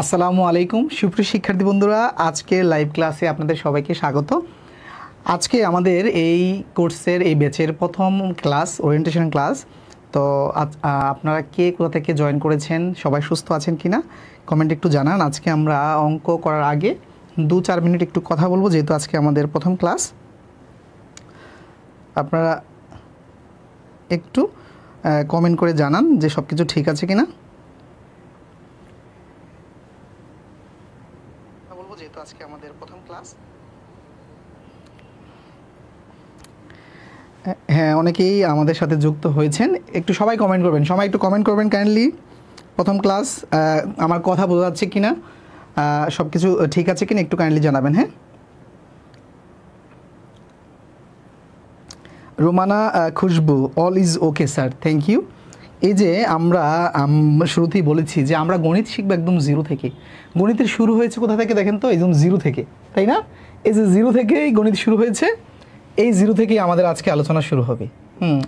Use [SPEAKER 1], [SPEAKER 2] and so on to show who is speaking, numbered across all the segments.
[SPEAKER 1] আসসালামু আলাইকুম সুপ্রিয় শিক্ষার্থী বন্ধুরা, আজকে লাইভ ক্লাসে আপনাদের সবাইকে স্বাগত। আজকে আমাদের এই কোর্সের এই ব্যাচের প্রথম ক্লাস, ওরিয়েন্টেশন ক্লাস। তো আপনারা কে কোথা থেকে জয়েন করেছেন, সবাই সুস্থ আছেন কিনা কমেন্ট একটু জানান। আজকে আমরা অঙ্ক করার আগে 2-4 মিনিট একটু কথা বলবো, যেহেতু আজকে আমাদের প্রথম ক্লাস। আপনারা একটু কমেন্ট করে জানান যে সব কিছু ঠিক আছে কিনা। যেহেতু আজকে আমাদের প্রথম ক্লাস। হ্যাঁ, অনেকেই আমাদের সাথে যুক্ত হয়েছেন, একটু সবাই কমেন্ট করবেন, সবাই একটু কমেন্ট করবেন কাইন্ডলি। প্রথম ক্লাস, আমার কথা বোঝা যাচ্ছে কিনা, সব কিছু ঠিক আছে কিনা একটু কাইন্ডলি জানাবেন। হ্যাঁ, Romana Khushbu, all is okay sir, thank you. এই যে আমরা শুরুতেই বলেছি যে আমরা গণিত শিখবো একদম জিরো থেকে। গণিতের শুরু হয়েছে কোথা থেকে দেখেন তো, একদম জিরো থেকে, তাই না? এই যে জিরো থেকেই গণিত শুরু হয়েছে, এই জিরো থেকেই আমাদের আজকে আলোচনা শুরু হবে।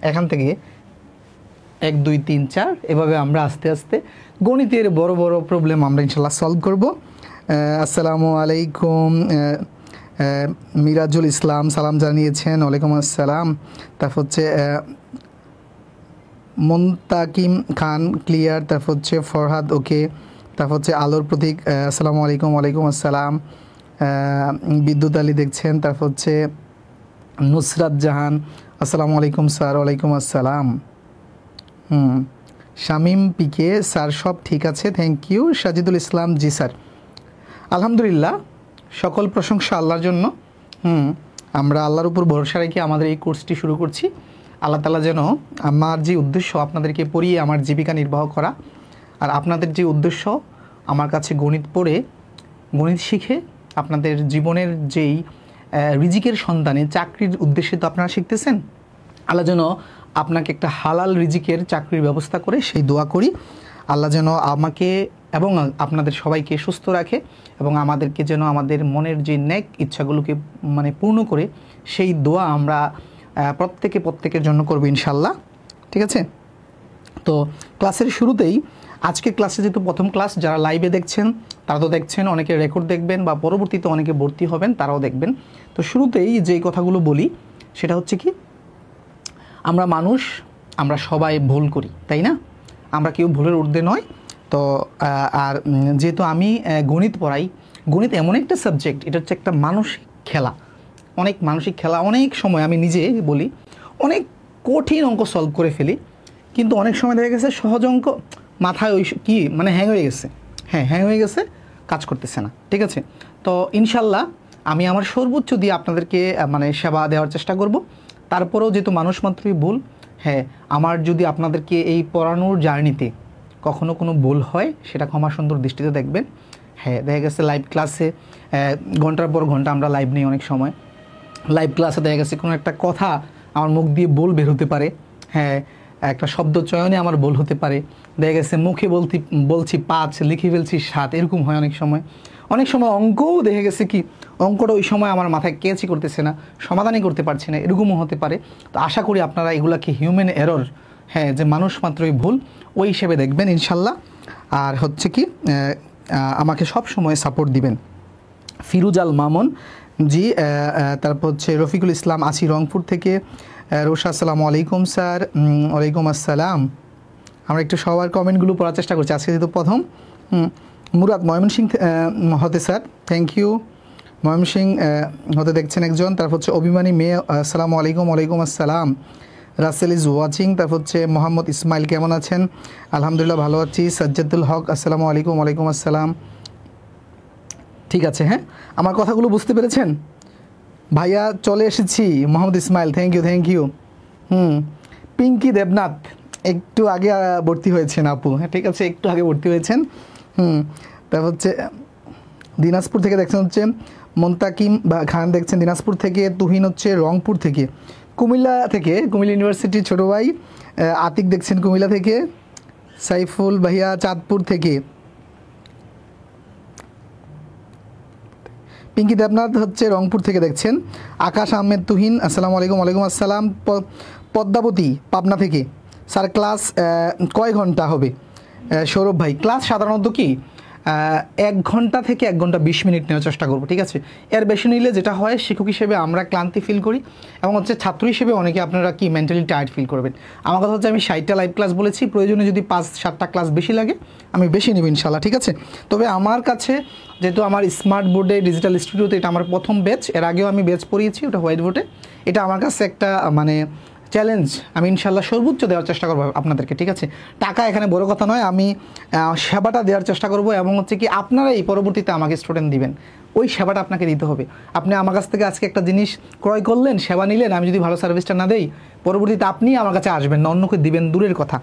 [SPEAKER 1] এখান থেকে 1, 2, 3, 4 এভাবে আমরা আস্তে আস্তে গণিতের বড় বড় প্রবলেম আমরা ইনশাল্লাহ সলভ করব। আসসালামু আলাইকুম, মিরাজুল ইসলাম সালাম জানিয়েছেন, ওয়ালাইকুম আসসালাম। তারপর হচ্ছে মুনতাকিম খান ক্লিয়ার, তারপর হচ্ছে ফরহাদ ওকে, তারপর হচ্ছে আলোর প্রতীক আসসালামু আলাইকুম, ওয়ালাইকুম আসসালাম। বিদ্যুৎ আলী দেখছেন, তারপর হচ্ছে নুসরাত জাহান আসসালামু আলাইকুম স্যার, ওয়ালাইকুম আসসালাম। শামীম পিকে স্যার সব ঠিক আছে, থ্যাংক ইউ। সাজিদুল ইসলাম জি স্যার, আলহামদুলিল্লাহ, সকল প্রশংসা আল্লাহর জন্য। আমরা আল্লাহর উপর ভরসা রেখে আমাদের এই কোর্সটি শুরু করছি। আল্লাহ তাআলা যেন, আমার যে উদ্দেশ্য আপনাদেরকে পড়িয়ে আমার জীবিকা নির্বাহ করা, আর আপনাদের যে উদ্দেশ্য আমার কাছে গণিত পড়ে গণিত শিখে আপনাদের জীবনের যেই রিজিকের সন্ধানে চাকরির উদ্দেশ্যে তো আপনারা শিখতেছেন, আল্লাহ যেন আপনাকে একটা হালাল রিজিকের চাকরির ব্যবস্থা করে, সেই দোয়া করি। আল্লাহ যেন আমাকে এবং আপনাদের সবাইকে সুস্থ রাখে এবং আমাদেরকে যেন আমাদের মনের যে নেক ইচ্ছাগুলোকে পূর্ণ করে, সেই দোয়া আমরা প্রত্যেকের জন্য করবো ইনশাল্লাহ। ঠিক আছে? তো ক্লাসের শুরুতেই, আজকে ক্লাসে যেহেতু প্রথম ক্লাস, যারা লাইভে দেখছেন তারা তো দেখছেন, অনেকে রেকর্ড দেখবেন বা পরবর্তীতে অনেকে ভর্তি হবেন তারাও দেখবেন। তো শুরুতেই যেই কথাগুলো বলি সেটা হচ্ছে কি, আমরা মানুষ, আমরা সবাই ভুল করি, তাই না? আমরা কেউ ভুলের ঊর্ধ্বে নয়। তো আর যেহেতু আমি গণিত পড়াই, গণিত এমন একটা সাবজেক্ট, এটা হচ্ছে একটা মানসিক খেলা, অনেক মানসিক খেলা। অনেক সময় আমি নিজে বলি, অনেক কঠিন অঙ্ক সলভ করে ফেলি, কিন্তু অনেক সময় দেখা গেছে সহজ অঙ্ক মাথায় ওই কি হ্যাং হয়ে গেছে, হ্যাং হয়ে গেছে, কাজ করতেছে না। ঠিক আছে? তো ইনশাল্লাহ আমি আমার সর্বোচ্চ দিয়ে আপনাদেরকে সেবা দেওয়ার চেষ্টা করব। তারপরেও যেহেতু মানুষ মাত্রই ভুল, আমার যদি আপনাদেরকে এই পড়ানোর জার্নিতে কখনো কোনো ভুল হয়, সেটা ক্ষমা সুন্দর দৃষ্টিতে দেখবেন। দেখা গেছে লাইভ ক্লাসে ঘন্টার পর ঘন্টা আমরা লাইভ নেই, অনেক সময় লাইভ ক্লাসে দেখা গেছে কোনো একটা কথা আমার মুখ দিয়ে ভুল বের হতে পারে, একটা শব্দ চয়নে আমার ভুল হতে পারে, দেখা গেছে মুখে বলছি 5 লিখে ফেলছি 7, এরকম হয় অনেক সময়। অনেক সময় অঙ্কও দেখা গেছে কি, অঙ্কটা ওই সময় আমার মাথায় ক্যাচই করতেছে না, সমাধানই করতে পারছি না, এরকমও হতে পারে। তো আশা করি আপনারা এগুলাকে হিউম্যান এরর, যে মানুষ মাত্রই ভুল, ওই হিসেবে দেখবেন ইনশাল্লাহ। আর হচ্ছে কি, আমাকে সব সময় সাপোর্ট দিবেন। ফিরুজ আল মামুন জি, তারপর হচ্ছে রফিকুল ইসলাম আসি রংপুর থেকে, রোশা আসসালামু আলাইকুম স্যার, ওয়ালাইকুম আসসালাম। আমরা একটু সবার কমেন্টগুলো পড়ার চেষ্টা করছি, আজকে যেহেতু প্রথম। মুরাদ ময়মনসিংহ হতে স্যার, থ্যাংক ইউ। ময়মনসিংহ হতে দেখছেন একজন। তারপর হচ্ছে অভিমানী মেয়ে, আসসালামু আলাইকুম, ওয়ালাইকুম আসসালাম। Rasel is watching. তারপর হচ্ছে মোহাম্মদ ইসমাইল, কেমন আছেন? আলহামদুলিল্লাহ ভালো আছি। সাজ্জাদুল হক, আসসালামু আলাইকুম, ওয়ালাইকুম আসসালাম। ঠিক আছে, আমার কথাগুলো বুঝতে পেরেছেন? ভাইয়া চলে এসেছি, মোহাম্মদ ইসমাইল, থ্যাংক ইউ। পিঙ্কি দেবনাথ একটু আগে ভর্তি হয়েছেন আপু, ঠিক আছে, একটু আগে ভর্তি হয়েছেন। তারপর হচ্ছে দিনাজপুর থেকে দেখছেন হচ্ছে মুনতাকিম খান, দেখছেন দিনাজপুর থেকে। তুহিন হচ্ছে রংপুর থেকে। কুমিল্লা ইউনিভার্সিটি ছোটো ভাই আতিক দেখছেন কুমিল্লা থেকে। সাইফুল ভাইয়া চাঁদপুর থেকে। পিঙ্কি দেবনাথ হচ্ছে রংপুর থেকে দেখছেন। আকাশ আহমেদ তুহিন, আসসালামু আলাইকুম, ওয়ালাইকুম আসসালাম। পদ্মাবতী পাবনা থেকে। স্যার ক্লাস কয় ঘন্টা হবে? সৌরভ ভাই, ক্লাস সাধারণত কি 1 ঘন্টা থেকে 1 ঘন্টা 20 মিনিট নেওয়ার চেষ্টা করব, ঠিক আছে? এর বেশি নিলে যেটা হয়, শিক্ষক হিসেবে আমরা ক্লান্তি ফিল করি এবং হচ্ছে ছাত্র হিসেবে অনেকে আপনারা কি মেন্টালি টায়ার্ড ফিল করবেন। আমার কথা হচ্ছে আমি 60টা লাইভ ক্লাস বলেছি, প্রয়োজনে যদি 5-7টা ক্লাস বেশি লাগে আমি বেশি নেব ইনশাল্লাহ, ঠিক আছে? তবে আমার কাছে যেহেতু আমার স্মার্ট বোর্ডে ডিজিটাল স্টুডিওতে এটা আমার প্রথম ব্যাচ, এর আগেও আমি ব্যাচ পড়িয়েছি ওটা হোয়াইট বোর্ডে, এটা আমার কাছে একটা মানে চ্যালেঞ্জ। আমি ইনশাল্লাহ সর্বোচ্চ দেওয়ার চেষ্টা করবো আপনাদেরকে, ঠিক আছে? টাকা এখানে বড় কথা নয়, আমি সেবাটা দেওয়ার চেষ্টা করব এবং হচ্ছে কি আপনারাই পরবর্তীতে আমাকে স্টুডেন্ট দিবেন, ওই সেবাটা আপনাকে দিতে হবে। আপনি আমার কাছ থেকে আজকে একটা জিনিস ক্রয় করলেন, সেবা নিলেন, আমি যদি ভালো সার্ভিসটা না দেই পরবর্তীতে আপনি আমার কাছে আসবেন না, অন্যকে দিবেন দূরের কথা।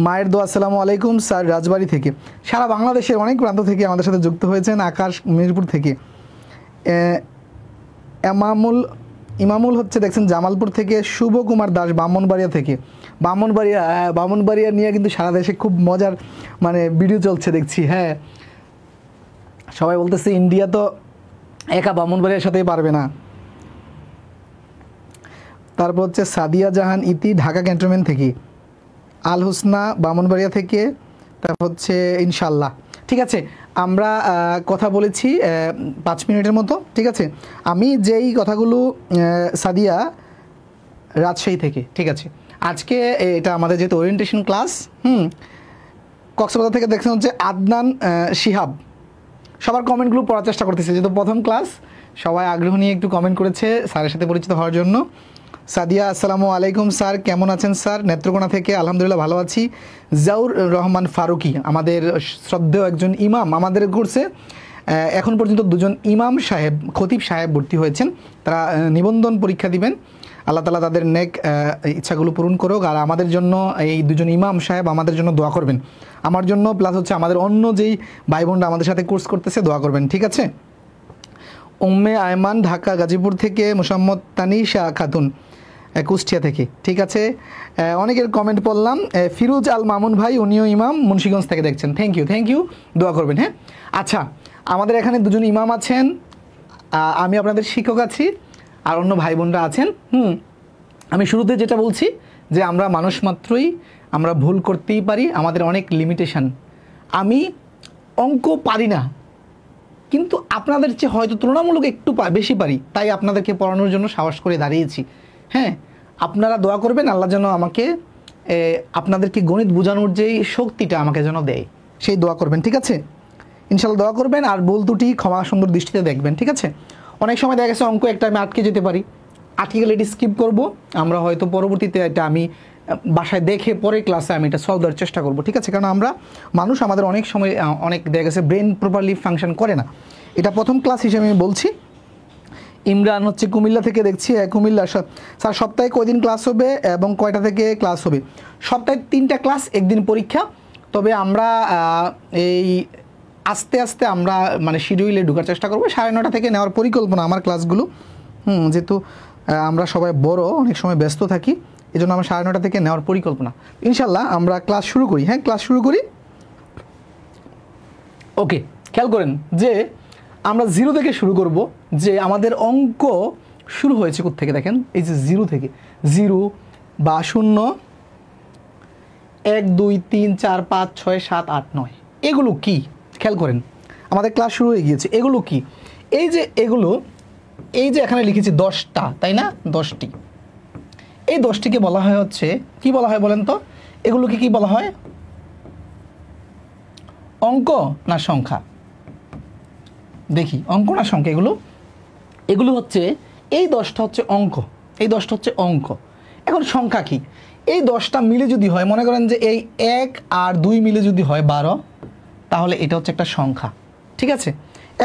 [SPEAKER 1] মায়ের দোয়া, আসসালামু আলাইকুম স্যার, রাজবাড়ি থেকে। সারা বাংলাদেশের অনেক প্রান্ত থেকে আমাদের সাথে যুক্ত হয়েছেন। আকাশ মিরপুর থেকে। ইমামুল হচ্ছে দেখছেন জামালপুর থেকে। শুভ কুমার দাস ব্রাহ্মণবাড়িয়া থেকে। ব্রাহ্মণবাড়িয়া নিয়ে কিন্তু সারা দেশে খুব মজার মানে ভিডিও চলছে দেখছি। হ্যাঁ, সবাই বলতেছে ইন্ডিয়া তো একা ব্রাহ্মণবাড়িয়ার সাথেই পারবে না। তারপর হচ্ছে সাদিয়া জাহান ইতি ঢাকা ক্যান্টনমেন্ট থেকে। আল হুসনা ব্রাহ্মণবাড়িয়া থেকে। তারপর হচ্ছে ইনশাল্লাহ, ঠিক আছে? আমরা কথা বলেছি 5 মিনিটের মতো, ঠিক আছে? আমি যেই কথাগুলো সাদিয়া রাজশাহী থেকে, ঠিক আছে? আজকে এটা আমাদের যেহেতু ওরিয়েন্টেশন ক্লাস, কক্সবাজার থেকে দেখছেন হচ্ছে আদনান শিহাব। সবার কমেন্টগুলো পড়ার চেষ্টা করতেছে, যেহেতু প্রথম ক্লাস সবাই আগ্রহ নিয়ে একটু কমেন্ট করেছে স্যারের সাথে পরিচিত হওয়ার জন্য। সাদিয়া, আসসালামু আলাইকুম স্যার, কেমন আছেন স্যার? নেত্রকোনা থেকে আলহামদুলিল্লাহ ভালো আছি। জাউর রহমান ফারুকি আমাদের শ্রদ্ধেয় একজন ইমাম আমাদের কোর্সে এখন পর্যন্ত 2জন ইমাম সাহেব, খতিব সাহেব ভর্তি হয়েছেন। তারা নিবন্ধন পরীক্ষা দিবেন। আল্লাহ তাআলা তাদের নেক ইচ্ছাগুলো পূরণ করুক। আর আমাদের জন্য এই 2জন ইমাম সাহেব আমাদের জন্য দোয়া করবেন, আমার জন্য প্লাস হচ্ছে আমাদের অন্য যেই ভাই বোনরা আমাদের সাথে কোর্স করতেছে দোয়া করবেন, ঠিক আছে? উম্মে আয়মান ঢাকা গাজীপুর থেকে। মোসাম্মদ তানিশা খাতুন কুষ্টিয়া থেকে, ঠিক আছে? অনেকের কমেন্ট পড়লাম। ফিরোজ আল মামুন ভাই, উনিও ইমাম, মুন্সিগঞ্জ থেকে দেখছেন। থ্যাংক ইউ, দোয়া করবেন। হ্যাঁ, আচ্ছা, আমাদের এখানে 2জন ইমাম আছেন, আমি আপনাদের শিক্ষক আছি, আর অন্য ভাই বোনরা আছেন। আমি শুরুতে যেটা বলছি যে আমরা মানুষ মাত্রই, আমরা ভুল করতেই পারি, আমাদের অনেক লিমিটেশন। আমি অঙ্ক পারি না, কিন্তু আপনাদের চেয়ে হয়তো তুলনামূলক একটু বেশি পারি, তাই আপনাদেরকে পড়ানোর জন্য সাহস করে দাঁড়িয়েছি। হ্যাঁ, আপনারা দোয়া করবেন আল্লাহ যেন আমাকে আপনাদেরকে গণিত বোঝানোর যেই শক্তিটা আমাকে যেন দেয়, সেই দোয়া করবেন, ঠিক আছে? ইনশাল্লাহ দোয়া করবেন, আর ভুল ত্রুটি ক্ষমা সুন্দর দৃষ্টিতে দেখবেন, ঠিক আছে? অনেক সময় দেখা গেছে অঙ্ক একটা আমি আটকে যেতে পারি, আটকে গেলে এটি স্কিপ করব, আমরা হয়তো পরবর্তীতে এটা আমি বাসায় দেখে পরে ক্লাসে আমি এটা সলভ দেওয়ার চেষ্টা করব, ঠিক আছে? কারণ আমরা মানুষ, আমাদের অনেক সময় অনেক দেখা গেছে ব্রেন প্রপারলি ফাংশন করে না। এটা প্রথম ক্লাস হিসেবে আমি বলছি। ইমরান হচ্ছে কুমিল্লা থেকে দেখছি। কুমিল্লা স্যার, সপ্তাহে কয়দিন ক্লাস হবে এবং কয়টা থেকে ক্লাস হবে? সপ্তাহে 3টা ক্লাস, 1 দিন পরীক্ষা। তবে আমরা এই আস্তে আস্তে আমরা মানে শিডিউলে ঢোকার চেষ্টা করবো। 9:30 থেকে নেওয়ার পরিকল্পনা আমার ক্লাসগুলো। যেহেতু আমরা সবাই বড়, অনেক সময় ব্যস্ত থাকি, এই জন্য আমরা 9:30 থেকে নেওয়ার পরিকল্পনা। ইনশাল্লাহ আমরা ক্লাস শুরু করি। হ্যাঁ, ক্লাস শুরু করি। ওকে, খেয়াল করেন যে আমরা 0 থেকে শুরু করব। যে আমাদের অঙ্ক শুরু হয়েছে কোত্থেকে দেখেন, এই যে 0 থেকে। 0 বা 0, 1 2 3 4 5 6 7 8 9, এগুলো কি খেয়াল করেন। আমাদের ক্লাস শুরু হয়ে গিয়েছে। এগুলো কি? এই যে এগুলো, এই যে এখানে লিখেছি 10টা, তাই না? 10টি। এই 10টিকে বলা হয় হচ্ছে, কি বলা হয় বলেন তো? এগুলোকে কি বলা হয়? অঙ্ক না সংখ্যা? দেখি, অঙ্ক না সংখ্যা? এগুলো হচ্ছে, এই 10টা হচ্ছে অঙ্ক, এই 10টা হচ্ছে অঙ্ক। এখন সংখ্যা কি? এই 10টা মিলে যদি হয়, মনে করেন যে এই 1 আর 2 মিলে যদি হয় 12, তাহলে এটা হচ্ছে একটা সংখ্যা, ঠিক আছে?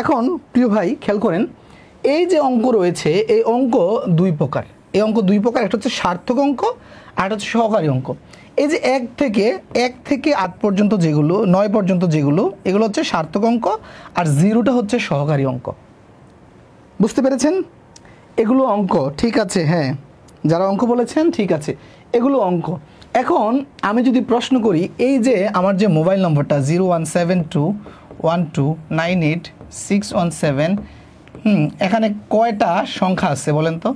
[SPEAKER 1] এখন প্রিয় ভাই খেয়াল করেন, এই যে অঙ্ক রয়েছে, এই অঙ্ক 2 প্রকার। এই অঙ্ক 2 প্রকার, একটা হচ্ছে সার্থক অঙ্ক আর একটা হচ্ছে সহকারী অঙ্ক। এই যে 1 থেকে 8 পর্যন্ত যেগুলো, 9 পর্যন্ত যেগুলো, এগুলো হচ্ছে সার্থক অঙ্ক, আর 0টা হচ্ছে সহকারী অঙ্ক। বুঝতে পেরেছেন? এগুলো অঙ্ক, ঠিক আছে? হ্যাঁ, যারা অঙ্ক বলেছেন ঠিক আছে, এগুলো অঙ্ক। এখন আমি যদি প্রশ্ন করি, এই যে আমার যে মোবাইল নম্বরটা 01721298617, এখানে কয়টা সংখ্যা আছে বলেন তো?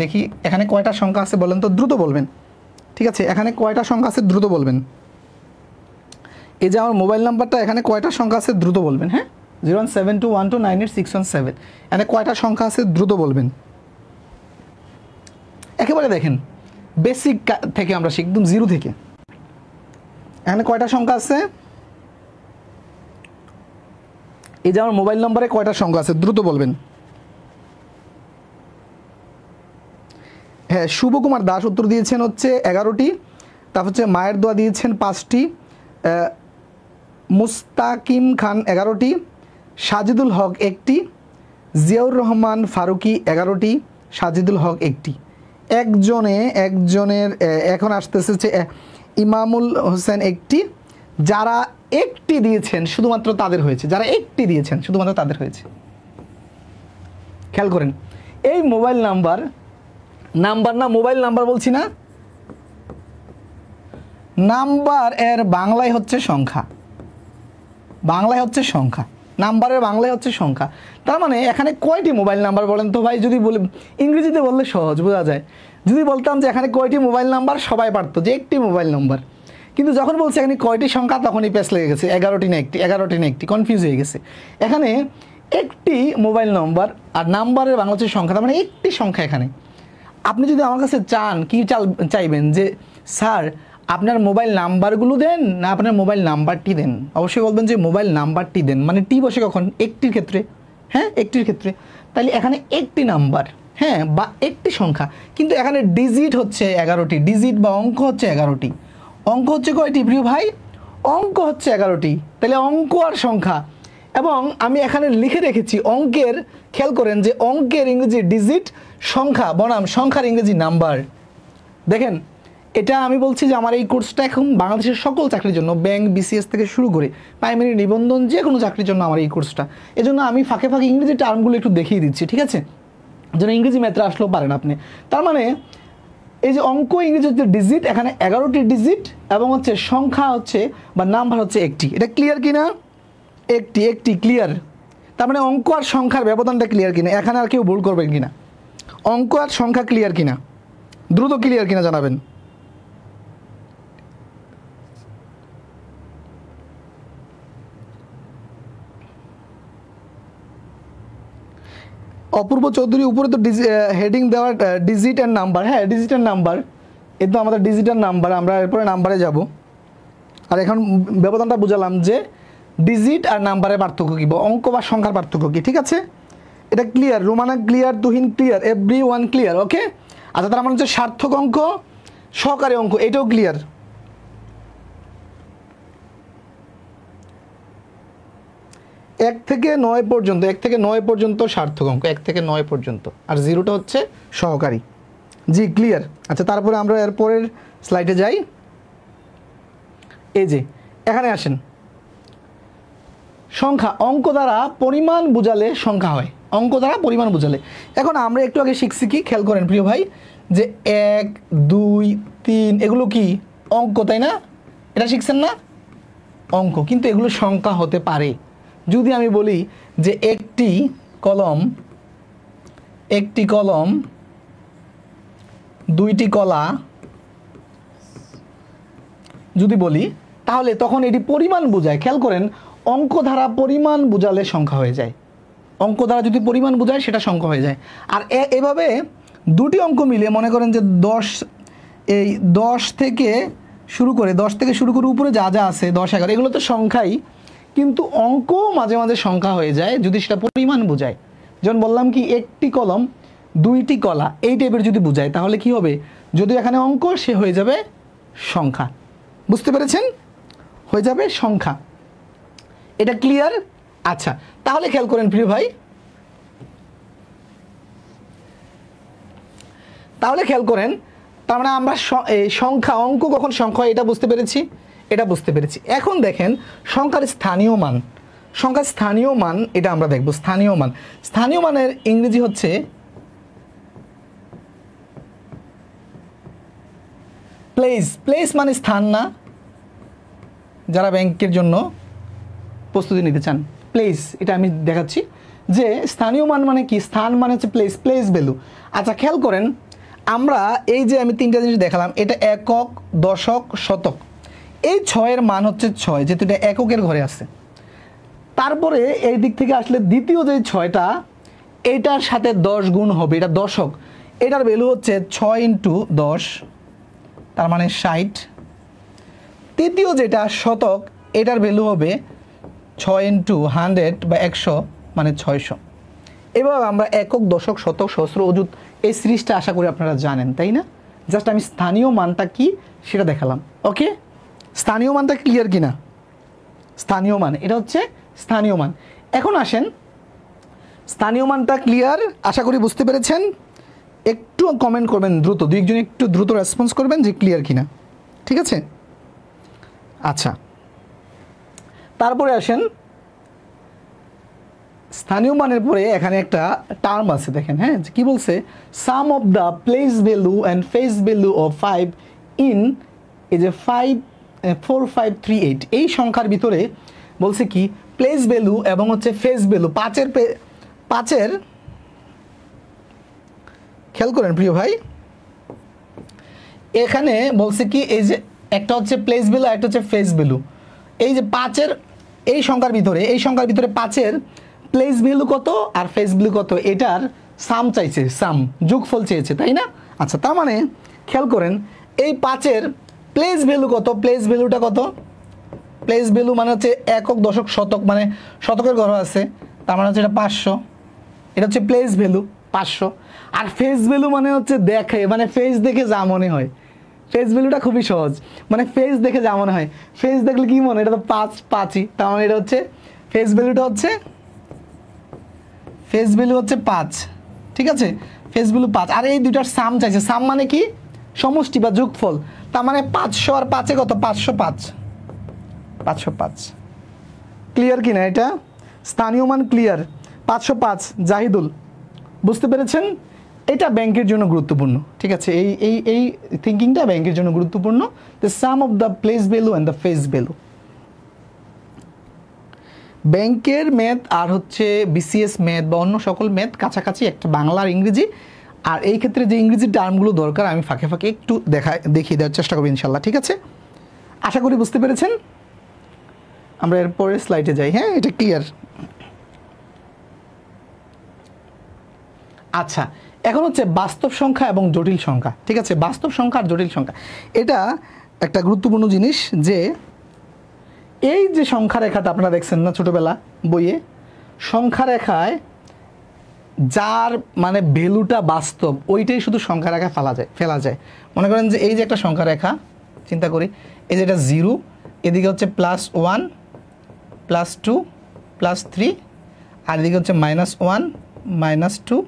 [SPEAKER 1] দেখি এখানে কয়টা সংখ্যা আছে বলেন তো, দ্রুত বলবেন, ঠিক আছে? এখানে কয়টা সংখ্যা আছে দ্রুত বলবেন। এই যে আমার মোবাইল নাম্বারটা এখানে কয়টা সংখ্যা আছে দ্রুত বলবেন, হ্যাঁ 01721298617, এখানে কয়টা সংখ্যা আছে দ্রুত বলবেন। একেবারে দেখেন বেসিক থেকে আমরা শিখব, একদম জিরো থেকে। এখানে কয়টা সংখ্যা আছে? এই যে আমার মোবাইল নম্বরে কয়টা সংখ্যা আছে দ্রুত বলবেন। হ্যাঁ, শুভকুমার দাস উত্তর দিয়েছেন হচ্ছে 11টি। তারপর হচ্ছে মায়ের দোয়া দিয়েছেন 5টি, মুস্তাকিম খান 11টি, সাজিদুল হক 1টি, জিয়াউর রহমান ফারুকি 11টি, সাজিদুল হক 1টি। একজনের এখন আসতেছে হচ্ছে ইমামুল হোসেন 1টি। যারা 1টি দিয়েছেন শুধুমাত্র তাদের হয়েছে, যারা 1টি দিয়েছেন শুধুমাত্র তাদের হয়েছে। খেয়াল করেন, এই মোবাইল নাম্বার না মোবাইল নাম্বার বলছি না, নাম্বার এর বাংলায় হচ্ছে সংখ্যা, বাংলায় হচ্ছে সংখ্যা, নাম্বারের বাংলায় হচ্ছে সংখ্যা। তার মানে এখানে কয়টি মোবাইল নাম্বার বলেন তো ভাই? যদি বলি ইংরেজিতে বললে সহজ বোঝা যায়, যদি বলতাম যে এখানে কয়টি মোবাইল নাম্বার সবাই পারতো যে একটি মোবাইল নাম্বার, কিন্তু যখন বলছে এখানে কয়টি সংখ্যা তখনই পেস লেগে গেছে, 11টি না একটি, 11টি না একটি, কনফিউজ হয়ে গেছে। এখানে একটি মোবাইল নাম্বার আর নাম্বারের বাংলা হচ্ছে সংখ্যা, তার মানে একটি সংখ্যা। এখানে আপনি যদি আমার কাছে চান কি চাইবেন যে স্যার আপনার মোবাইল নাম্বারগুলো দেন না আপনার মোবাইল নাম্বারটি দেন, অবশ্যই বলবেন যে মোবাইল নাম্বারটি দেন। মানে টি বসে কখন? একটির ক্ষেত্রে, হ্যাঁ একটির ক্ষেত্রে। তাহলে এখানে একটি নাম্বার, হ্যাঁ বা একটি সংখ্যা, কিন্তু এখানে ডিজিট হচ্ছে 11টি, ডিজিট বা অঙ্ক হচ্ছে 11টি। অঙ্ক হচ্ছে কয়টি প্রিয় ভাই? অঙ্ক হচ্ছে 11টি। তাহলে অঙ্ক আর সংখ্যা, এবং আমি এখানে লিখে রেখেছি অঙ্কের, খেয়াল করেন যে অঙ্কের ইংরেজি ডিজিট, সংখ্যা বনাম সংখ্যার ইংরেজি নাম্বার। দেখেন এটা আমি বলছি যে আমার এই কোর্সটা এখন বাংলাদেশের সকল চাকরির জন্য, ব্যাংক বিসিএস থেকে শুরু করে প্রাইমারি নিবন্ধন যে কোনো চাকরির জন্য আমার এই কোর্সটা। এজন্য আমি ফাঁকে ফাঁকে ইংরেজি টার্মগুলো একটু দেখিয়ে দিচ্ছি, ঠিক আছে, যেন ইংরেজি ম্যাথে আসলেও পারেন আপনি। তার মানে এই যে অঙ্ক ইংরেজি হচ্ছে ডিজিট, এখানে 11টি ডিজিট, এবং হচ্ছে সংখ্যা হচ্ছে বা নাম্বার হচ্ছে একটি। এটা ক্লিয়ার কিনা? একটি ক্লিয়ার। তার মানে অঙ্ক আর সংখ্যার ব্যবধানটা ক্লিয়ার কিনা, এখানে আর কেউ ভুল করবেন কিনা? অঙ্ক আর সংখ্যা ক্লিয়ার কিনা, দ্রুত ক্লিয়ার কিনা জানাবেন। অপূর্ব চৌধুরী উপরে তো হেডিং দেওয়া ডিজিট অ্যান্ড নাম্বার, হ্যাঁ ডিজিট অ্যান্ড নাম্বার, এ তো আমাদের ডিজিটাল নাম্বার, আমরা এরপরে নাম্বারে যাব। আর এখন ব্যবধানটা বুঝালাম যে ডিজিট আর নাম্বারের পার্থক্য কী, অঙ্ক বা সংখ্যার পার্থক্য কী, ঠিক আছে? এটা clear, Romana clear, Tuhin clear, every one clear, okay. আচ্ছা তার মানে হচ্ছে সার্থক অঙ্ক, সহকারী অঙ্ক, এটাও ক্লিয়ার। 1 থেকে 9 পর্যন্ত, 1 থেকে 9 পর্যন্ত সার্থক অঙ্ক, 1 থেকে 9 পর্যন্ত, আর 0টা হচ্ছে সহকারী। জি ক্লিয়ার। আচ্ছা তারপরে আমরা এরপরের স্লাইডে যাই। এই যে এখানে আসেন, সংখ্যা অঙ্ক দ্বারা পরিমাণ বোঝালে সংখ্যা হয়, অঙ্ক দ্বারা পরিমাণ বোঝালে। এখন আমরা একটু আগে শিখছি কি, খেয়াল করেন প্রিয় ভাই, যে 1 2 3 এগুলো কি অঙ্ক, তাই না? এটা শিখছেন না? অঙ্ক, কিন্তু এগুলো সংখ্যা হতে পারে। যদি আমি বলি যে একটি কলম 2টি কলা যদি বলি, তাহলে তখন এটি পরিমাণ বোঝায়। খেয়াল করেন অঙ্ক দ্বারা পরিমাণ বোঝালে সংখ্যা হয়ে যায়, অঙ্ক দ্বারা যদি পরিমাণ বোঝায় সেটা সংখ্যা হয়ে যায়। আর এভাবে দুটি অঙ্ক মিলে মনে করেন যে 10 থেকে শুরু করে উপরে যা যা আছে 10 11 এগুলো তো সংখ্যাই, কিন্তু অঙ্ক মাঝে মাঝে সংখ্যা হয়ে যায় যদি সেটা পরিমাণ বোঝায়। যেমন বললাম কি একটি কলম 2টি কলা, এই টাইপের যদি বোঝায় তাহলে কি হবে, যদি এখানে অঙ্ক সে হয়ে যাবে সংখ্যা। বুঝতে পেরেছেন? হয়ে যাবে সংখ্যা। এটা ক্লিয়ার? আচ্ছা তাহলে খেয়াল করেন প্রিয় ভাই, তাহলে খেয়াল করেন, তার মানে আমরা সংখ্যা, অঙ্ক কখন সংখ্যা এটা বুঝতে পেরেছি, এটা বুঝতে পেরেছি। এখন দেখেন সংখ্যার স্থানীয় মান, সংখ্যার স্থানীয় মান এটা আমরা দেখব। স্থানীয় মান, স্থানীয় মানের ইংরেজি হচ্ছে প্লেস। প্লেস মানে স্থান না? যারা ব্যাংকের জন্য প্রস্তুতি নিতে চান, প্লেস, এটা আমি দেখাচ্ছি যে স্থানীয় মান মানে কি, স্থান মানে হচ্ছে প্লেস, প্লেস ভ্যালু। আচ্ছা খেয়াল করেন, আমরা এই যে আমি 3টা জিনিস দেখালাম, এটা একক, দশক, শতক, এই 6-এর মান হচ্ছে 6, যেহেতু এটা এককের ঘরে আছে। তারপরে এই দিক থেকে আসলে দ্বিতীয় যে 6টা, এটার সাথে 10 গুণ হবে, এটা দশক, এটার ভ্যালু হচ্ছে 6 × 10, তার মানে 60। তৃতীয় যেটা শতক, এটার ভ্যালু হবে 6 × 100 বা 100, মানে 600। এভাবে আমরা একক, দশক, শতক, সহস্র, অযুত এই সিরিজটা আশা করি আপনারা জানেন, তাই না? জাস্ট আমি স্থানীয় মানটা কি সেটা দেখালাম। ওকে, স্থানীয় মানটা ক্লিয়ার কিনা? স্থানীয় মান, এটা হচ্ছে স্থানীয় মান। এখন আসেন, স্থানীয় মানটা ক্লিয়ার আশা করি বুঝতে পেরেছেন। একটু কমেন্ট করবেন দ্রুত, দুই একজন একটু দ্রুত রেসপন্স করবেন যে ক্লিয়ার কিনা, ঠিক আছে? আচ্ছা, তারপরে আসেন, স্থানীয় মানের পরে এখানে একটা টার্ম আছে, দেখেন, হ্যাঁ, কি বলছে? Sum of the place value and face value of 5 in এই যে 4538 এই সংখ্যার ভিতরে বলছে কি প্লেস ভ্যালু এবং হচ্ছে ফেস ভ্যালু পাঁচের খেয়াল করেন প্রিয় ভাই, এখানে বলছে কি এই যে একটা হচ্ছে প্লেস ভ্যালু, একটা হচ্ছে ফেস ভ্যালু। এই যে 5-এর এই সংখ্যার ভিতরে 5-এর প্লেস ভ্যালু কত আর ফেস ভ্যালু কত, এটার সাম চাইছে, সাম যোগফল চেয়েছে, তাই না? আচ্ছা, তার মানে খেয়াল করেন, এই 5-এর প্লেস ভ্যালু কত, প্লেস ভ্যালুটা কত? প্লেস ভ্যালু মানে হচ্ছে একক, দশক, শতক, মানে শতকের ঘর আছে, তার মানে হচ্ছে এটা 500, এটা হচ্ছে প্লেস ভ্যালু 500। আর ফেস ভ্যালু মানে হচ্ছে দেখে, মানে ফেস দেখে যা মনে হয়, ফেস ভ্যালুটা খুবই সহজ, মানে ফেস দেখে যা মনে হয়, ফেস দেখলে কি মনে, এটা তো 5ই, তার মানে এটা হচ্ছে ফেস ভ্যালুটা হচ্ছে, ফেস ভ্যালু হচ্ছে 5, ঠিক আছে? ফেস ভ্যালু 5, আর এই দুইটার সাম চাইছে, সাম মানে কি সমষ্টি বা যোগফল, তার মানে 500 আর 5-এ কত, 505। ক্লিয়ার কিনা এটা? স্থানীয় মান ক্লিয়ার, 505। জাহিদুল, বুঝতে পেরেছেন? এটা ব্যাংকের জন্য গুরুত্বপূর্ণ, ঠিক আছে? এই থিঙ্কিংটা ব্যাংকের জন্য গুরুত্বপূর্ণ, the some of the place value and the face value. ব্যাংকের ম্যাথ আর হচ্ছে বিসিএস ম্যাথ বা অন্য সকল ম্যাথ কাছাকাছি, একটা বাংলা আর ইংরেজি। আর এই ক্ষেত্রে যে ইংরেজি টার্মগুলো দরকার আমি ফাঁকে ফাঁকে একটু দেখিয়ে দেওয়ার চেষ্টা করবো ইনশাল্লাহ, ঠিক আছে? আশা করি বুঝতে পেরেছেন। আমরা এরপরে স্লাইডে যাই। হ্যাঁ, এটা ক্লিয়ার। আচ্ছা, এখন হচ্ছে বাস্তব সংখ্যা এবং জটিল সংখ্যা, ঠিক আছে? বাস্তব সংখ্যা আর জটিল সংখ্যা, এটা একটা গুরুত্বপূর্ণ জিনিস। যে এই যে সংখ্যা রেখাটা আপনারা দেখছেন না ছোটবেলা বইয়ে, সংখ্যা রেখায় যার মানে ভ্যালুটা বাস্তব, ওইটাই শুধু সংখ্যা রেখায় ফেলা যায়। মনে করেন যে এই যে একটা সংখ্যা রেখা, চিন্তা করি, এই যে এটা 0, এদিকে হচ্ছে +1, +2, +3, আর এদিকে হচ্ছে -1, -2,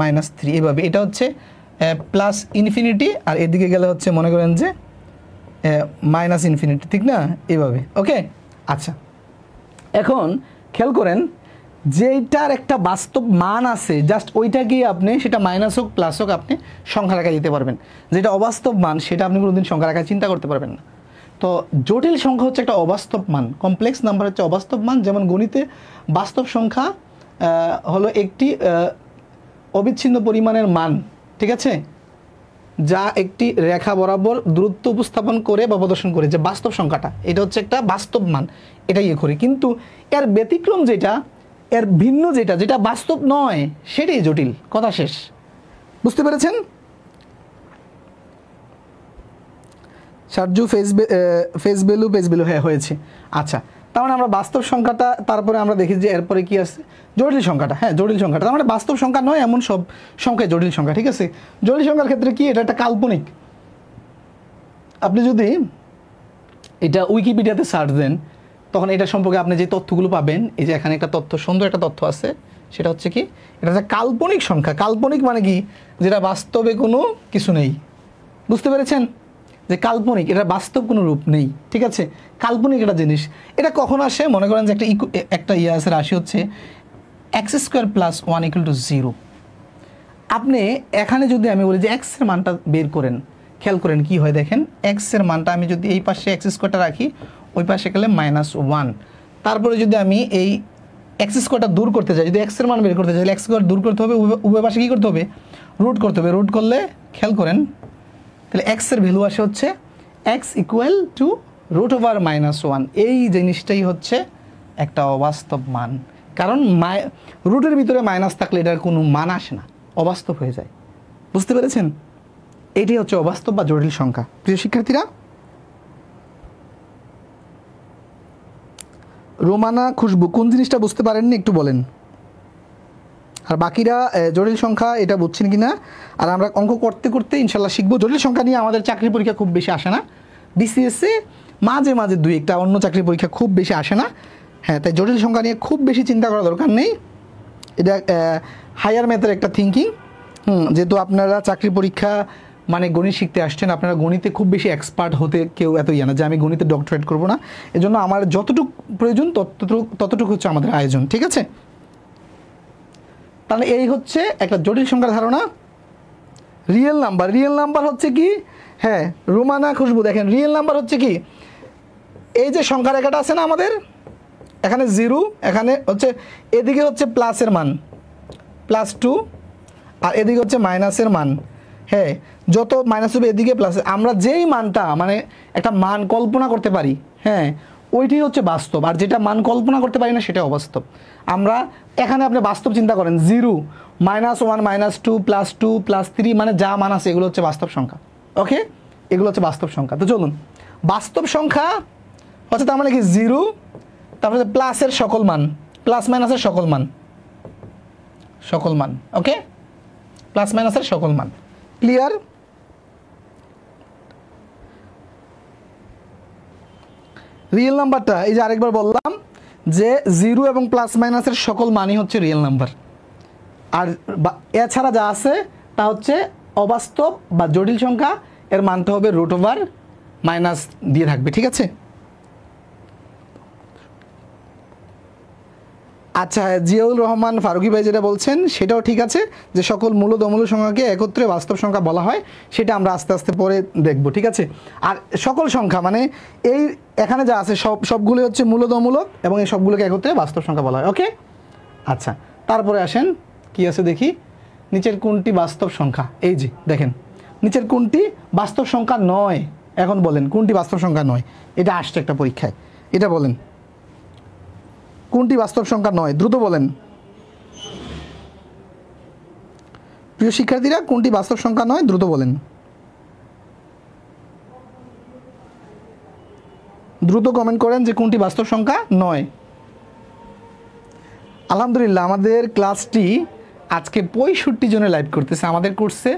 [SPEAKER 1] -3, এভাবে। এটা হচ্ছে +∞, আর এদিকে গেলে হচ্ছে মনে করেন যে -∞, ঠিক না? এভাবে। ওকে, আচ্ছা, এখন খেয়াল করেন, যেটার একটা বাস্তব মান আছে, জাস্ট ওইটাকেই আপনি, সেটা মাইনাস হোক প্লাস হোক, আপনি সংখ্যা রেখায় দিতে পারবেন। যেটা অবাস্তব মান সেটা আপনি কোনোদিন সংখ্যা রেখায় চিন্তা করতে পারবেন না। তো জটিল সংখ্যা হচ্ছে একটা অবাস্তব মান, কমপ্লেক্স নাম্বার হচ্ছে অবাস্তব মান। যেমন গণিতে বাস্তব সংখ্যা হলো একটি অবিচ্ছিন্ন পরিমাণের মান, ঠিক আছে, যা একটি রেখা বরাবর দূরত্ব উপস্থাপন করে বা প্রদর্শন করে, যে বাস্তব সংখ্যাটা, এটা হচ্ছে একটা বাস্তব মান, এটা ইয়ে করে। কিন্তু এর ব্যতিক্রম যেটা, এর ভিন্ন যেটা বাস্তব নয়, সেটাই জটিল। কথা শেষ। বুঝতে পেরেছেন? সার্জু ফেস ভ্যালু হ্যাঁ হয়েছে। আচ্ছা, তার মানে আমরা বাস্তব সংখ্যাটা, তারপরে আমরা দেখি যে এরপরে কি আছে, জটিল সংখ্যাটা। হ্যাঁ, জটিল সংখ্যাটা, তার মানে বাস্তব সংখ্যা নয় এমন সব সংখ্যায় জটিল সংখ্যা, ঠিক আছে? জটিল সংখ্যার ক্ষেত্রে কি, এটা একটা কাল্পনিক। আপনি যদি এটা উইকিপিডিয়াতে সার্চ দেন, তখন এটা সম্পর্কে আপনি যে তথ্যগুলো পাবেন, এই যে এখানে একটা তথ্য, সুন্দর একটা তথ্য আছে, সেটা হচ্ছে কি, এটা হচ্ছে কাল্পনিক সংখ্যা। কাল্পনিক মানে কি, যেটা বাস্তবে কোনো কিছু নেই। বুঝতে পেরেছেন? যে কাল্পনিক, এটা বাস্তব কোনো রূপ নেই, ঠিক আছে? কাল্পনিক একটা জিনিস। এটা কখন আসে? মনে করেন যে একটা ইয়ে আছে, রাশি হচ্ছে x² + 1 = 0। আপনি এখানে যদি আমি বলি যে x এর মানটা বের করেন, খেয়াল করেন কি হয়, দেখেন x এর মানটা আমি যদি এই পাশে x² রাখি, ওই পাশে গেলে -1। তারপরে যদি আমি এই x² দূর করতে চাই, যদি x এর মান বের করতে চাই, x² দূর করতে হবে, উভয় পাশে কী করতে হবে, রুট করতে হবে। রুট করলে খেয়াল করেন, তাহলে x এর ভ্যালু আসে হচ্ছে x = √-1, এই জিনিসটাই হচ্ছে একটা অবাস্তব মান। কারণ রুটের ভিতরে মাইনাস থাকলে এটার কোনো মান আসে না, অবাস্তব হয়ে যায়। বুঝতে পেরেছেন? এটি হচ্ছে অবাস্তব বা জটিল সংখ্যা। প্রিয় শিক্ষার্থীরা, রোমানা, খুশবু কোন জিনিসটা বুঝতে পারেননি একটু বলেন। আর বাকিরা জটিল সংখ্যা এটা বুঝছেন কিনা। আর আমরা অঙ্ক করতে করতে ইনশাল্লাহ শিখবো। জটিল সংখ্যা নিয়ে আমাদের চাকরি পরীক্ষা খুব বেশি আসে না, বিসিএসে মাঝে মাঝে দুই একটা, অন্য চাকরি পরীক্ষা খুব বেশি আসে না। হ্যাঁ, তাই জটিল সংখ্যা নিয়ে খুব বেশি চিন্তা করার দরকার নেই। এটা হায়ার ম্যাথের একটা থিঙ্কিং। যেহেতু আপনারা চাকরি পরীক্ষা মানে গণিত শিখতে আসছেন, আপনারা গণিতে খুব বেশি এক্সপার্ট হতে কেউ এত না যে আমি গণিতে ডক্টরেট করব না। এজন্য আমার যতটুকু প্রয়োজন ততটুকু হচ্ছে আমাদের আয়োজন। ঠিক আছে? তাহলে এই হচ্ছে একটা জটিল সংখ্যার ধারণা। রিয়েল নাম্বার হচ্ছে কি? হ্যাঁ, রোমানা, খুশবু দেখেন, রিয়েল নাম্বার হচ্ছে কি? এই যে সংখ্যা রেখাটা আছে না আমাদের, এখানে 0, এখানে হচ্ছে এদিকে হচ্ছে প্লাসের মান +2, আর এদিকে হচ্ছে মাইনাসের মান। হ্যাঁ, যত মাইনাস হবে এদিকে প্লাস। আমরা যেই মানটা মানে একটা মান কল্পনা করতে পারি, হ্যাঁ, ওইটাই হচ্ছে বাস্তব। আর যেটা মান কল্পনা করতে পারি না সেটা অবাস্তব। আমরা এখানে আপনি বাস্তব চিন্তা করেন, 0, -1, -2, +2, +3, মানে যা মান আছে এগুলো হচ্ছে বাস্তব সংখ্যা। ওকে, এগুলো হচ্ছে বাস্তব সংখ্যা। তো চলুন, বাস্তব সংখ্যা হচ্ছে তার মানে কি 0, তারপরে প্লাসের সকল মান, প্লাস মাইনাসের সকল মান, ওকে, প্লাস মাইনাসের সকল মান। ক্লিয়ার? রিয়েল নাম্বারটা এই যে আরেকবার বললাম যে 0 এবং প্লাস মাইনাসের সকল মানই হচ্ছে রিয়েল নাম্বার। আর এছাড়া যা আছে তা হচ্ছে অবাস্তব বা জটিল সংখ্যা। এর মানটা হবে √-, দিয়ে থাকবে। ঠিক আছে? আচ্ছা, জিয়াউল রহমান ফারুকি ভাই যেটা বলছেন সেটাও ঠিক আছে, যে সকল মূলদ অমূল সংখ্যাকে একত্রে বাস্তব সংখ্যা বলা হয়, সেটা আমরা আস্তে আস্তে পরে দেখব। ঠিক আছে? আর সকল সংখ্যা মানে এই এখানে যা আছে সবগুলো হচ্ছে মূলদ অমূলক, এবং এই সবগুলোকে একত্রে বাস্তব সংখ্যা বলা হয়। ওকে, আচ্ছা, তারপরে আসেন কি আছে দেখি। নিচের কোনটি বাস্তব সংখ্যা? এই যে দেখেন, নিচের কোনটি বাস্তব সংখ্যা নয়? এখন বলেন কোনটি বাস্তব সংখ্যা নয়? এটা আসছে একটা পরীক্ষায়, এটা বলেন কোনটি বাস্তব সংখ্যা নয়, দ্রুত বলেন। প্রিয় শিক্ষার্থীরা, কোনটি বাস্তব সংখ্যা নয় দ্রুত বলেন, দ্রুত কমেন্ট করেন যে কোনটি বাস্তব সংখ্যা নয়। আলহামদুলিল্লাহ, আমাদের ক্লাসটি আজকে 65 জনে লাইভ করতেছে। আমাদের কোর্সে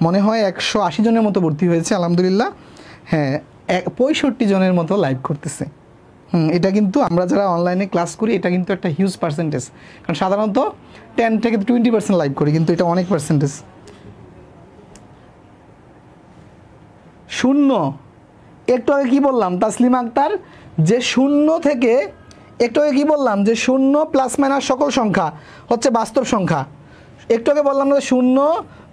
[SPEAKER 1] মনে হয় 180 জনের মতো ভর্তি হয়েছে। আলহামদুলিল্লাহ, হ্যাঁ, 65 জনের মতো লাইভ করতেছে। এটা কিন্তু আমরা যারা অনলাইনে ক্লাস করি এটা কিন্তু একটা হিউজ পার্সেন্টেজ। কারণ সাধারণত 10 থেকে 20% লাইভ করি, কিন্তু এটা অনেক পার্সেন্টেজ। 0, একটু আগে কী বললাম তাসলিমা আক্তার, যে 0 থেকে, একটু আগে কী বললাম যে 0 প্লাস মাইনাস সকল সংখ্যা হচ্ছে বাস্তব সংখ্যা। একটু আগে বললাম যে 0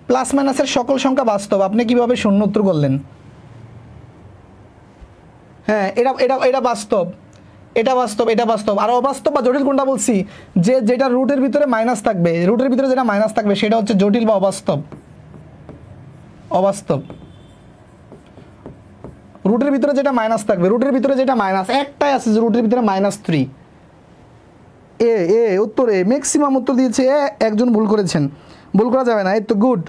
[SPEAKER 1] প্লাস মাইনাসের সকল সংখ্যা বাস্তব। আপনি কীভাবে 0 উত্তর করলেন? হ্যাঁ, এটা বাস্তব, এটা বাস্তব। আর অবাস্তব বা জটিল কোনটা বলছি? যেটা রুটের ভিতরে মাইনাস থাকবে, রুটের ভিতরে যেটা মাইনাস থাকবে সেটা হচ্ছে জটিল বা অবাস্তব। রুটের ভিতরে যেটা মাইনাস থাকবে, রুটের ভিতরে যেটা মাইনাস একটাই আছে, যে রুটের ভিতরে -3। উত্তর এ, ম্যাক্সিমাম উত্তর দিয়েছে এ, একজন ভুল করেছেন, ভুল করা যাবে না। এই তো গুড,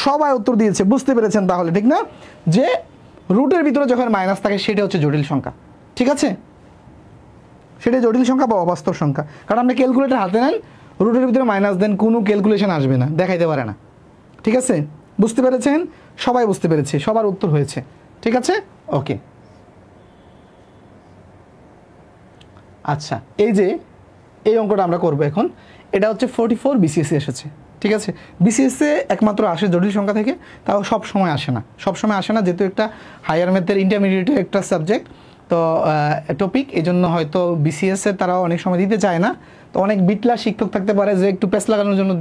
[SPEAKER 1] সবাই উত্তর দিয়েছে, বুঝতে পেরেছেন তাহলে, ঠিক না? যে রুটের ভিতরে যখন মাইনাস থাকে সেটা হচ্ছে জটিল সংখ্যা। ঠিক আছে? সেটা জটিল সংখ্যা বা অবাস্তব সংখ্যা। কারণ আপনি ক্যালকুলেটর হাতে নেন, রুটের ভিতরে মাইনাস দেন, কোনো ক্যালকুলেশন আসবে না, দেখাইতে পারে না। ঠিক আছে? বুঝতে পেরেছেন? সবাই বুঝতে পেরেছে, সবার উত্তর হয়েছে। ঠিক আছে? ওকে, আচ্ছা, এই যে এই অঙ্কটা আমরা করবো এখন, এটা হচ্ছে 44 বিসিএসে এসেছে। ঠিক আছে? বিসিএসে একমাত্র আসে জটিল সংখ্যা থেকে, তাও সব সময় আসে না, যেহেতু একটা হায়ার ম্যাথের ইন্টারমিডিয়েটের একটা সাবজেক্ট, তো টপিক, এই জন্য হয়তো বিসিএসে তারাও অনেক সময় দিতে চায় না। তো অনেক বিটলা শিক্ষক থাকতে পারে যে একটু পেস লাগানোর জন্য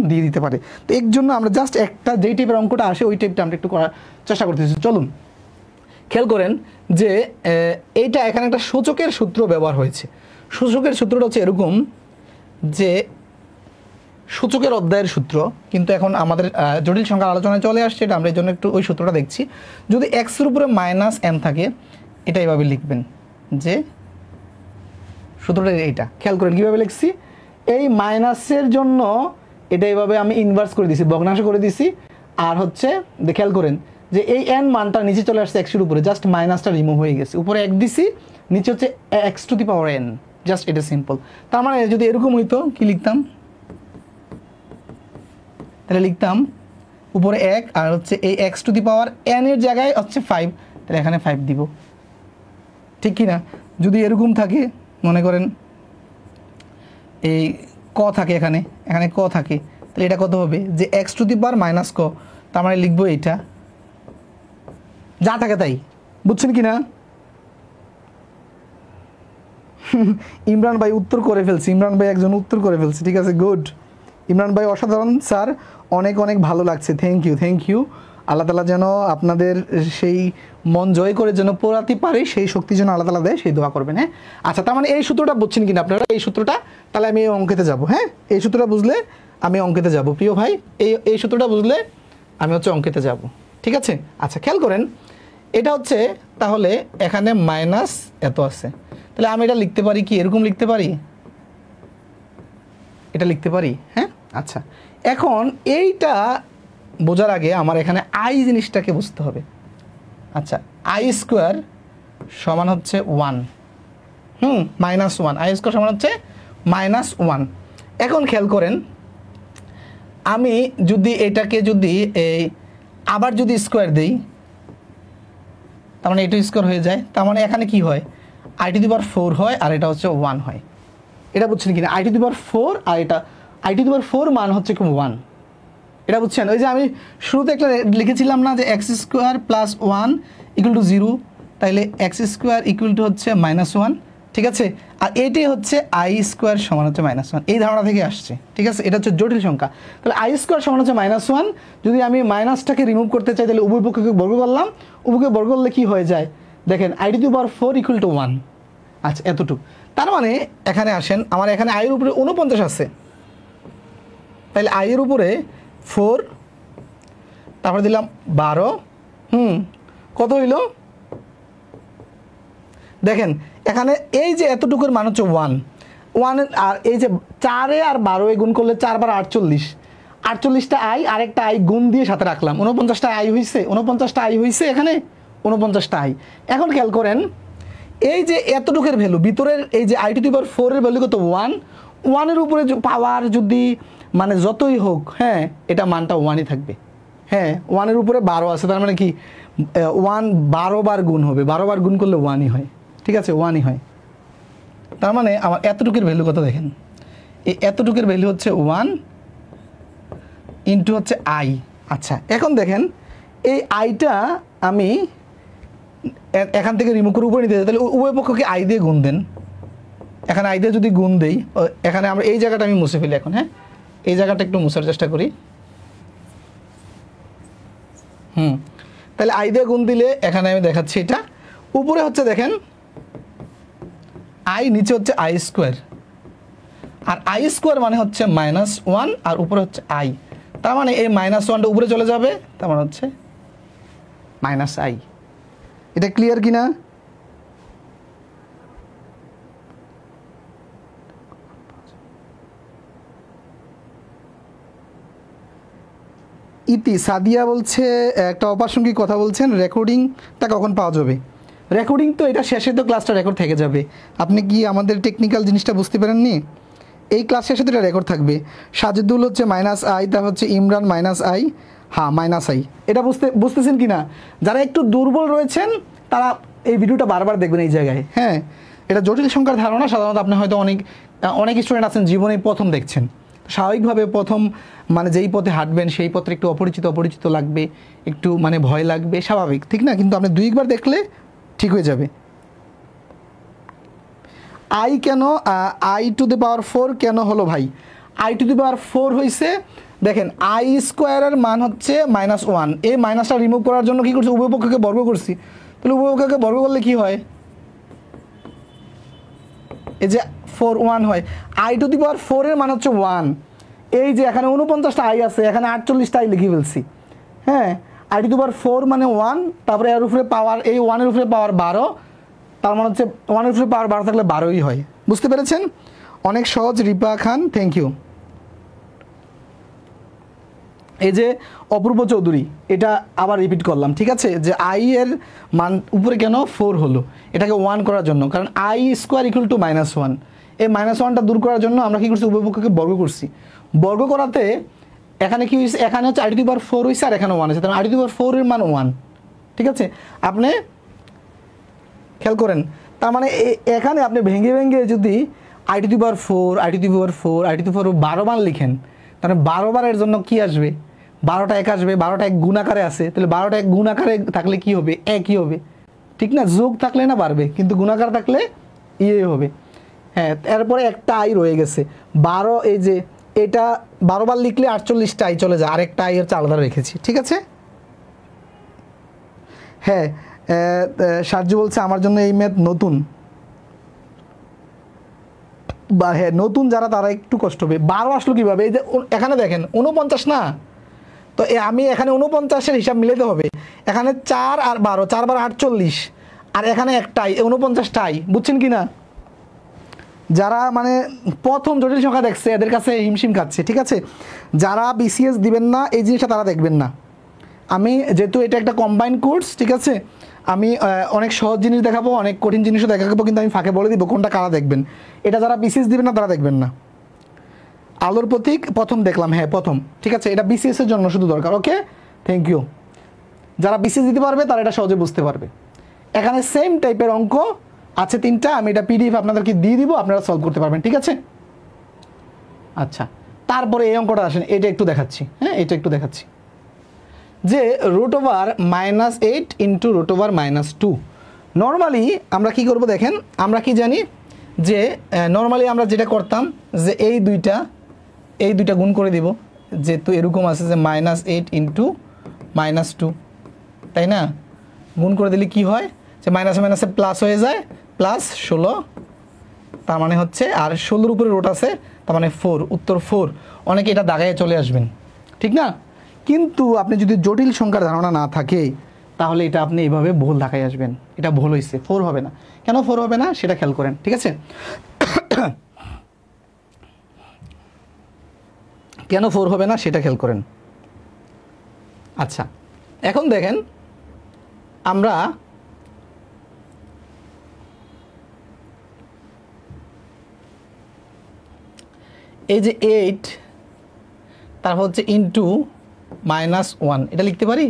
[SPEAKER 1] দিয়ে দিতে পারে। তো এর জন্য আমরা জাস্ট একটা যেই টাইপের অঙ্কটা আসে ওই টাইপটা আমরা একটু করার চেষ্টা করতেছি। চলুন খেয়াল করেন যে এইটা এখানে একটা সূচকের সূত্র ব্যবহার হয়েছে। সূচকের সূত্রটা হচ্ছে এরকম, যে সূচকের অধ্যায়ের সূত্র, কিন্তু এখন আমাদের জটিল সংখ্যার আলোচনায় চলে আসছে, এটা আমরা এই জন্য একটু ওই সূত্রটা দেখছি। যদি এক্সের উপরে -m থাকে, এটা এইভাবে লিখবেন যে সূত্রটা এইটা খেয়াল করেন কীভাবে লিখছি, এই মাইনাসের জন্য এটা এইভাবে আমি ইনভার্স করে দিছি, ভগ্নাংশ করে দিছি। আর হচ্ছে খেয়াল করেন যে এই এন মানটা নিচে চলে আসছে এক্সের উপরে, জাস্ট মাইনাসটা রিমুভ হয়ে গেছে, উপরে এক দিছি, নিচে হচ্ছে x to the power N, just এটা সিম্পল। তার মানে যদি এরকম হইতো কি লিখতাম, তাহলে লিখতাম উপরে এক আর হচ্ছে এই x to the power N এর জায়গায় হচ্ছে 5, তাহলে এখানে 5 দিব, ঠিক কি না? যদি এরকম থাকে মনে করেন এই ক থাকে এখানে, এখানে ক থাকে, তাহলে এটা কত হবে যে x to the power minus ক, তার মানে লিখবো এইটা যা থাকে তাই, বুঝছেন কি না? ইমরান ভাই উত্তর করে ফেলছি, ইমরান ভাই একজন উত্তর করে ফেলছে, ঠিক আছে, গুড। ইমরান ভাই অসাধারণ স্যার, অনেক অনেক ভালো লাগছে, থ্যাংক ইউ থ্যাংক ইউ। আল্লাহ তালা যেন আপনাদের সেই মন জয় করে যেন পড়াতে পারে, সেই শক্তি যেন আল্লাহ তালা দেয়, সেই দোয়া করবেন। হ্যাঁ আচ্ছা, তার মানে এই সূত্রটা বুঝছেন কিনা আপনারা? এই সূত্রটা তাহলে আমি এই অঙ্কেতে যাব। হ্যাঁ এই সূত্রটা বুঝলে আমি অঙ্কেতে যাব প্রিয় ভাই, এই সূত্রটা বুঝলে আমি হচ্ছে অঙ্কেতে যাব, ঠিক আছে? আচ্ছা খেয়াল করেন, এটা হচ্ছে তাহলে এখানে মাইনাস এত আছে, তাহলে আমি এটা লিখতে পারি কি এরকম লিখতে পারি, এটা লিখতে পারি। হ্যাঁ আচ্ছা, এখন এইটা বোঝার আগে আমার এখানে আই জিনিসটাকে বুঝতে হবে। আচ্ছা আই স্কোয়ার সমান হচ্ছে 1, -1, আই স্কোয়ার সমান হচ্ছে -1। এখন খেয়াল করেন, আমি যদি এটাকে যদি এই আবার যদি স্কোয়ার দিই, তার মানে এটা স্কোয়ার হয়ে যায়, তার মানে এখানে কি হয়, আই টু দি পাওয়ার 4 হয় আর এটা হচ্ছে 1 হয়। এটা বুঝছেন কিনা? আই টু দি পাওয়ার 4 আর এটা আই টু দি পাওয়ার 4 মান হচ্ছে কি 1, এটা বুঝছেন? ওই যে আমি শুরুতে একটা লিখেছিলাম না যে x square plus 1 equal to 0, তাইলে এক্স স্কোয়ার ইকুয়াল টু হচ্ছে -1, ঠিক আছে? আর এটাই হচ্ছে আই স্কোয়ার সমান হচ্ছে -1, এই ধারণা থেকে আসছে, ঠিক আছে? এটা হচ্ছে জটিল সংখ্যা। তাহলে আই স্কোয়ার সমান হচ্ছে -1, যদি আমি মাইনাসটাকে রিমুভ করতে চাই তাহলে উভয় পক্ষকে বর্গ করলাম, উভয়কে বর্গ করলে কী হয়ে যায় দেখেন, I to the power 4 equal to 1। আচ্ছা এতটুকু, তার মানে এখানে আসেন, আমার এখানে আয়ের উপরে 49 আছে, তাহলে আয়ের উপরে 4, তারপরে দিলাম 12, কত হইল দেখেন, এখানে এই যে এতটুকুর মান হচ্ছে 1, আর এই যে 4 আর 12 গুণ করলে 4 বার 48, 48টা আই আরেকটা আই গুণ দিয়ে সাথে রাখলাম, 49টা আই হয়েছে, 49টা আই হয়েছে এখানে 49টা আই। এখন খেয়াল করেন, এই যে এতটুকুর ভ্যালু ভিতরের এই যে আই টু দি পাওয়ার 4 এর ভ্যালু কত 1, 1-এর উপরে পাওয়ার যদি মানে যতই হোক, হ্যাঁ এটা মানটা 1ই থাকবে। হ্যাঁ 1-এর উপরে 12 আছে, তার মানে কি 1 12 বার গুণ হবে, 12 বার গুণ করলে 1ই হয়, ঠিক আছে, 1ই হয়। তার মানে আমার এতটুকুর ভ্যালু কত দেখেন, এই এতটুকুর ভ্যালু হচ্ছে 1 ইন্টু হচ্ছে আই। আচ্ছা এখন দেখেন এই আইটা আমি এখান থেকে রিমুভ করে উপরে নিতে যাই, তাহলে উভয় পক্ষকে আই দিয়ে গুণ দেন, এখানে আই দিয়ে যদি গুণ দেই, এখানে আমরা এই জায়গাটা আমি মুছে ফেলি এখন। হ্যাঁ এই জায়গাটা একটু মুছার চেষ্টা করি, তাহলে আই দিয়ে গুণ দিলে এখানে আমি দেখাচ্ছি, এটা উপরে হচ্ছে দেখেন আই, নিচে হচ্ছে আই স্কোয়ার, আর আই স্কোয়ার মানে হচ্ছে -1 আর উপরে হচ্ছে আই, তার মানে এই -1টা উপরে চলে যাবে, তার মানে হচ্ছে -i। এটা ক্লিয়ার কিনা? ইতি সাদিয়া বলছে একটা অপ্রাসঙ্গিক কথা বলছেন, রেকর্ডিংটা কখন পাওয়া যাবে? রেকর্ডিং তো এটা শেষে তো ক্লাসটা রেকর্ড থেকে যাবে, আপনি কি আমাদের টেকনিক্যাল জিনিসটা বুঝতে পারেননি? এই ক্লাস শেষে তো এটা রেকর্ড থাকবে। সাজিদুল হচ্ছে -i, তা হচ্ছে ইমরান -i, হ্যাঁ -i, এটা বুঝতেছেন কি না? যারা একটু দুর্বল রয়েছেন তারা এই ভিডিওটা বারবার দেখবেন এই জায়গায়। হ্যাঁ এটা জটিল সংখ্যার ধারণা, সাধারণত আপনি হয়তো অনেক স্টুডেন্ট আছেন জীবনে প্রথম দেখছেন, স্বাভাবিকভাবে প্রথম মানে যেই পথে হাঁটবেন সেই পথে একটু অপরিচিত লাগবে, একটু মানে ভয় লাগবে, স্বাভাবিক, ঠিক না? কিন্তু আপনি 2 বার দেখলে ঠিক হয়ে যাবে। I can I to the পাওয়ার 4 কেন হলো ভাই? আই টু দি পাওয়ার 4 হয়েছে, দেখেন আই স্কোয়ারের মান হচ্ছে -1, এই মাইনাসটা রিমুভ করার জন্য কী করছি, উভয় পক্ষকে বর্গ করছি, তাহলে উভয় পক্ষকে বর্গ করলে কি হয়, এই যে 4 1 হয়। আই টু দি পাওয়ার 4 এর মান হচ্ছে 1, এই যে এখানে 49টা আই আছে, এখানে 48টা আই লিখে ফেলছি। হ্যাঁ আই টু দি পাওয়ার 4 মানে 1, তারপরে এর উপরে পাওয়ার, এই 1-এর উপরে পাওয়ার 12, তার মানে হচ্ছে 1 এর উপরে পাওয়ার 12 থাকলে 12ই হয়। বুঝতে পেরেছেন? অনেক সহজ রিপা খান, থ্যাংক ইউ। এই যে অপূর্ব চৌধুরী, এটা আবার রিপিট করলাম, ঠিক আছে, যে আই এর মান উপরে কেন 4 হলো, এটাকে 1 করার জন্য, কারণ আই স্কোয়ার ইকুয়াল টু -1। এই -1টা দূর করার জন্য আমরা কি করছি, উভয়পক্ষকে বর্গ করছি। বর্গ করাতে এখানে কি হয়েছে, এখানে হচ্ছে r⁴ হয়েছে আর এখানে 1 আছে, তার r⁴ এর মান 1। ঠিক আছে, আপনি খেয়াল করেন, তার মানে এখানে আপনি ভেঙে ভেঙে যদি r⁴ r⁴ 12 বার লিখেন, তাহলে 12 বারের জন্য কি আসবে, 12টা 1 আসবে, 12টা 1 গুণ আকারে আছে, তাহলে 12টা 1 গুণ আকারে থাকলে কি হবে, একই হবে, ঠিক না? যোগ থাকলে না বাড়বে, কিন্তু গুণাকার থাকলে ইয়ে হবে। হ্যাঁ, এরপরে একটা আই রয়ে গেছে 12, এই যে এটা 12 বার লিখলে 48টা আই চলে যায়, আরেকটা আই হচ্ছে আলাদা রেখেছি, ঠিক আছে। হ্যাঁ, সাহায্য বলছে আমার জন্য এই ম্যাথ নতুন, বা হ্যাঁ নতুন যারা তারা একটু কষ্ট হবে। 12 আসলো কীভাবে, এই যে এখানে দেখেন 49 না, তো আমি এখানে 49-এর হিসাব মিলাতে হবে, এখানে 4 আর 12, 4 বার 48, আর এখানে একটাই 49টাই, বুঝছেন কি না? যারা মানে প্রথম জটিল সংখ্যা দেখছে এদের কাছে হিমশিম খাচ্ছে, ঠিক আছে। যারা বিসিএস দিবেন না এই জিনিসটা তারা দেখবেন না। আমি যেহেতু এটা একটা কম্বাইন্ড কোর্স, ঠিক আছে, আমি অনেক সহজ জিনিস দেখাবো, অনেক কঠিন জিনিসও দেখাবো, কিন্তু আমি ফাঁকে বলে দিব কোনটা কারা দেখবেন। এটা যারা বিসিএস দিবেন না তারা দেখবেন না। আলোর প্রতীক প্রথম দেখলাম, হ্যাঁ প্রথম, ঠিক আছে, এটা বিসিএস এর জন্য শুধু দরকার। ওকে, থ্যাংক ইউ। যারা বিসিএস দিতে পারবে তারা এটা সহজে বুঝতে পারবে। এখানে সেম টাইপের অঙ্ক আছে 3টা, আমি এটা পিডিএফ আপনাদেরকে দিয়ে দিব, আপনারা সলভ করতে পারবেন, ঠিক আছে। আচ্ছা, তারপরে এই অঙ্কটা আসেন, এটা একটু দেখাচ্ছি। হ্যাঁ, এটা একটু দেখাচ্ছি যে √8 ইন্টু √2। নর্মালি আমরা কি করব দেখেন, আমরা কি জানি যে নর্মালি আমরা যেটা করতাম যে এই দুইটা গুণ করে দিব, যেহেতু এরকম আছে যে -8 ইন্টু -2, তাই না? গুণ করে দিলে কি হয়, যে মাইনাসে মাইনাসে প্লাস হয়ে যায়, +16, তার মানে হচ্ছে, আর 16-র উপরে রুট আছে, তার মানে 4, উত্তর 4। অনেকে এটা দাগায় চলে আসবেন, ঠিক না? কিন্তু আপনি যদি জটিল সংখ্যার ধারণা না থাকে তাহলে এটা আপনি এইভাবে ভুল ঢাকায় আসবেন, এটা ভুল হয়েছে, 4 হবে না। কেন 4 হবে না সেটা খেয়াল করেন, ঠিক আছে। কেন 4 হবে না সেটা খেয়াল করেন। আচ্ছা, এখন দেখেন আমরা এই যে 8, তারপর হচ্ছে ইন্টু -1, এটা লিখতে পারি,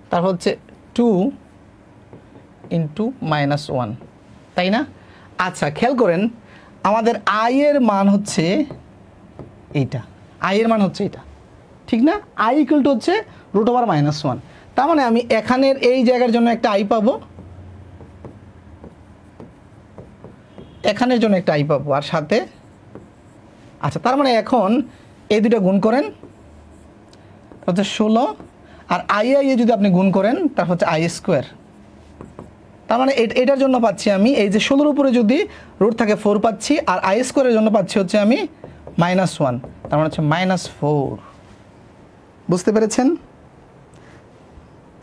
[SPEAKER 1] তারপর হচ্ছে 2 ইন্টু -1, তাই না? আচ্ছা, খেয়াল করেন আমাদের আই এর মান হচ্ছে এইটা, আই এর মান হচ্ছে এটা, ঠিক না? আই ইকুয়াল টু হচ্ছে √1, তার মানে আমি এখানের এই জায়গার জন্য একটা আই পাবো, এখানের জন্য একটা আই পাবো, আর সাথে, আচ্ছা, তার মানে এখন এই দুটো গুণ করেন, হচ্ছে 16, আর আই যদি আপনি গুণ করেন তার হচ্ছে i²। তার মানে এটার জন্য পাচ্ছি আমি, এই যে 16-র উপরে যদি রুট থাকে 4 পাচ্ছি, আর i² এর জন্য পাচ্ছি হচ্ছে আমি -1, তার মানে হচ্ছে -4। বুঝতে পেরেছেন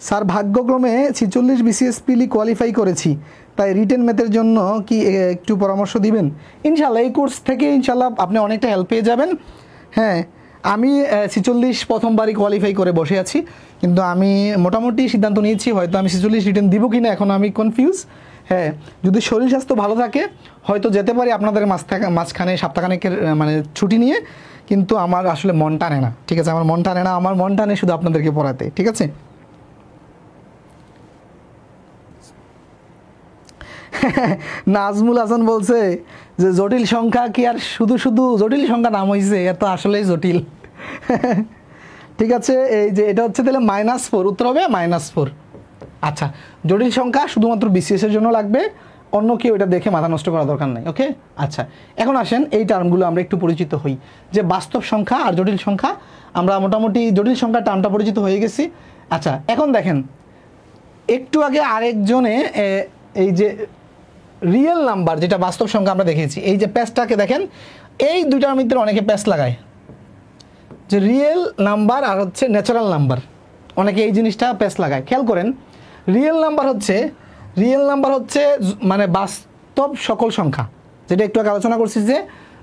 [SPEAKER 1] স্যার? ভাগ্যক্রমে 46 বিসিএস পিলি কোয়ালিফাই করেছি, তাই রিটেন ম্যাথের জন্য কি একটু পরামর্শ দিবেন? ইনশাল্লাহ এই কোর্স থেকে ইনশাল্লাহ আপনি অনেকটা হেল্প পেয়ে যাবেন। হ্যাঁ, আমি 46 প্রথমবারই কোয়ালিফাই করে বসে আছি, কিন্তু আমি মোটামুটি সিদ্ধান্ত নিয়েছি হয়তো আমি 46 রিটেন দিব কি না, এখন আমি কনফিউজ। হ্যাঁ, যদি শরীর স্বাস্থ্য ভালো থাকে হয়তো যেতে পারি আপনাদের মাঝখানে সপ্তাহখানেকের মানে ছুটি নিয়ে, কিন্তু আমার আসলে মন টানে না, ঠিক আছে, আমার মন টানে না, আমার মন টানে শুধু আপনাদেরকে পড়াতে, ঠিক আছে। নাজমুল হাসান বলছে যে জটিল সংখ্যা কি আর শুধু শুধু জটিল সংখ্যা নাম হয়েছে, এত আসলেই জটিল। ঠিক আছে, এই যে এটা হচ্ছে তাহলে -4, উত্তর হবে -4। আচ্ছা, জটিল সংখ্যা শুধুমাত্র বিসিএস এর জন্য লাগবে, অন্য কেউ এটা দেখে মাথা নষ্ট করার দরকার নাই। ওকে, আচ্ছা, এখন আসেন এই টার্মগুলো আমরা একটু পরিচিত হই, যে বাস্তব সংখ্যা আর জটিল সংখ্যা। আমরা মোটামুটি জটিল সংখ্যার টার্মটা পরিচিত হয়ে গেছি। আচ্ছা, এখন দেখেন একটু আগে আরেকজনে এই যে রিয়েল নাম্বার যেটা বাস্তব সংখ্যা আমরা দেখেছি, এই যে প্যাচটাকে দেখেন, এই দুইটার মধ্যে অনেকে প্যাচ লাগায়, যে রিয়েল নাম্বার আর হচ্ছে ন্যাচারাল নাম্বার, অনেকে এই জিনিসটা প্যাচ লাগায়। খেয়াল করেন, রিয়েল নাম্বার হচ্ছে রিয়েল নাম্বার হচ্ছে মানে বাস্তব সকল সংখ্যা, যেটা একটু আগে আলোচনা করছি যে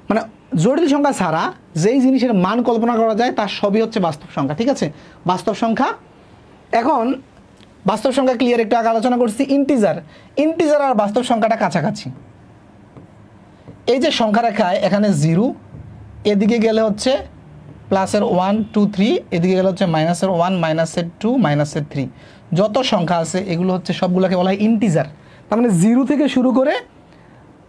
[SPEAKER 1] মানে জটিল সংখ্যা ছাড়া যেই জিনিসের মান কল্পনা করা যায় তার সবই হচ্ছে বাস্তব সংখ্যা, ঠিক আছে? বাস্তব সংখ্যা। এখন বাস্তব সংখ্যা ক্লিয়ার, একটু আগে আলোচনা করছি। ইন্টিজার, ইন্টিজার আর বাস্তব সংখ্যাটা কাছাকাছি। এই যে সংখ্যা রেখায় এখানে 0, এদিকে গেলে হচ্ছে প্লাসের 1 2 3, এদিকে গেলে হচ্ছে মাইনাসের 1 মাইনাসের 2 মাইনাসের 3, যত সংখ্যা আছে এগুলো হচ্ছে সবগুলোকে বলা হয় ইন্টিজার। তার মানে 0 থেকে শুরু করে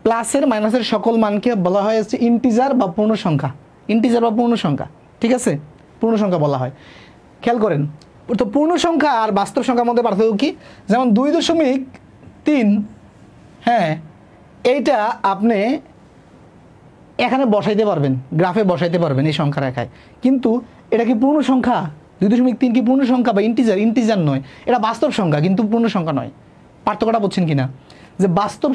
[SPEAKER 1] প্লাসের মাইনাসের সকল মানকে বলা হয় হচ্ছে ইন্টিজার বা পূর্ণ সংখ্যা। ইন্টিজার বা পূর্ণ সংখ্যা, ঠিক আছে? পূর্ণ সংখ্যা বলা হয়। খেয়াল করেন তো পূর্ণ সংখ্যা আর বাস্তব সংখ্যার মধ্যে পার্থক্য কি? যেমন 2.3, হ্যাঁ, এইটা আপনি এখানে বসাইতে পারবেন, গ্রাফে বসাইতে পারবেন এই সংখ্যা রেখায়, কিন্তু এটা কি পূর্ণ সংখ্যা? 2.3 কি পূর্ণ সংখ্যা বা ইন্টিজার? ইন্টিজার নয়, এটা বাস্তব সংখ্যা কিন্তু পূর্ণ সংখ্যা নয়। পার্থক্যটা বুঝছেন কিনা? যে বাস্তব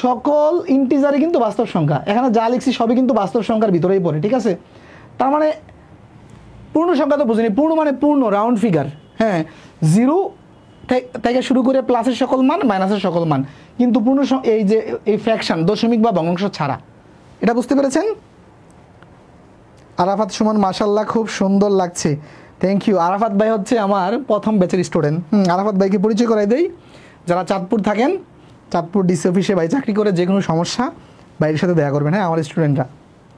[SPEAKER 1] সকল ইন্টিজারে কিন্তু বাস্তব সংখ্যা, এখানে যা লিখছি সবই কিন্তু বাস্তব সংখ্যার ভিতরেই পড়ে, ঠিক আছে? তার মানে পূর্ণ সংখ্যা তো বুঝিনি, পূর্ণ মানে পূর্ণ রাউন্ড ফিগার, হ্যাঁ, 0 থেকে শুরু করে প্লাসের সকল মান মাইনাসের সকল মান, কিন্তু পূর্ণ এই যে এই ফ্র্যাকশন দশমিক বা ভগ্নাংশ ছাড়া, এটা বুঝতে পেরেছেন? আরাফাত সুমন মাশাল্লাহ খুব সুন্দর লাগছে, থ্যাংক ইউ। আরাফাত ভাই হচ্ছে আমার প্রথম ব্যাচের স্টুডেন্ট। আরাফাত ভাইকে পরিচয় করাই দেই। যারা চাঁদপুর থাকেন, চাঁদপুর ডিসি অফিসে ভাই চাকরি করে, যে কোনো সমস্যা ভাইয়ের সাথে দেখা করবেন, হ্যাঁ, আমার স্টুডেন্টরা,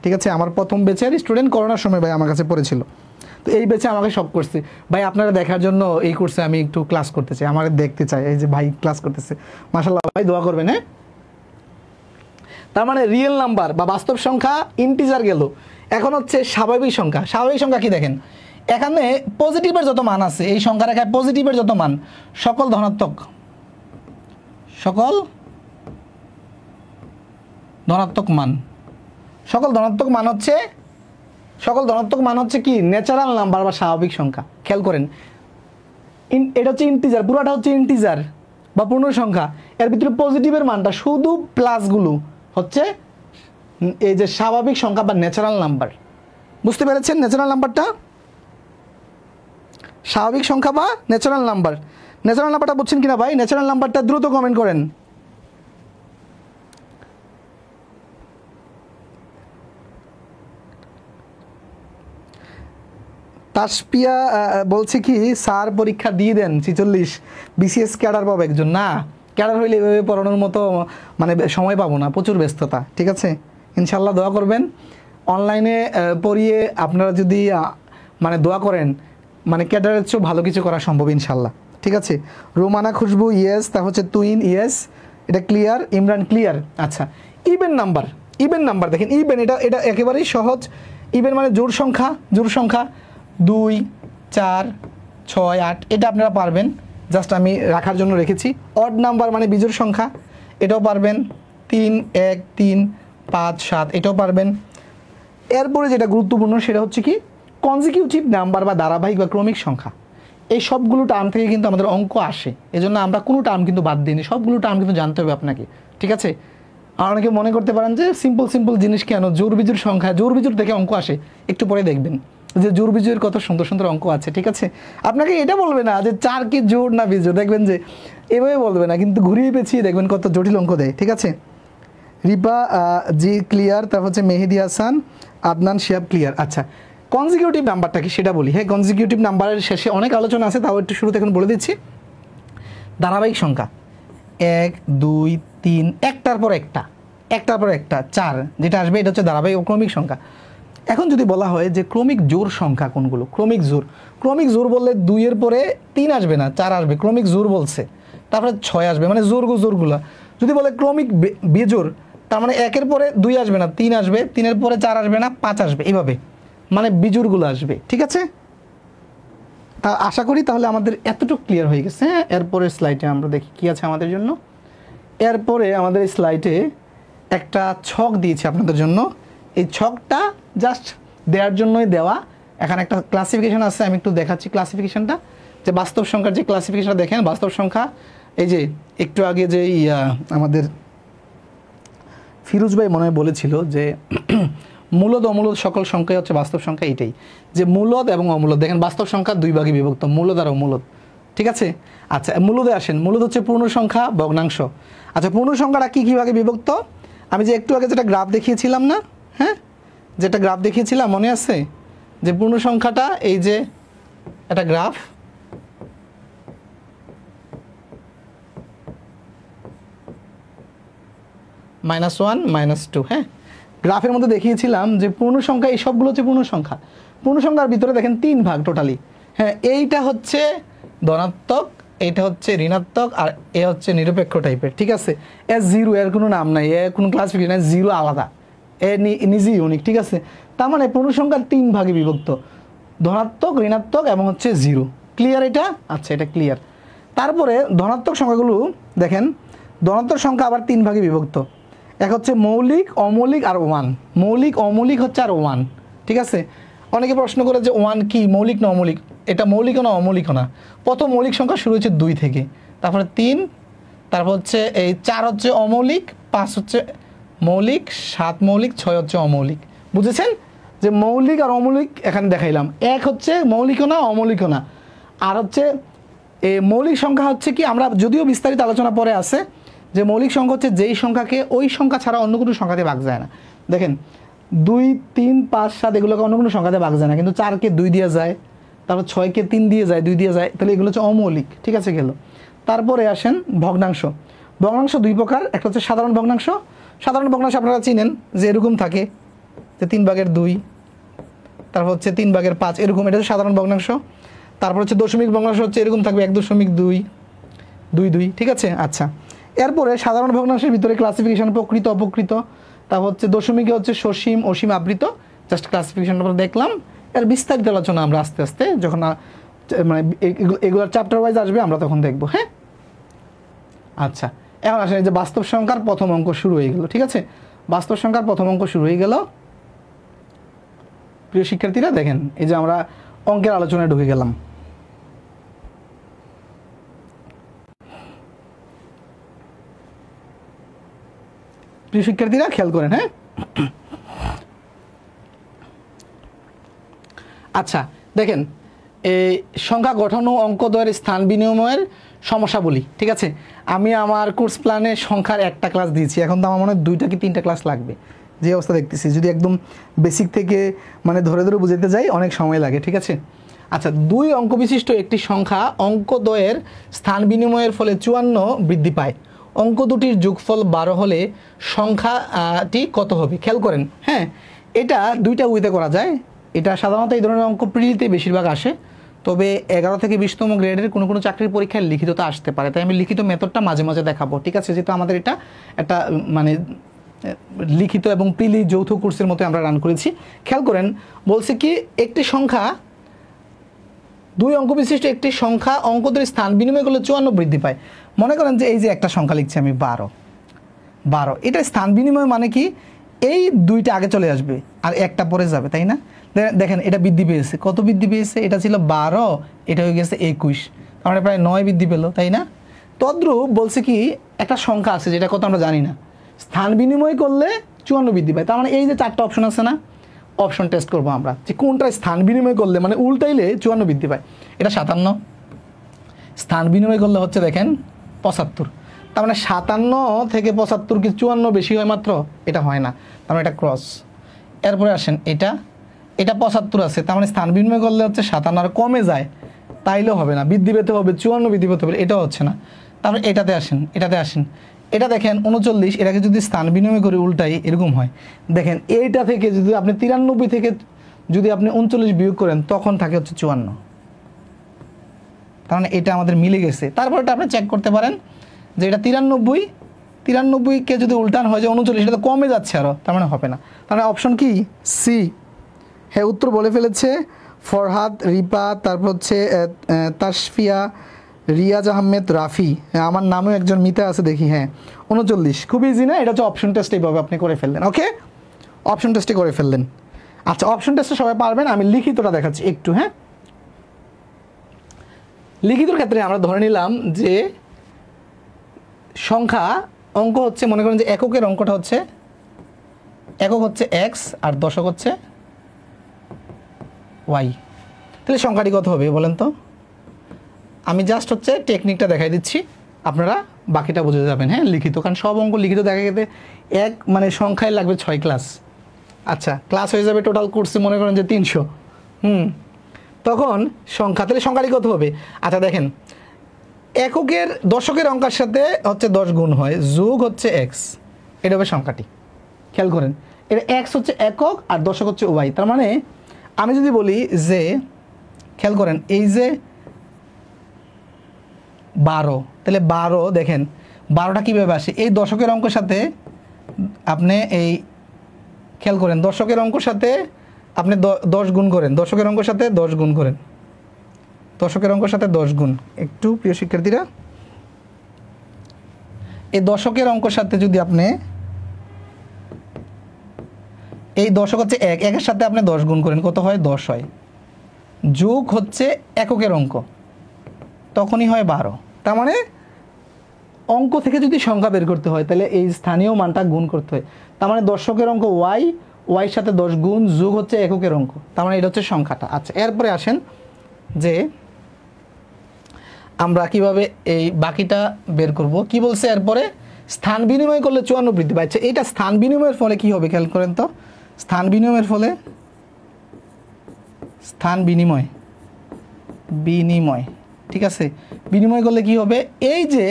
[SPEAKER 1] ঠিক আছে? আমার প্রথম ব্যাচের স্টুডেন্ট, করোনার সময় ভাই আমার কাছে পড়েছিল, তো এই ব্যাচে আমাকে সব করছে ভাই। আপনারা দেখার জন্য এই কোর্সে আমি একটু ক্লাস করতে চাই, আমার দেখতে চাই, এই যে ভাই ক্লাস করতেছে, মাশাল্লাহ ভাই, দোয়া করবেন, হ্যাঁ। তার মানে রিয়েল নাম্বার বা বাস্তব সংখ্যা ইন্টিজার গেল। এখন হচ্ছে স্বাভাবিক সংখ্যা। স্বাভাবিক সংখ্যা কি দেখেন, এখানে পজিটিভের যত মান আছে, এই সংখ্যা রেখায় পজিটিভের যত মান সকল ধনাত্মক, সকল ধনাত্মক মান, সকল ধনাত্মক মান হচ্ছে, সকল ধনাত্মক মান হচ্ছে কি ন্যাচারাল নাম্বার বা স্বাভাবিক সংখ্যা। খেয়াল করেন, এটা হচ্ছে ইন্টিজার, পুরোটা হচ্ছে ইন্টিজার বা পূর্ণ সংখ্যা। এর ভিতরে পজিটিভের মানটা শুধু প্লাসগুলো হচ্ছে এই যে স্বাভাবিক সংখ্যা বা ন্যাচারাল নাম্বার। বুঝতে পেরেছেন? ন্যাচারাল নাম্বারটা স্বাভাবিক সংখ্যা বা ন্যাচারাল নাম্বার। ন্যাচারাল নাম্বারটা বুঝছেন কিনা ভাই? ন্যাচারাল নাম্বারটা দ্রুত কমেন্ট করেন। তাসপিয়া বলছে কি স্যার পরীক্ষা দিয়ে দেন 46, বিসিএস ক্যাডার পাবো একজন। না, ক্যাডার হইলে এভাবে পড়ানোর মতো মানে সময় পাবো না, প্রচুর ব্যস্ততা, ঠিক আছে? ইনশাল্লাহ দোয়া করবেন। অনলাইনে পড়িয়ে আপনারা যদি মানে দোয়া করেন, মানে ক্যাডারের চেয়েও ভালো কিছু করা সম্ভব ইনশাল্লাহ, ঠিক আছে? রোমানা খুশবু ইয়েস, তা হচ্ছে তুইন ইয়েস, এটা ক্লিয়ার। ইমরান ক্লিয়ার। আচ্ছা, ইভেন নাম্বার, ইভেন নাম্বার দেখেন, ইভেন এটা এটা একেবারেই সহজ। ইভেন মানে জোড় সংখ্যা, জোড় সংখ্যা 2 4 6 8, এটা আপনারা পারবেন, জাস্ট আমি রাখার জন্য রেখেছি। অড নাম্বার মানে বিজোড় সংখ্যা, এটাও পারবেন। 3 1 3 5 7, এটাও পারবেন। এরপরে যেটা গুরুত্বপূর্ণ সেটা হচ্ছে কি কনজিকিউটিভ নাম্বার বা ধারাবাহিক বা ক্রমিক সংখ্যা। এই সবগুলো টার্ম থেকে কিন্তু আমাদের অঙ্ক আসে, এজন্য আমরা কোনো টার্ম কিন্তু বাদ দিইনি, সবগুলো টার্ম কিন্তু জানতে হবে আপনাকে, ঠিক আছে? আর অনেকে মনে করতে পারেন যে সিম্পল সিম্পল জিনিস কেন, জোড় বিজোড় সংখ্যা, জোড় বিজোড় থেকে অঙ্ক আসে, একটু পরে দেখবেন যে জোড় বিজোড়ের কত সুন্দর সুন্দর অঙ্ক আছে, ঠিক আছে? আপনাকে এটা বলবে না যে 4 কি জোড় না বিজোড়, দেখবেন যে এভাবে বলবে না, কিন্তু ঘুরিয়ে পেঁচিয়ে দেখবেন কত জটিল অঙ্ক দেয়, ঠিক আছে? রিপা জি ক্লিয়ার, তারপর হচ্ছে মেহেদি হাসান, আদনান শিয়াব ক্লিয়ার। আচ্ছা, কনজিকিউটিভ নাম্বারটা কি সেটা বলি। হ্যাঁ, কনজিকিউটিভ নাম্বারের শেষে অনেক আলোচনা আছে, তাও একটু শুরুতে এখন বলে দিচ্ছি। ধারাবাহিক সংখ্যা 1 2 3, একটার পর একটা, একটার পর একটা 4 যেটা আসবে, এটা হচ্ছে ধারাবাহিক ও ক্রমিক সংখ্যা। এখন যদি বলা হয় যে ক্রমিক জোড় সংখ্যা কোনগুলো, ক্রমিক জোড়, ক্রমিক জোড় বললে 2 এর পরে 3 আসবে না, 4 আসবে, ক্রমিক জোড় বলছে। তারপরে 6 আসবে, মানে জোড়গুলো। যদি বলে ক্রমিক বেজোড়, তার মানে 1 এর পরে 2 আসবে না, 3 আসবে, 3 এর পরে 4 আসবে না, 5 আসবে, এইভাবে মানে বিজোড়গুলো আসবে, ঠিক আছে? তা আশা করি তাহলে আমাদের এতটুকু ক্লিয়ার হয়ে গেছে। হ্যাঁ, এরপরের স্লাইডে আমরা দেখি কি আছে আমাদের জন্য। এরপরে আমাদের এই স্লাইডে একটা ছক দিয়েছি আপনাদের জন্য, এই ছকটা জাস্ট দেওয়ার জন্যই দেওয়া। এখানে একটা ক্লাসিফিকেশন আছে, আমি একটু দেখাচ্ছি ক্লাসিফিকেশনটা, যে বাস্তব সংখ্যার যে ক্লাসিফিকেশনটা দেখেন, বাস্তব সংখ্যা এই যে একটু আগে যে আমাদের ফিরোজ ভাই মনে হয় বলেছিল যে মূলদ অমূলদ সকল সংখ্যাই হচ্ছে বাস্তব সংখ্যা। এইটাই যে মূলদ এবং অমূলদ, দেখেন বাস্তব সংখ্যা 2 ভাগে বিভক্ত, মূলদ আর অমূলদ। ঠিক আছে। আচ্ছা মূলদে আসেন, মূলদ হচ্ছে পূর্ণ সংখ্যা ভগ্নাংশ। আচ্ছা পূর্ণ সংখ্যাটা কী কী ভাগে বিভক্ত? আমি যে একটু আগে যেটা গ্রাফ দেখিয়েছিলাম না, হ্যাঁ যেটা গ্রাফ দেখিয়েছিলাম মনে আছে, যে পূর্ণ সংখ্যাটা এই যে একটা গ্রাফ, -1 -2, হ্যাঁ গ্রাফের মধ্যে দেখিয়েছিলাম যে পূর্ণ সংখ্যা এই সবগুলো হচ্ছে পূর্ণ সংখ্যা। পূর্ণ সংখ্যার ভিতরে দেখেন 3 ভাগ টোটালি, হ্যাঁ এইটা হচ্ছে ধনাত্মক, এইটা হচ্ছে ঋণাত্মক, আর এ হচ্ছে নিরপেক্ষ টাইপের, ঠিক আছে। এ জিরো, এর কোনো নাম নাই, এর কোনো ক্লাসিফিকেশন, জিরো আলাদা, এ নিজে ইউনিক, ঠিক আছে। তার মানে পূর্ণ সংখ্যার 3 ভাগে বিভক্ত, ধনাত্মক, ঋণাত্মক এবং হচ্ছে জিরো। ক্লিয়ার এটা? আচ্ছা এটা ক্লিয়ার। তারপরে ধনাত্মক সংখ্যাগুলো দেখেন, ধনাত্মক সংখ্যা আবার 3 ভাগে বিভক্ত, এক হচ্ছে মৌলিক, অমৌলিক আর 1। মৌলিক, অমৌলিক হচ্ছে আর 1, ঠিক আছে। অনেকে প্রশ্ন করে যে 1 কি, মৌলিক না অমৌলিক? এটা মৌলিক না অমৌলিক না। প্রথম মৌলিক সংখ্যা শুরু হচ্ছে 2 থেকে, তারপরে 3, তারপর হচ্ছে এই 4 হচ্ছে অমৌলিক, 5 হচ্ছে মৌলিক, 7 মৌলিক, 6 হচ্ছে অমৌলিক। বুঝেছেন যে মৌলিক আর অমৌলিক এখানে দেখাইলাম। এক হচ্ছে মৌলিকও না অমৌলিকও না, আর হচ্ছে এই মৌলিক সংখ্যা হচ্ছে কি, আমরা যদিও বিস্তারিত আলোচনা পরে আছে, যে মৌলিক সংখ্যা হচ্ছে যেই সংখ্যাকে ওই সংখ্যা ছাড়া অন্য কোনো সংখ্যাতে ভাগ যায় না। দেখেন 2, 3, 5, 7 এগুলোকে অন্য কোনো সংখ্যাতে ভাগ যায় না, কিন্তু 4কে 2 দিয়ে যায়, তারপর 6কে 3 দিয়ে যায়, 2 দিয়ে যায়, তাহলে এগুলো হচ্ছে অমৌলিক, ঠিক আছে গেল। তারপরে আসেন ভগ্নাংশ। ভগ্নাংশ 2 প্রকার, একটা হচ্ছে সাধারণ ভগ্নাংশ। সাধারণ ভগ্নাংশ আপনারা চিনেন যে এরকম থাকে, যে 3/2, তারপর হচ্ছে 3/5 এরকম, এটা হচ্ছে সাধারণ ভগ্নাংশ। তারপর হচ্ছে দশমিক ভগ্নাংশ হচ্ছে এরকম থাকবে 1.222, ঠিক আছে। আচ্ছা এরপরে সাধারণ ভগ্নাংশের ভিতরে ক্লাসিফিকেশন প্রকৃত, অপকৃত, তারপর হচ্ছে দশমিকে হচ্ছে সসীম, অসীম, আবৃত, জাস্ট ক্লাসিফিকেশন আমরা দেখলাম। এর বিস্তারিত আলোচনা আমরা আস্তে আস্তে যখন মানে এগুলোর চ্যাপ্টার ওয়াইজ আসবে আমরা তখন দেখবো, হ্যাঁ। আচ্ছা এখন আসেন, এই যে বাস্তব সংখ্যার প্রথম অঙ্ক শুরু হয়ে গেল, ঠিক আছে। বাস্তব সংখ্যার প্রথম অঙ্ক শুরু হয়ে গেল। প্রিয় শিক্ষার্থীরা দেখেন, এই যে আমরা অঙ্কের আলোচনায় ঢুকে গেলাম। প্রিয় শিক্ষার্থীরা খেয়াল করেন, হ্যাঁ। আচ্ছা দেখেন, এই সংখ্যা গঠন ও অঙ্কদ্বয়ের স্থান বিনিময়ের সমস্যাবলী, ঠিক আছে। আমি আমার কোর্স প্ল্যানে সংখ্যার একটা ক্লাস দিয়েছি, এখন তো আমার মনে হয় 2টা কি 3টা ক্লাস লাগবে, যে অবস্থা দেখতেছি। যদি একদম বেসিক থেকে মানে ধরে ধরে বুঝাতে যাই অনেক সময় লাগে, ঠিক আছে। আচ্ছা 2 অঙ্ক বিশিষ্ট একটি সংখ্যা অঙ্কদ্বয়ের স্থান বিনিময়ের ফলে 54 বৃদ্ধি পায়। অঙ্ক দুটির যোগফল 12 হলে সংখ্যাটি কত হবে? খেয়াল করেন, হ্যাঁ এটা 2টা উইতে করা যায়। এটা সাধারণত এই ধরনের অঙ্ক প্রিলিতে বেশিরভাগ আসে, তবে 11 থেকে 20তম গ্রেডের কোনো কোনো চাকরির পরীক্ষায় লিখিতটা আসতে পারে, তাই আমি লিখিত মেথডটা মাঝে মাঝে দেখাবো, ঠিক আছে। যেহেতু আমাদের এটা একটা মানে লিখিত এবং প্রিলি যৌথ কোর্সের মতো আমরা রান করেছি। খেয়াল করেন বলছে কি, একটি সংখ্যা 2 অঙ্ক বিশিষ্ট একটি সংখ্যা অঙ্কদের স্থান বিনিময় করলে 54 বৃদ্ধি পায়। মনে করেন যে এই যে একটা সংখ্যা লিখছি আমি 12, এটা স্থান বিনিময় মানে কি, এই 2টা আগে চলে আসবে আর একটা পরে যাবে, তাই না। দেখেন এটা বৃদ্ধি পেয়েছে, কত বৃদ্ধি পেয়েছে, এটা ছিল 12, এটা হয়ে গেছে 21, তার মানে প্রায় 9 বৃদ্ধি পেলো, তাই না। তদ্রূপ বলছে কি, একটা সংখ্যা আছে যেটা কত আমরা জানি না, স্থান বিনিময় করলে 54 বৃদ্ধি পায়। তার মানে এই যে 4টা অপশন আছে না, অপশন টেস্ট করবো আমরা যে কোনটা স্থান বিনিময় করলে মানে উল্টাইলে 54 বৃদ্ধি পায়। এটা 57, স্থান বিনিময় করলে হচ্ছে দেখেন 75, তার মানে 57 থেকে 75 কি 54 বেশি হয় মাত্র? এটা হয় না, তার মানে এটা ক্রস। এরপরে আসেন এটা 75 আছে, তার মানে স্থান বিনিময় করলে হচ্ছে 57 আর কমে যায়, তাইলেও হবে না, বৃদ্ধি পেতে হবে 54 বৃদ্ধি পেতে হবে, এটাও হচ্ছে না। তারপরে এটাতে আসেন, এটা দেখেন 39, এটাকে যদি স্থান বিনিময় করে উল্টাই এরকম হয়। দেখেন এইটা থেকে যদি আপনি 93 থেকে যদি আপনি 39 বিয়োগ করেন তখন থাকে হচ্ছে 54, তার মানে এটা আমাদের মিলে গেছে। তারপরটা আপনি চেক করতে পারেন যে এটা 93কে যদি উল্টান হয় যে 39, এটা তো কমে যাচ্ছে আরও, তার মানে হবে না। তার মানে অপশন কি সি। হ্যাঁ উত্তর বলে ফেলেছে ফরহাদ, রিপা, তারপর হচ্ছে তাসফিয়া, রিয়াজ আহমেদ, রাফি, হ্যাঁ আমার নামেও একজন মিতা আছে দেখি, হ্যাঁ 39। খুব ইজি না, এটা হচ্ছে অপশন টেস্ট, এইভাবে আপনি করে ফেললেন, ওকে অপশন টেস্টে করে ফেললেন। আচ্ছা অপশন টেস্টে সবাই পারবেন, আমি লিখিতটা দেখাচ্ছি একটু, হ্যাঁ। লিখিতর ক্ষেত্রে আমরা ধরে নিলাম যে সংখ্যা অঙ্ক হচ্ছে, মনে করেন যে এককের অঙ্কটা হচ্ছে, একক হচ্ছে x আর দশক হচ্ছে y, তাহলে সংখ্যাটি কত হবে বলেন তো? আমি জাস্ট হচ্ছে টেকনিকটা দেখাই দিচ্ছি, আপনারা বাকিটা বুঝে যাবেন। হ্যাঁ, লিখিত, কারণ সব অঙ্ক লিখিত দেখা গেতে এক মানে সংখ্যায় লাগবে 6 ক্লাস। আচ্ছা, ক্লাস হয়ে যাবে টোটাল কোর্সে মনে করেন যে 300। তখন সংখ্যা, তাহলে সংখ্যাটি কত হবে? আচ্ছা দেখেন, এককের দশকের অঙ্কের সাথে হচ্ছে 10 গুণ হয়, যোগ হচ্ছে এক্স, এটা হবে সংখ্যাটি। খেয়াল করেন, এটা এক্স হচ্ছে একক আর দশক হচ্ছে ওয়াই। তার মানে আমি যদি বলি যে, খেয়াল করেন, এই যে 12, তাহলে 12 দেখেন 12টা কীভাবে আসে? এই দশকের অঙ্কের সাথে আপনি এই খেয়াল করেন, দশকের অঙ্কের সাথে আপনি 10 গুণ করেন, দশকের অঙ্কের সাথে 10 গুণ করেন, দশকের অঙ্কের সাথে 10 গুণ। একটু প্রিয় শিক্ষার্থীরা, এই দশকের অঙ্কের সাথে যদি আপনি এই দশক হচ্ছে একের সাথে আপনি 10 গুণ করেন, কত হয়? 10 হয়। যোগ হচ্ছে এককের অঙ্ক, তখনই হয় 12। তার মানে অঙ্ক থেকে যদি সংখ্যা বের করতে হয় তাহলে এই স্থানীয় মানটা গুণ করতে হয়। তার মানে দশকের অঙ্ক ওয়াই, ওয়াইয়ের সাথে 10 গুণ, যোগ হচ্ছে এককের অঙ্ক, তার মানে এটা হচ্ছে সংখ্যাটা। আচ্ছা, এরপরে আসেন যে আমরা কিভাবে এই বাকিটা বের করব। কি বলছে এরপরে? স্থান বিনিময় করলে 54 বৃদ্ধি পাচ্ছে। এটা স্থান বিনিময়ের ফলে কি হবে খেয়াল করেন তো। স্থান বিনিময়ের ফলে, স্থান বিনিময়, বিনিময়, ঠিক আছে, বিনিময় করলে কি হবে? এই যে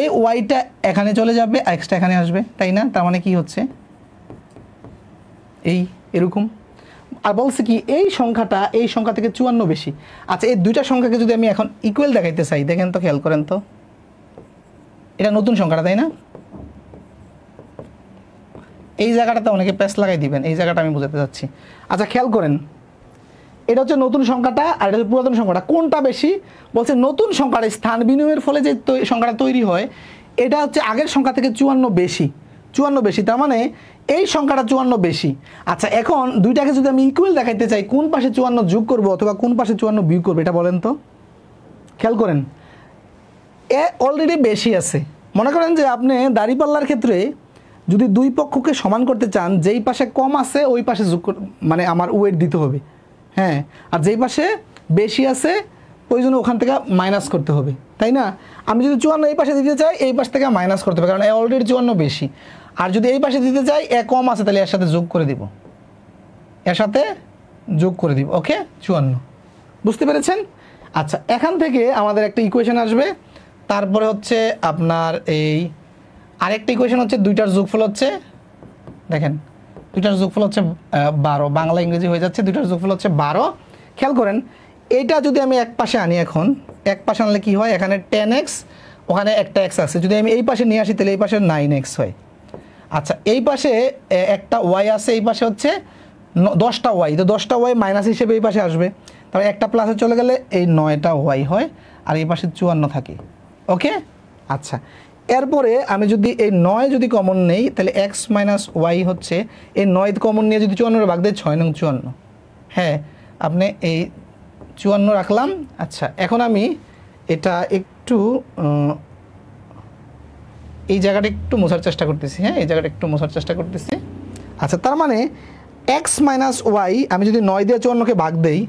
[SPEAKER 1] এই ওয়াইটা এখানে চলে যাবে, এক্সটা এখানে আসবে, তাই না? তার মানে কি হচ্ছে? এই এরকম। আর বলছে কি, এই সংখ্যাটা এই সংখ্যা থেকে 54 বেশি। আচ্ছা, এই দুইটা সংখ্যাকে যদি আমি এখন ইকুয়াল দেখাইতে চাই, দেখেন তো, খেয়াল করেন তো, এটা নতুন সংখ্যাটা, তাই না? এই জায়গাটাতে অনেকে প্যাচ লাগাই দিবেন, এই জায়গাটা আমি বোঝাতে চাচ্ছি। আচ্ছা, খেয়াল করেন, এটা হচ্ছে নতুন সংখ্যাটা আর এটা হচ্ছে পুরাতন সংখ্যাটা, কোনটা বেশি? বলছে নতুন সংখ্যাটা স্থান বিনিময়ের ফলে যে সংখ্যাটা তৈরি হয়, এটা হচ্ছে আগের সংখ্যা থেকে 54 বেশি, 54 বেশি, তার মানে এই সংখ্যাটা 54 বেশি। আচ্ছা, এখন দুইটাকে যদি আমি ইকুয়াল দেখাইতে চাই, কোন পাশে 54 যোগ করবো অথবা কোন পাশে 54 বিয়োগ করবো, এটা বলেন তো। খেয়াল করেন, এ অলরেডি বেশি আছে। মনে করেন যে আপনি দাঁড়িপাল্লার ক্ষেত্রে যদি দুই পক্ষকে সমান করতে চান, যেই পাশে কম আছে ওই পাশে যোগ মানে আমার ওয়েট দিতে হবে, হ্যাঁ, আর যেই পাশে বেশি আছে ওই জন্য ওখান থেকে মাইনাস করতে হবে, তাই না? আমি যদি 54 এই পাশে দিতে চাই, এই পাশ থেকে মাইনাস করতে হবে, কারণ এ অলরেডি 54 বেশি। আর যদি এই পাশে দিতে চাই, এ কম আছে, তাহলে এর সাথে যোগ করে দিব, এর সাথে যোগ করে দিব। ওকে, 54, বুঝতে পেরেছেন? আচ্ছা, এখান থেকে আমাদের একটা ইকুয়েশন আসবে, তারপরে হচ্ছে আপনার এই আরেকটা ইকুয়েশন হচ্ছে, দুইটার যোগফল হচ্ছে, দেখেন দুইটার যোগফল হচ্ছে 12, বাংলা ইংরেজি হয়ে যাচ্ছে, দুইটার যোগফল হচ্ছে 12। খেয়াল করেন, এইটা যদি আমি এক পাশে আনি, এখন এক পাশে আনলে কি হয়? এখানে 10x, ওখানে একটা x আছে, যদি আমি এই পাশে নিয়ে আসি তাহলে এই পাশে 9x হয়। আচ্ছা, এই পাশে একটা y আছে, এই পাশে হচ্ছে 10টা y, তো 10টা y মাইনাস হিসেবে এই পাশে আসবে, তাহলে একটা প্লাসে চলে গেলে এই 9টা y হয়, আর এই পাশে 54 থাকে। ওকে, আচ্ছা, এরপরে আমি যদি এই 9 যদি কমন নেই, তাহলে x মাইনাস ওয়াই হচ্ছে, এই 9 কমন নিয়ে যদি 54 ভাগ দেয়, 6 নং 54। হ্যাঁ, আপনি এই 54 রাখলাম। আচ্ছা, এখন আমি এটা একটু এই জায়গাটা একটু মোছার চেষ্টা করতেছি, হ্যাঁ, এই জায়গাটা একটু মোছার চেষ্টা করতেছি। আচ্ছা, তার মানে x মাইনাস ওয়াই আমি যদি 9 দিয়ে 54কে ভাগ দেই,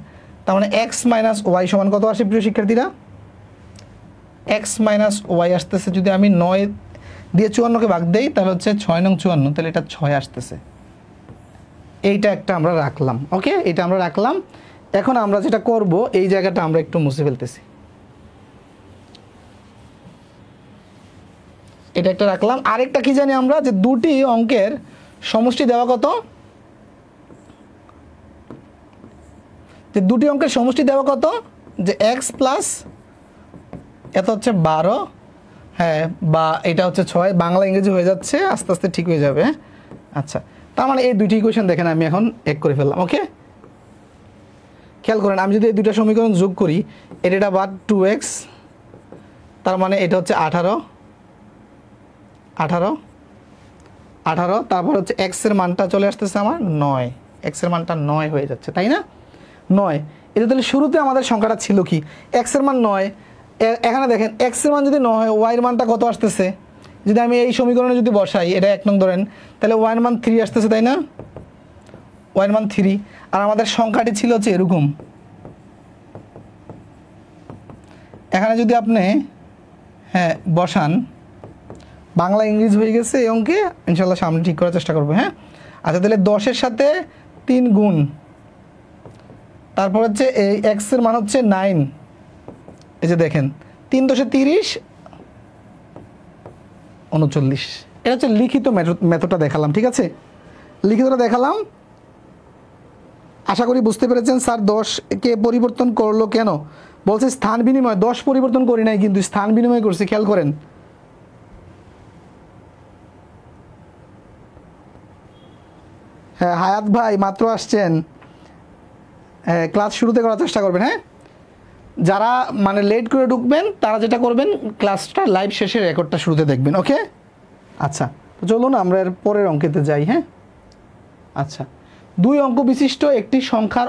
[SPEAKER 1] তার মানে x মাইনাস ওয়াই সমান কত আসে প্রিয় শিক্ষার্থীরা? x মাইনাস ওয়াই আসতেছে, যদি আমি 9 দিয়ে 54কে ভাগ দেই তাহলে হচ্ছে 6 নং 54, তাহলে এটা 6 আসতেছে। এইটা একটা আমরা রাখলাম। ওকে, এটা আমরা রাখলাম। এখন আমরা যেটা করব, এই জায়গাটা আমরা একটু মুছে ফেলতেছি, এটা একটা রাখলাম। আরেকটা কি জানি আমরা, যে দুটি অঙ্কের সমষ্টি দেওয়া কত, যে দুটি অঙ্কের সমষ্টি দেওয়া কত, যে x প্লাস এত হচ্ছে 12, হ্যাঁ, বা এটা হচ্ছে 6, বাংলা ইংরেজি হয়ে যাচ্ছে, আস্তে আস্তে ঠিক হয়ে যাবে। আচ্ছা, তার মানে এই দুইটি ইকুয়েশন দেখেন আমি এখন এক করে ফেললাম। ওকে, খেয়াল করেন, আমি যদি এই দুইটা সমীকরণ যোগ করি, এটা বাদ 2x, তার মানে এটা হচ্ছে 18, তারপর হচ্ছে x এর মানটা চলে আসতেছে আমার 9, x এর মানটা 9 হয়ে যাচ্ছে, তাই না? 9, এটা তাহলে শুরুতে আমাদের সংখ্যাটা ছিল কি? x এর মান 9, এখানে দেখেন x এর মান যদি 9 হয়, y এর মানটা কত আসতেছে? যদি আমি এই সমীকরণে যদি বসাই, এটা 1 নং ধরেন, তাহলে y এর মান 3 আসতেছে, তাই না? y এর মান 3, আর আমাদের সংখ্যাটি ছিল হচ্ছে এরকম, এখানে যদি আপনি হ্যাঁ বসান, বাংলা ইংরেজি হয়ে গেছে এই অঙ্কে, ইনশাল্লাহ সামনে ঠিক করার চেষ্টা করবো। হ্যাঁ আচ্ছা, তাহলে 10-এর সাথে 3 গুণ, তারপর হচ্ছে এই এক্সের মান হচ্ছে 9। এই যে দেখেন 3 × 10 = 30, 39। এটা হচ্ছে লিখিত মেথডটা দেখালাম, ঠিক আছে, লিখিতটা দেখালাম। আশা করি বুঝতে পেরেছেন। স্যার 10কে পরিবর্তন করলো কেন? বলছে স্থান বিনিময়। 10 পরিবর্তন করি নাই, কিন্তু স্থান বিনিময় করছি, খেয়াল করেন। হ্যাঁ হায়াত ভাই মাত্র আসছেন, ক্লাস শুরুতে করার চেষ্টা করবেন। হ্যাঁ যারা মানে লেট করে ঢুকবেন তারা যেটা করবেন, ক্লাসটা লাইভ শেষে রেকর্ডটা শুরুতে দেখবেন। ওকে আচ্ছা, তো চলুন আমরা এর পরের অঙ্কেতে যাই। হ্যাঁ আচ্ছা, 2 অঙ্ক বিশিষ্ট একটি সংখ্যার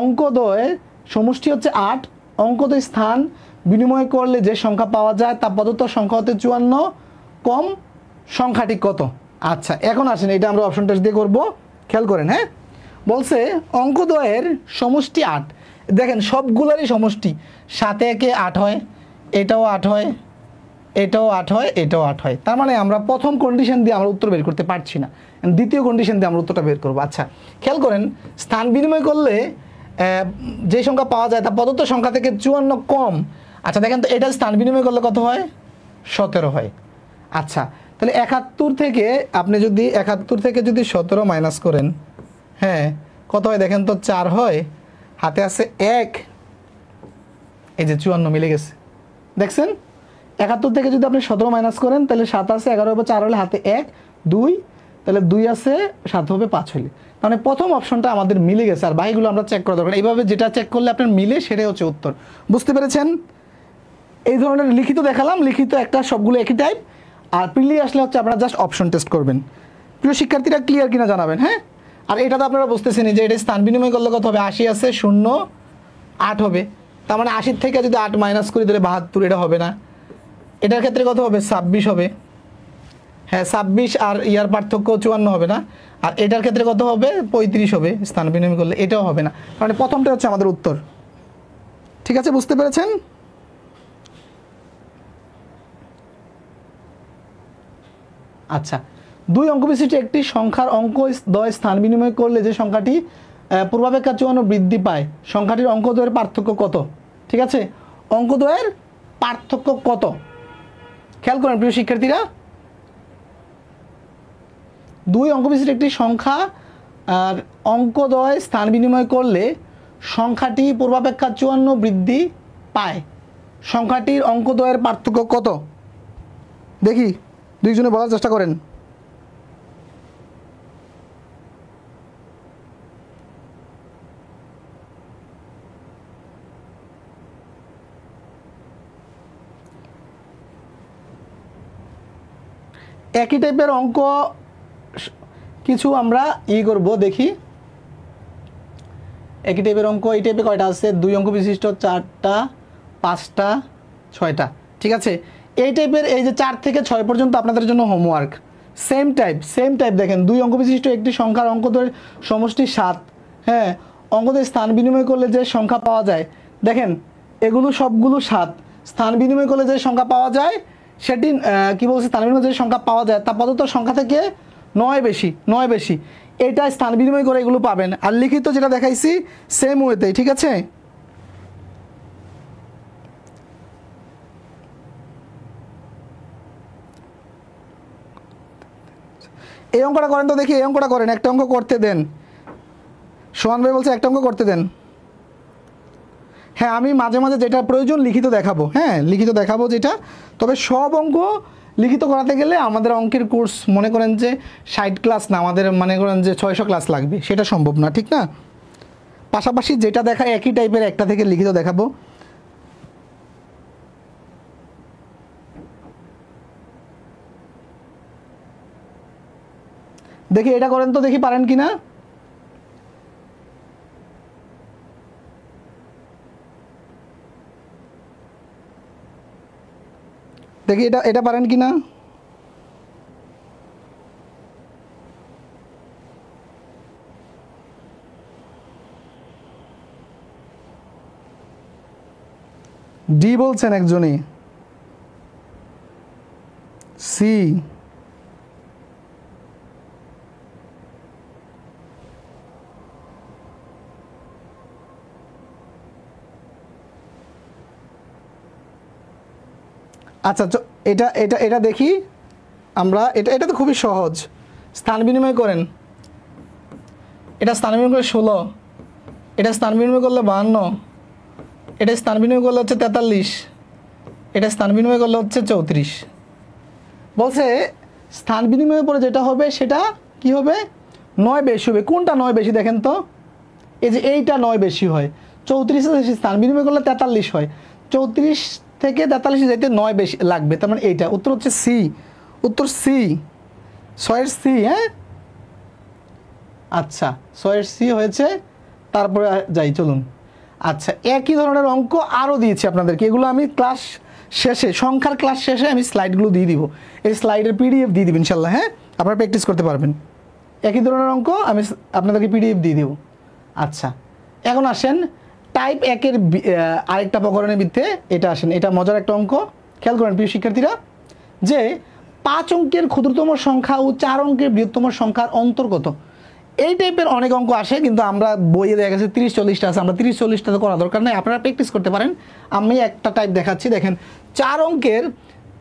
[SPEAKER 1] অঙ্কদ্বয়ের সমষ্টি হচ্ছে 8। অঙ্কদ্বয় স্থান বিনিময় করলে যে সংখ্যা পাওয়া যায় তা প্রদত্ত সংখ্যা হতে 54 কম সংখ্যাটি কত? আচ্ছা এখন আসেন, এটা আমরা অপশন টেস্ট দিয়ে করবো, খেয়াল করেন। হ্যাঁ বলছে অঙ্কদ্বয়ের সমষ্টি 8। দেখেন সবগুলোরই সমষ্টি 7 × 1 = 8 হয়, এটাও 8 হয়, এটাও 8 হয়, এটাও 8 হয়। তার মানে আমরা প্রথম কন্ডিশন দিয়ে আমরা উত্তর বের করতে পারছি না, দ্বিতীয় কন্ডিশন দিয়ে আমরা উত্তরটা বের করবো। আচ্ছা খেয়াল করেন, স্থান বিনিময় করলে যে সংখ্যা পাওয়া যায় তা প্রদত্ত সংখ্যা থেকে 54 কম। আচ্ছা দেখেন তো, এটা স্থান বিনিময় করলে কত হয়? 17 হয়। আচ্ছা তাহলে 71 থেকে আপনি যদি 71 থেকে যদি 17 মাইনাস করেন, হ্যাঁ কত হয় দেখেন তো? 4 হয়, হাতে আছে 1, এই যে 54 মিলে গেছে। দেখছেন 71 থেকে যদি আপনি 17 মাইনাস করেন তাহলে 7 আছে, 11 হবে, 4 হলে হাতে 1, 2, তাহলে 2 আছে, 7 হবে, 5 হলে। মানে প্রথম অপশনটা আমাদের মিলে গেছে। আর বাকিগুলো আমরা চেক করা দরকার। এইভাবে যেটা চেক করলে আপনার মিলে সেটাই হচ্ছে উত্তর। বুঝতে পেরেছেন? এই ধরনের লিখিত দেখালাম, লিখিত একটা, সবগুলো একই টাইপ। আর প্রিলি আসলে হচ্ছে আপনারা জাস্ট অপশন টেস্ট করবেন। প্রিয় শিক্ষার্থীরা ক্লিয়ার কিনা জানাবেন। হ্যাঁ আর এটা তো আপনারা বুঝতেছেন যে এটা স্থান বিনিময় করলে কত হবে? 80 আছে, 0, 8 হবে। তার মানে 80 থেকে যদি 8 মাইনাস করি তাহলে 72, এটা হবে না। এটার ক্ষেত্রে কত হবে? 26 হবে। হ্যাঁ 26 আর ইয়ার পার্থক্য 54 হবে না। আর এটার ক্ষেত্রে কত হবে? 35 হবে স্থান বিনিময় করলে, এটাও হবে না। মানে প্রথমটা হচ্ছে আমাদের উত্তর। ঠিক আছে, বুঝতে পেরেছেন? আচ্ছা, 2 অঙ্ক বিশিষ্ট একটি সংখ্যার অঙ্কদ্বয় স্থান বিনিময় করলে যে সংখ্যাটি পূর্বাপেক্ষা 54 বৃদ্ধি পায়, সংখ্যাটির অঙ্কদ্বয়ের পার্থক্য কত? ঠিক আছে, অঙ্কদ্বয়ের পার্থক্য কত? খেয়াল করেন প্রিয় শিক্ষার্থীরা, 2 অঙ্ক বিশিষ্ট একটি সংখ্যা আর অঙ্কদ্বয় স্থান বিনিময় করলে সংখ্যাটি পূর্বাপেক্ষা 54 বৃদ্ধি পায়, সংখ্যাটির অঙ্কদ্বয়ের পার্থক্য কত? দেখি দুইজনে বলার চেষ্টা করেন। একই টাইপের অঙ্ক কিছু আমরা করব, দেখি। একই টাইপের অঙ্ক এই টাইপে কয়টা আছে? 2 অঙ্ক বিশিষ্ট 4টা, 5টা, 6টা। ঠিক আছে, এই টাইপের এই যে 4 থেকে 6 পর্যন্ত আপনাদের জন্য হোমওয়ার্ক। সেম টাইপ দেখেন, 2 অঙ্ক বিশিষ্ট একটি সংখ্যার অঙ্কদ্বয়ের সমষ্টি 7। হ্যাঁ অঙ্কদ্বয় স্থান বিনিময় করলে যে সংখ্যা পাওয়া যায়, দেখেন এগুলো সবগুলো 7। স্থান বিনিময় করলে যে সংখ্যা পাওয়া যায় সেটি কি বলছে? স্থান বিনিময় যে সংখ্যা পাওয়া যায় তা প্রদত্ত সংখ্যা থেকে 9 বেশি। এটা স্থান বিনিময় করে এগুলো পাবেন। আর লিখিত যেটা দেখাইছি সেম ওয়েতে। ঠিক আছে, এই অঙ্কটা করেন তো দেখি, এই অঙ্কটা করেন, একটা অঙ্ক করতে দেন। সোহান ভাই বলছে একটা অঙ্ক করতে দেন। হ্যাঁ আমি মাঝে মাঝে যেটা প্রয়োজন লিখিত দেখাবো। হ্যাঁ লিখিত দেখাবো যেটা, তবে সব অঙ্ক লিখিত করাতে গেলে আমাদের অঙ্কের কোর্স মনে করেন যে 60 ক্লাস না, আমাদের মনে করেন যে 600 ক্লাস লাগবে, সেটা সম্ভব না, ঠিক না? পাশাপাশি যেটা দেখায় একই টাইপের একটা থেকে লিখিত দেখাবো। দেখি এটা করেন তো দেখি, পারেন কি না। দেখি এটা পারেন কি না। ডি বলছেন একজনই, সি, আচ্ছা এটা এটা এটা দেখি আমরা, এটা তো খুবই সহজ। স্থান বিনিময় করেন, এটা স্থান বিনিময় করে 16, এটা স্থান বিনিময় করলে 52, এটা স্থান বিনিময় করলে হচ্ছে 43, এটা স্থান বিনিময় করলে হচ্ছে 34। বলছে স্থান বিনিময়ের পরে যেটা হবে সেটা কি হবে, 9 বেশি হবে। কোনটা 9 বেশি দেখেন তো, এই যে এইটা 9 বেশি হয়। 34 স্থান বিনিময় করলে 43 হয়, 34 থেকে 43 যাইতে 9 বেশি লাগবে, তার মানে এইটা উত্তর হচ্ছে সি। উত্তর সি, 6 সি। হ্যাঁ আচ্ছা 6 সি হয়েছে। তারপরে যাই চলুন। আচ্ছা একই ধরনের অঙ্ক আরও দিয়েছি আপনাদেরকে, এগুলো আমি ক্লাস শেষে, সংখ্যার ক্লাস শেষে আমি স্লাইডগুলো দিয়ে দিব, এই স্লাইডের পিডিএফ দিয়ে দিব ইনশাল্লাহ। হ্যাঁ আপনারা প্র্যাকটিস করতে পারবেন। একই ধরনের অঙ্ক আমি আপনাদেরকে পিডিএফ দিয়ে দিব। আচ্ছা এখন আসেন টাইপ 1-এর আরেকটা প্রকরণের ভিত্তিতে এটা আসেন, এটা মজার একটা অঙ্ক, খেয়াল করেন প্রিয় শিক্ষার্থীরা, যে 5 অঙ্কের ক্ষুদ্রতম সংখ্যা ও 4 অঙ্কের বৃহত্তম সংখ্যার অন্তর্গত। এই টাইপের অনেক অঙ্ক আসে, কিন্তু আমরা বইয়ে দেখা গেছে 30-40টা আছে, আমরা 30-40টা তো করা দরকার নেই, আপনারা প্র্যাকটিস করতে পারেন। আমি একটা টাইপ দেখাচ্ছি, দেখেন 4 অঙ্কের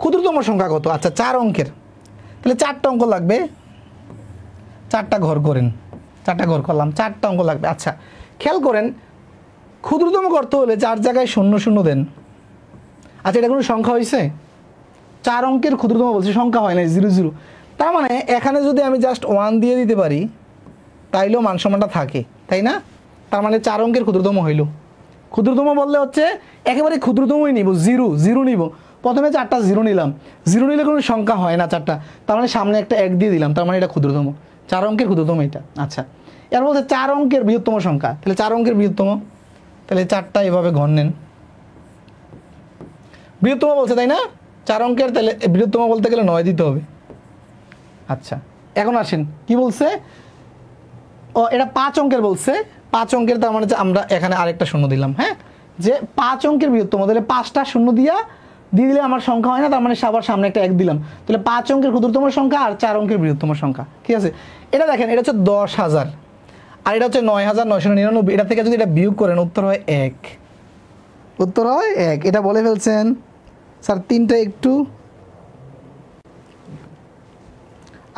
[SPEAKER 1] ক্ষুদ্রতম সংখ্যা কত। আচ্ছা 4 অঙ্কের, তাহলে 4টা অঙ্ক লাগবে, 4টা ঘর করেন, 4টা ঘর করলাম, 4টা অঙ্ক লাগবে। আচ্ছা খেয়াল করেন ক্ষুদ্রতম করতে হলে 4 জায়গায় 0 0 দেন। আচ্ছা এটা কোনো সংখ্যা হয়েছে? 4 অঙ্কের ক্ষুদ্রতম বলছে, সংখ্যা হয় না, 0 0। তার মানে এখানে যদি আমি জাস্ট 1 দিয়ে দিতে পারি তাইলেও মান সমানটা থাকে, তাই না? তার মানে 4 অঙ্কের ক্ষুদ্রতম হইল। ক্ষুদ্রতম বললে হচ্ছে একেবারে ক্ষুদ্রতমই নিব, 0 0 নিব। প্রথমে 4টা 0 নিলাম, 0 নিলে কোনো সংখ্যা হয় না 4টা, তার মানে সামনে একটা 1 দিয়ে দিলাম, তার মানে এটা ক্ষুদ্রতম, 4 অঙ্কের ক্ষুদ্রতম এটা। আচ্ছা এর বলছে 4 অঙ্কের বৃহত্তম সংখ্যা, তাহলে 4 অঙ্কের বৃহত্তম, তাহলে 4টা এভাবে ঘর নেন। বৃহত্তম বলছে তাই না, 4 অঙ্কের, তাহলে বৃহত্তম বলতে গেলে 9 দিতে হবে। আচ্ছা এখন আসেন কি বলছে, ও এটা 5 অঙ্কের বলছে, 5 অঙ্কের, তার মানে আমরা এখানে আরেকটা শূন্য দিলাম। হ্যাঁ যে 5 অঙ্কের বৃহত্তম, তাহলে 5টা শূন্য দিয়ে দিলে আমার সংখ্যা হয় না, তার মানে সবার সামনে একটা 1 দিলাম, তাহলে 5 অঙ্কের ক্ষুদ্রতম সংখ্যা আর 4 অঙ্কের বৃহত্তম সংখ্যা। ঠিক আছে, এটা দেখেন এটা হচ্ছে 10,000 আর এটা হচ্ছে 9,999। এটা থেকে যদি এটা বিয়োগ করেন উত্তর হয় 1, উত্তর হয় 1। এটা বলে ফেলছেন স্যার, 3টা একটু।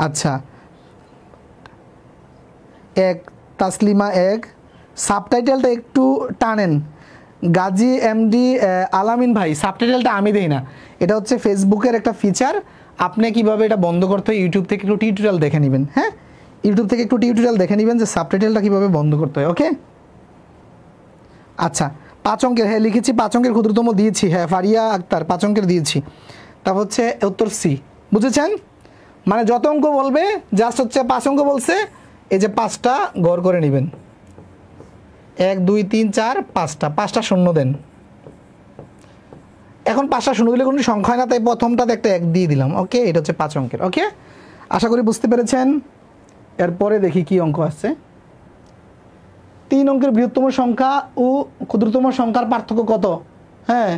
[SPEAKER 1] আচ্ছা 1, তাসলিমা 1, সাবটাইটেলটা একটু টানেন। গাজী এমডি আলামিন ভাই, সাবটাইটেলটা আমি দেই না, এটা হচ্ছে ফেসবুকের একটা ফিচার, আপনি কিভাবে এটা বন্ধ করতে হয় ইউটিউব থেকে একটু টিউটোরিয়াল দেখে নেবেন। হ্যাঁ ইউটিউব থেকে একটু টিউটোরিয়াল দেখে নেবেন যে সাবটাইটেলটা কীভাবে বন্ধ করতে হয়। ওকে আচ্ছা 5 অঙ্কের, হ্যাঁ লিখেছি 5 অঙ্কের ক্ষুদ্রতম দিয়েছি, হ্যাঁ ফারিয়া আক্তার 5 অঙ্কের দিয়েছি। তারপর হচ্ছে উত্তর সি, বুঝেছেন? মানে যত অঙ্ক বলবে জাস্ট হচ্ছে 5 অঙ্ক বলছে, এই যে 5টা গড় করে নেবেন, 1 2 3 4 5টা শূন্য দেন। এখন 5টা শূন্য দিলে কোনো সংখ্যা হয় না, তাই প্রথমটাতে একটা 1 দিয়ে দিলাম। ওকে এটা হচ্ছে 5 অঙ্কের। ওকে আশা করি বুঝতে পেরেছেন। এরপরে দেখি কি অঙ্ক আসছে। 3 অঙ্কের বৃহত্তম সংখ্যা ও ক্ষুদ্রতম সংখ্যার পার্থক্য কত? হ্যাঁ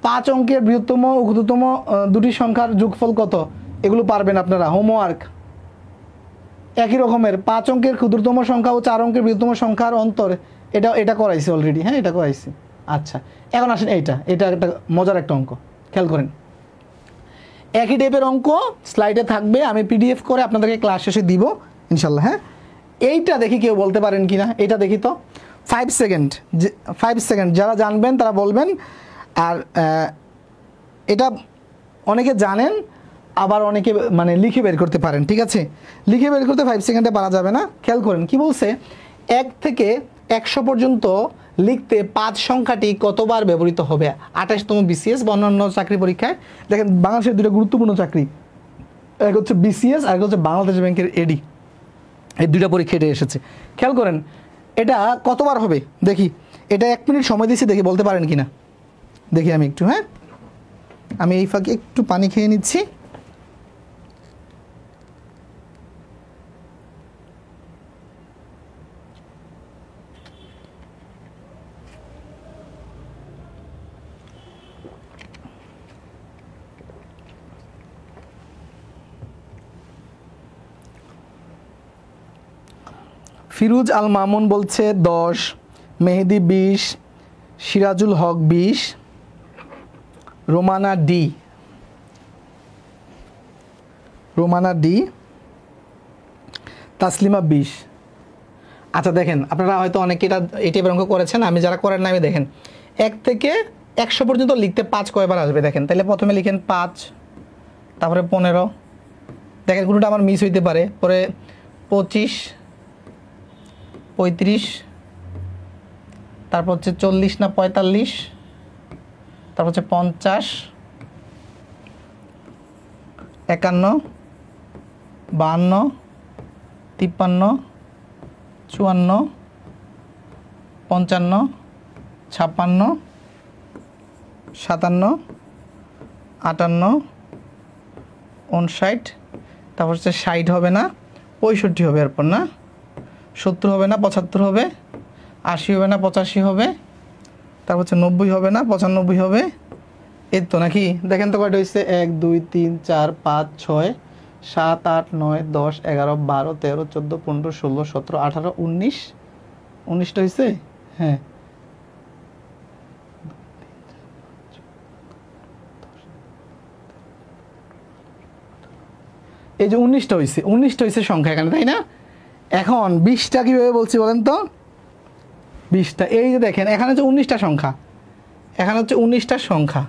[SPEAKER 1] 5 অঙ্কের বৃহত্তম ও ক্ষুদ্রতম দুটি সংখ্যার যোগফল কত? এগুলো পারবেন আপনারা, হোমওয়ার্ক। একই রকমের 5 অঙ্কের ক্ষুদ্রতম সংখ্যা ও 4 অঙ্কের বৃহত্তম সংখ্যার অন্তর, এটা করাইছি অলরেডি। হ্যাঁ এটা করাইছি। আচ্ছা এখন আসেন এটা একটা মজার একটা অঙ্ক, খেয়াল করেন। একই টাইপের অঙ্ক স্লাইডে থাকবে, আমি পিডিএফ করে আপনাদেরকে ক্লাস শেষে দিব ইনশাল্লাহ। হ্যাঁ এইটা দেখি কেউ বলতে পারেন কি না, এটা দেখি তো। 5 সেকেন্ড, 5 সেকেন্ড, যারা জানবেন তারা বলবেন। আর এটা অনেকে জানেন, আবার অনেকে মানে লিখে বের করতে পারেন। ঠিক আছে, লিখে বের করতে 5 সেকেন্ডে পারা যাবে না। খেয়াল করেন কি বলছে, 1 থেকে 100 পর্যন্ত লিখতে 5 সংখ্যাটি কতবার ব্যবহৃত হবে? 28তম বিসিএস বা অন্যান্য চাকরি পরীক্ষায়। দেখেন বাংলাদেশের দুটো গুরুত্বপূর্ণ চাকরি, এক হচ্ছে বিসিএস আর এক হচ্ছে বাংলাদেশ ব্যাংকের এডি, এই দুইটা পরীক্ষা এটা এসেছে। খেয়াল করেন এটা কতবার হবে দেখি, এটা 1 মিনিট সময় দিচ্ছি, দেখি বলতে পারেন কি না দেখি আমি একটু। হ্যাঁ আমি এই ফাঁকে একটু পানি খেয়ে নিচ্ছি। ফিরোজ আল মামুন বলছে 10, মেহেদি 20, সিরাজুল হক 20, রোমানা ডি, তাসলিমা 20। আচ্ছা দেখেন, আপনারা হয়তো অনেকে এই টাইপের অঙ্ক করেছেন, আমি যারা করেন না আমি দেখেন 1 থেকে 100 পর্যন্ত লিখতে 5 কয়বার আসবে দেখেন। তাহলে প্রথমে লিখেন 5, তারপরে 15, দেখেন কোনোটা আমার মিস হইতে পারে, পরে 25, 35, তারপর হচ্ছে 40 না 45, তারপর হচ্ছে 50, 51, 52, 53, 54, 55, 56, 57, 58, 59, তারপর হচ্ছে 60 হবে না, 65 হবে, এরপর না 70 হবে না, 75 হবে, 80 হবে না, 85 হবে, তারপর হচ্ছে 90 হবে না, 95 হবে। এই তো নাকি? দেখেন তো কয়টা হয়েছে, 1 2 3 4 5 6 7 8 9 10 11 12 13 14 15 16 17 18 19, 19টা হয়েছে। হ্যাঁ, এই যে 19টা হয়েছে, 19টা হয়েছে সংখ্যা এখানে, তাই না? এখন 20টা কীভাবে বলছি বলেন তো? 20টা, এই যে দেখেন এখানে হচ্ছে 19টা সংখ্যা, এখানে হচ্ছে 19টা সংখ্যা,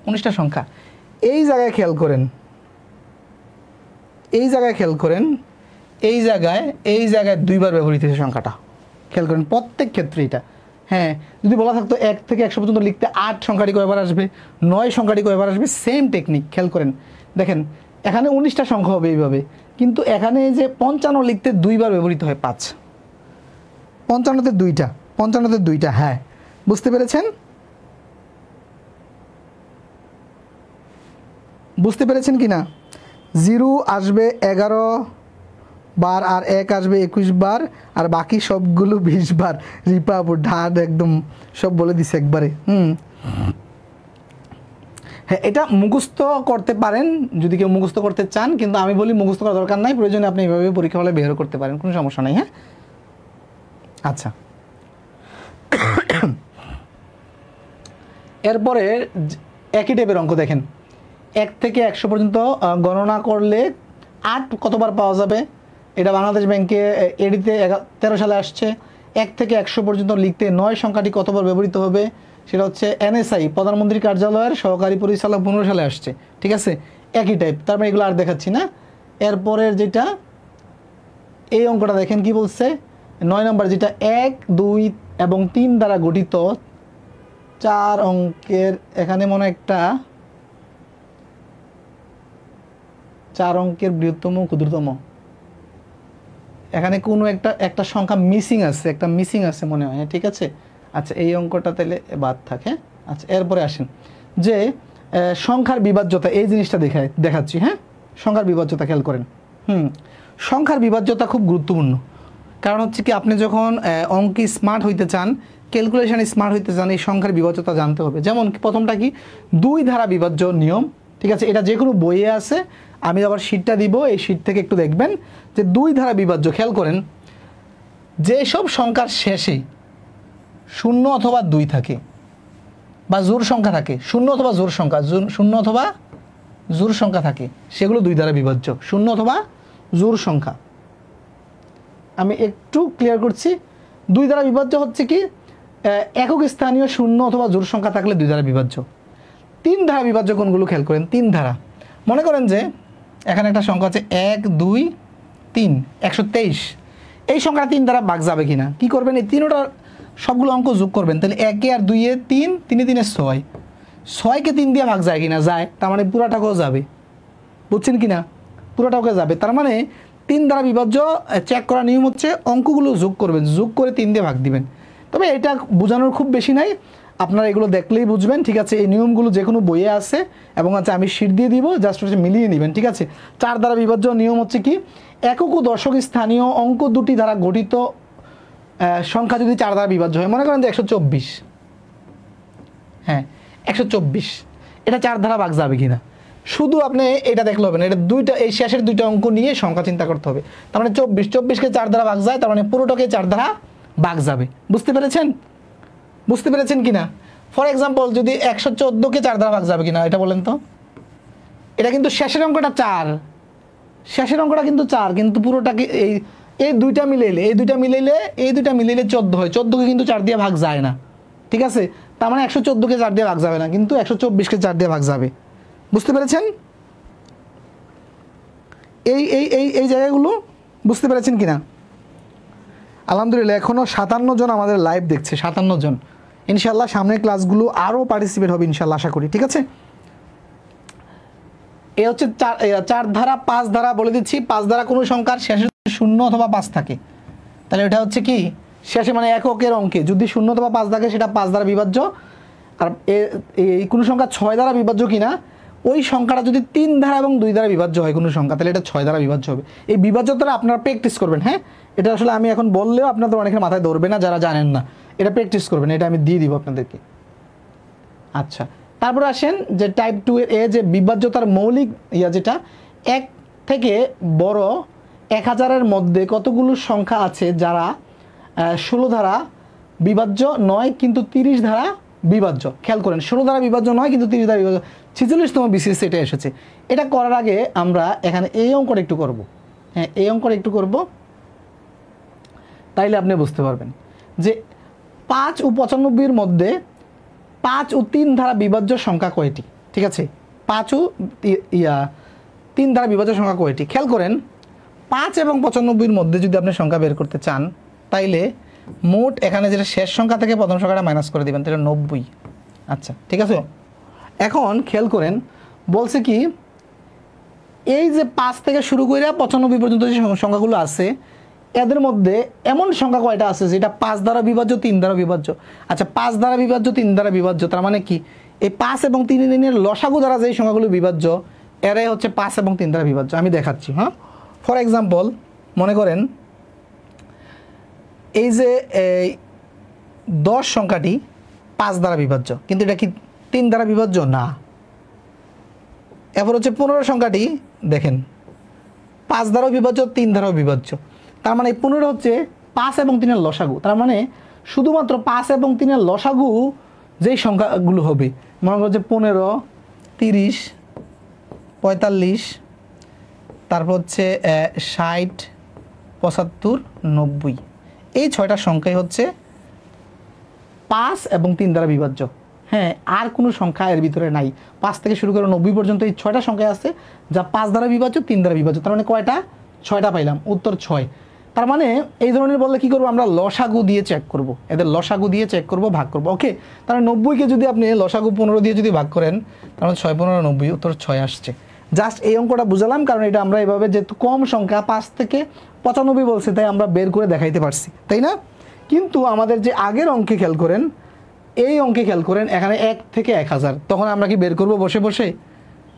[SPEAKER 1] 19টা সংখ্যা। এই জায়গায় খেয়াল করেন, এই জায়গায় খেয়াল করেন, এই জায়গায় 2বার ব্যবহৃত হয়েছে সংখ্যাটা, খেয়াল করেন প্রত্যেক ক্ষেত্রে এটা। হ্যাঁ, যদি বলা থাকতো 1 থেকে 100 পর্যন্ত লিখতে 8 সংখ্যাটি কয়বার আসবে, 9 সংখ্যাটি কয়বার আসবে, সেম টেকনিক খেয়াল করেন। দেখেন এখানে 19টা সংখ্যা হবে এইভাবে, কিন্তু এখানে যে 55 লিখতে 2বার ব্যবহৃত হয় 5, 55তে 2টা, 55তে 2টা। হ্যাঁ, বুঝতে পেরেছেন? বুঝতে পেরেছেন কি না? 0 আসবে 11 বার, আর 1 আসবে 21 বার, আর বাকি সবগুলো 20 বার। রিপাবু ঢাড একদম সব বলে দিছে একবারে। হ্যাঁ, এটা মুখস্থ করতে পারেন যদি কেউ মুখস্থ করতে চান, কিন্তু আমি বলি মুখস্থ করার দরকার নাই, প্রয়োজনে আপনি এইভাবে পরীক্ষা হলে বের করতে পারেন, কোনো সমস্যা নেই। হ্যাঁ, আচ্ছা, এরপরে একই টাইপের অঙ্ক দেখেন, 1 থেকে 100 পর্যন্ত গণনা করলে 8 কতবার পাওয়া যাবে? এটা বাংলাদেশ ব্যাংকে এডিতে 13 সালে আসছে। 1 থেকে 100 পর্যন্ত লিখতে 9 সংখ্যাটি কতবার ব্যবহৃত হবে? সেটা হচ্ছে NSI, প্রধানমন্ত্রী কার্যালয়ের সহকারী পরিচালক, 15 সালে আসছে। ঠিক আছে, একই টাইপ, তারপরে এগুলো আর দেখাচ্ছি না। এরপরের যেটা এই অঙ্কটা দেখেন কি বলছে, 9 নম্বর, যেটা 1 2 এবং 3 দ্বারা গঠিত 4 অঙ্কের, এখানে মনে একটা 4 অঙ্কের বৃহত্তম ক্ষুদ্রতম, এখানে কোনো একটা সংখ্যা মিসিং আছে, একটা মিসিং আছে মনে হয়। ঠিক আছে, আচ্ছা এই অঙ্কটা তাহলে বাদ থাকে। আচ্ছা, এরপরে আসেন যে সংখ্যার বিভাজ্যতা, এই জিনিসটা দেখাচ্ছি। হ্যাঁ, সংখ্যার বিভাজ্যতা খেয়াল করেন। সংখ্যার বিভাজ্যতা খুব গুরুত্বপূর্ণ, কারণ হচ্ছে কি আপনি যখন অঙ্কে স্মার্ট হইতে চান, ক্যালকুলেশনে স্মার্ট হইতে চান, এই সংখ্যার বিভাজ্যতা জানতে হবে। যেমন প্রথমটা কি, 2 ধারা বিভাজ্য নিয়ম। ঠিক আছে, এটা যে কোনো বইয়ে আছে, আমি আবার শীটটা দিব, এই শীট থেকে একটু দেখবেন যে 2 ধারা বিভাজ্য। খেয়াল করেন, যেসব সংখ্যার শেষে 0 অথবা 2 থাকে বা জোড় সংখ্যা থাকে, 0 অথবা জোড় সংখ্যা, 0 অথবা জোড় সংখ্যা থাকে, সেগুলো 2 দ্বারা বিভাজ্য। 0 অথবা জোড় সংখ্যা, আমি একটু ক্লিয়ার করছি। 2 দ্বারা বিভাজ্য হচ্ছে কি, একক স্থানীয় 0 অথবা জোড় সংখ্যা থাকলে 2 দ্বারা বিভাজ্য। 3 ধারা বিভাজ্য কোনগুলো খেয়াল করেন, 3 ধারা। মনে করেন যে এখানে একটা সংখ্যা আছে 1 2 3, 123। এই সংখ্যাটা 3 দ্বারা ভাগ যাবে কিনা, কি করবেন, এই 3টা সবগুলো অঙ্ক যোগ করবেন, তাহলে 1 আর 2 এ 3, 3 3 6, 6কে 3 দিয়ে ভাগ যায় কিনা, যায়, তার মানে পুরাটাকেও যাবে। বুঝছেন কিনা, পুরোটাকে যাবে। তার মানে 3 দ্বারা বিভাজ্য চেক করার নিয়ম হচ্ছে অঙ্কগুলো যোগ করবেন, যোগ করে 3 দিয়ে ভাগ দিবেন। তবে এটা বোঝানোর খুব বেশি নাই, আপনারা এগুলো দেখলেই বুঝবেন। ঠিক আছে, এই নিয়মগুলো যে কোনো বইয়ে আছে, এবং হচ্ছে আমি শীট দিয়ে দিব, জাস্ট হচ্ছে মিলিয়ে নেবেন। ঠিক আছে, 4 দ্বারা বিভাজ্য নিয়ম হচ্ছে কি, একক ও দশক স্থানীয় অঙ্ক দুটি দ্বারা গঠিত সংখ্যা যদি 4 দ্বারা বিভাজ্য হয়, মনে করেন যে 124, হ্যাঁ 124, এটা 4 দ্বারা ভাগ যাবে কিনা। শুধু আপনি এটা দেখলে হবে না, এটা দুইটা, এই শেষের দুইটা অঙ্ক নিয়ে সংখ্যা চিন্তা করতে হবে। তার মানে 24কে 4 দ্বারা ভাগ যায়, তার মানে পুরোটাকে 4 দ্বারা ভাগ যাবে। বুঝতে পেরেছেন কিনা? ফর এক্সাম্পল যদি 114কে 4 দ্বারা ভাগ যাবে কিনা এটা বলেন তো। এটা কিন্তু শেষের অঙ্কটা 4, শেষের অঙ্কটা কিন্তু 4, কিন্তু পুরোটাকে এই দুইটা মিলাইলে 14 হয়। 14কে কিন্তু 4 দিয়ে ভাগ যায় না, ঠিক আছে? তার মানে 114কে 4 দিয়ে ভাগ যাবে না, কিন্তু 124কে 4 দিয়ে ভাগ যাবে। বুঝতে পেরেছেন? এই জায়গাগুলো বুঝতে পেরেছেন কিনা? আলহামদুলিল্লাহ, এখনও 57 জন আমাদের লাইভ দেখছে, 57 জন। ইনশাল্লাহ সামনের ক্লাসগুলো আরও পার্টিসিপেট হবে ইনশাল্লাহ, আশা করি। ঠিক আছে, এ হচ্ছে 4 ধারা 5 ধারা বলে দিচ্ছি। 5 ধারা কোনো সংখ্যার শেষে 0 অথবা 5 থাকে, তাহলে এটা হচ্ছে কি শেষে, মানে এককের অঙ্কে যদি 0 অথবা 5 থাকে সেটা 5 দ্বারা বিভাজ্য। আর এই কোনো সংখ্যা 6 দ্বারা বিভাজ্য কিনা, ওই সংখ্যাটা যদি 3 ধারা এবং 2 দ্বারা বিভাজ্য হয় কোনো সংখ্যা, তাহলে এটা 6 দ্বারা বিভাজ্য হবে। এই বিভাজ্যতাটা আপনারা প্র্যাকটিস করবেন। হ্যাঁ, এটা আসলে আমি এখন বললেও আপনাদের অনেকের মাথায় ধরবে না যারা জানেন না, এটা প্র্যাকটিস করবেন, এটা আমি দিয়ে দিব আপনাদেরকে। আচ্ছা, তারপর আসেন যে টাইপ 2 এর যে বিভাজ্যতার মৌলিক যেটা 1 থেকে বড় 1000-এর মধ্যে কতগুলো সংখ্যা আছে যারা 16 ধারা বিভাজ্য নয় কিন্তু 30 ধারা বিভাজ্য। খেয়াল করেন, 16 ধারা বিভাজ্য নয় কিন্তু 30 ধারা বিভাজ্য। 46তম বিসিএস এটা এসেছে। এটা করার আগে আমরা এখানে এই অঙ্কটা একটু করব। হ্যাঁ, এই অঙ্কটা একটু করব, তাইলে আপনি বুঝতে পারবেন যে 5 ও 95-এর মধ্যে 5 ও 3 ধারা বিভাজ্য সংখ্যা কয়টি। ঠিক আছে, 5 ও 3 ধারা বিভাজ্য সংখ্যা কয়টি। খেয়াল করেন, 5 এবং 95-এর মধ্যে যদি আপনি সংখ্যা বের করতে চান, তাইলে মোট এখানে যেটা শেষ সংখ্যা থেকে প্রথম সংখ্যাটা মাইনাস করে দেবেন, তাহলে 90। আচ্ছা, ঠিক আছে। এখন খেয়াল করেন, বলছে কি এই যে 5 থেকে শুরু করে 95 পর্যন্ত যে সংখ্যাগুলো আছে, এদের মধ্যে এমন সংখ্যা কয়টা আছে যেটা 5 দ্বারা বিভাজ্য, 3 দ্বারা বিভাজ্য। আচ্ছা, 5 দ্বারা বিভাজ্য, 3 দ্বারা বিভাজ্য, তার মানে কি এই 5 এবং 3 এর লসাগু দ্বারা যে সংখ্যাগুলো বিভাজ্য, এরাই হচ্ছে 5 এবং 3 দ্বারা বিভাজ্য। আমি দেখাচ্ছি। হ্যাঁ, ফর এক্সাম্পল মনে করেন এই যে 10 সংখ্যাটি 5 দ্বারা বিভাজ্য, কিন্তু এটা কি 3 দ্বারা বিভাজ্য না। এরপর হচ্ছে 15 সংখ্যাটি দেখেন 5 দ্বারাও বিভাজ্য, 3 দ্বারাও বিভাজ্য। তার মানে 15 হচ্ছে 5 এবং 3 এর লসাগু। তার মানে শুধুমাত্র 5 এবং 3 এর লসাগু যেই সংখ্যাগুলো হবে, মনে করছে 15, 30, 45, তারপর হচ্ছে 60, 75, 90, এই 6টা সংখ্যাই হচ্ছে 5 এবং 3 দ্বারা বিভাজ্য। হ্যাঁ, আর কোনো সংখ্যা এর ভিতরে নাই। 5 থেকে শুরু করে 90 পর্যন্ত এই 6টা সংখ্যা আছে যা 5 দ্বারা বিভাজ্য, 3 দ্বারা বিভাজ্য। তার মানে কয়টা? 6টা পাইলাম, উত্তর 6। তার মানে এই ধরনের বললে কি করবো আমরা, লসাগু দিয়ে চেক করব, এদের লসাগু দিয়ে চেক করব, ভাগ করব। ওকে, তাহলে 90কে যদি আপনি লসাগু 15 দিয়ে যদি ভাগ করেন, তাহলে 6 15 90, উত্তর 6 আসছে। জাস্ট এই অঙ্কটা বুঝালাম, কারণ এটা আমরা এভাবে যেহেতু কম সংখ্যা 5 থেকে 95 বলছে, তাই আমরা বের করে দেখাইতে পারছি, তাই না? কিন্তু আমাদের যে আগের অঙ্কে খেয়াল করেন, এই অঙ্কে খেয়াল করেন, এখানে 1 থেকে 1000, তখন আমরা কি বের করব বসে বসে?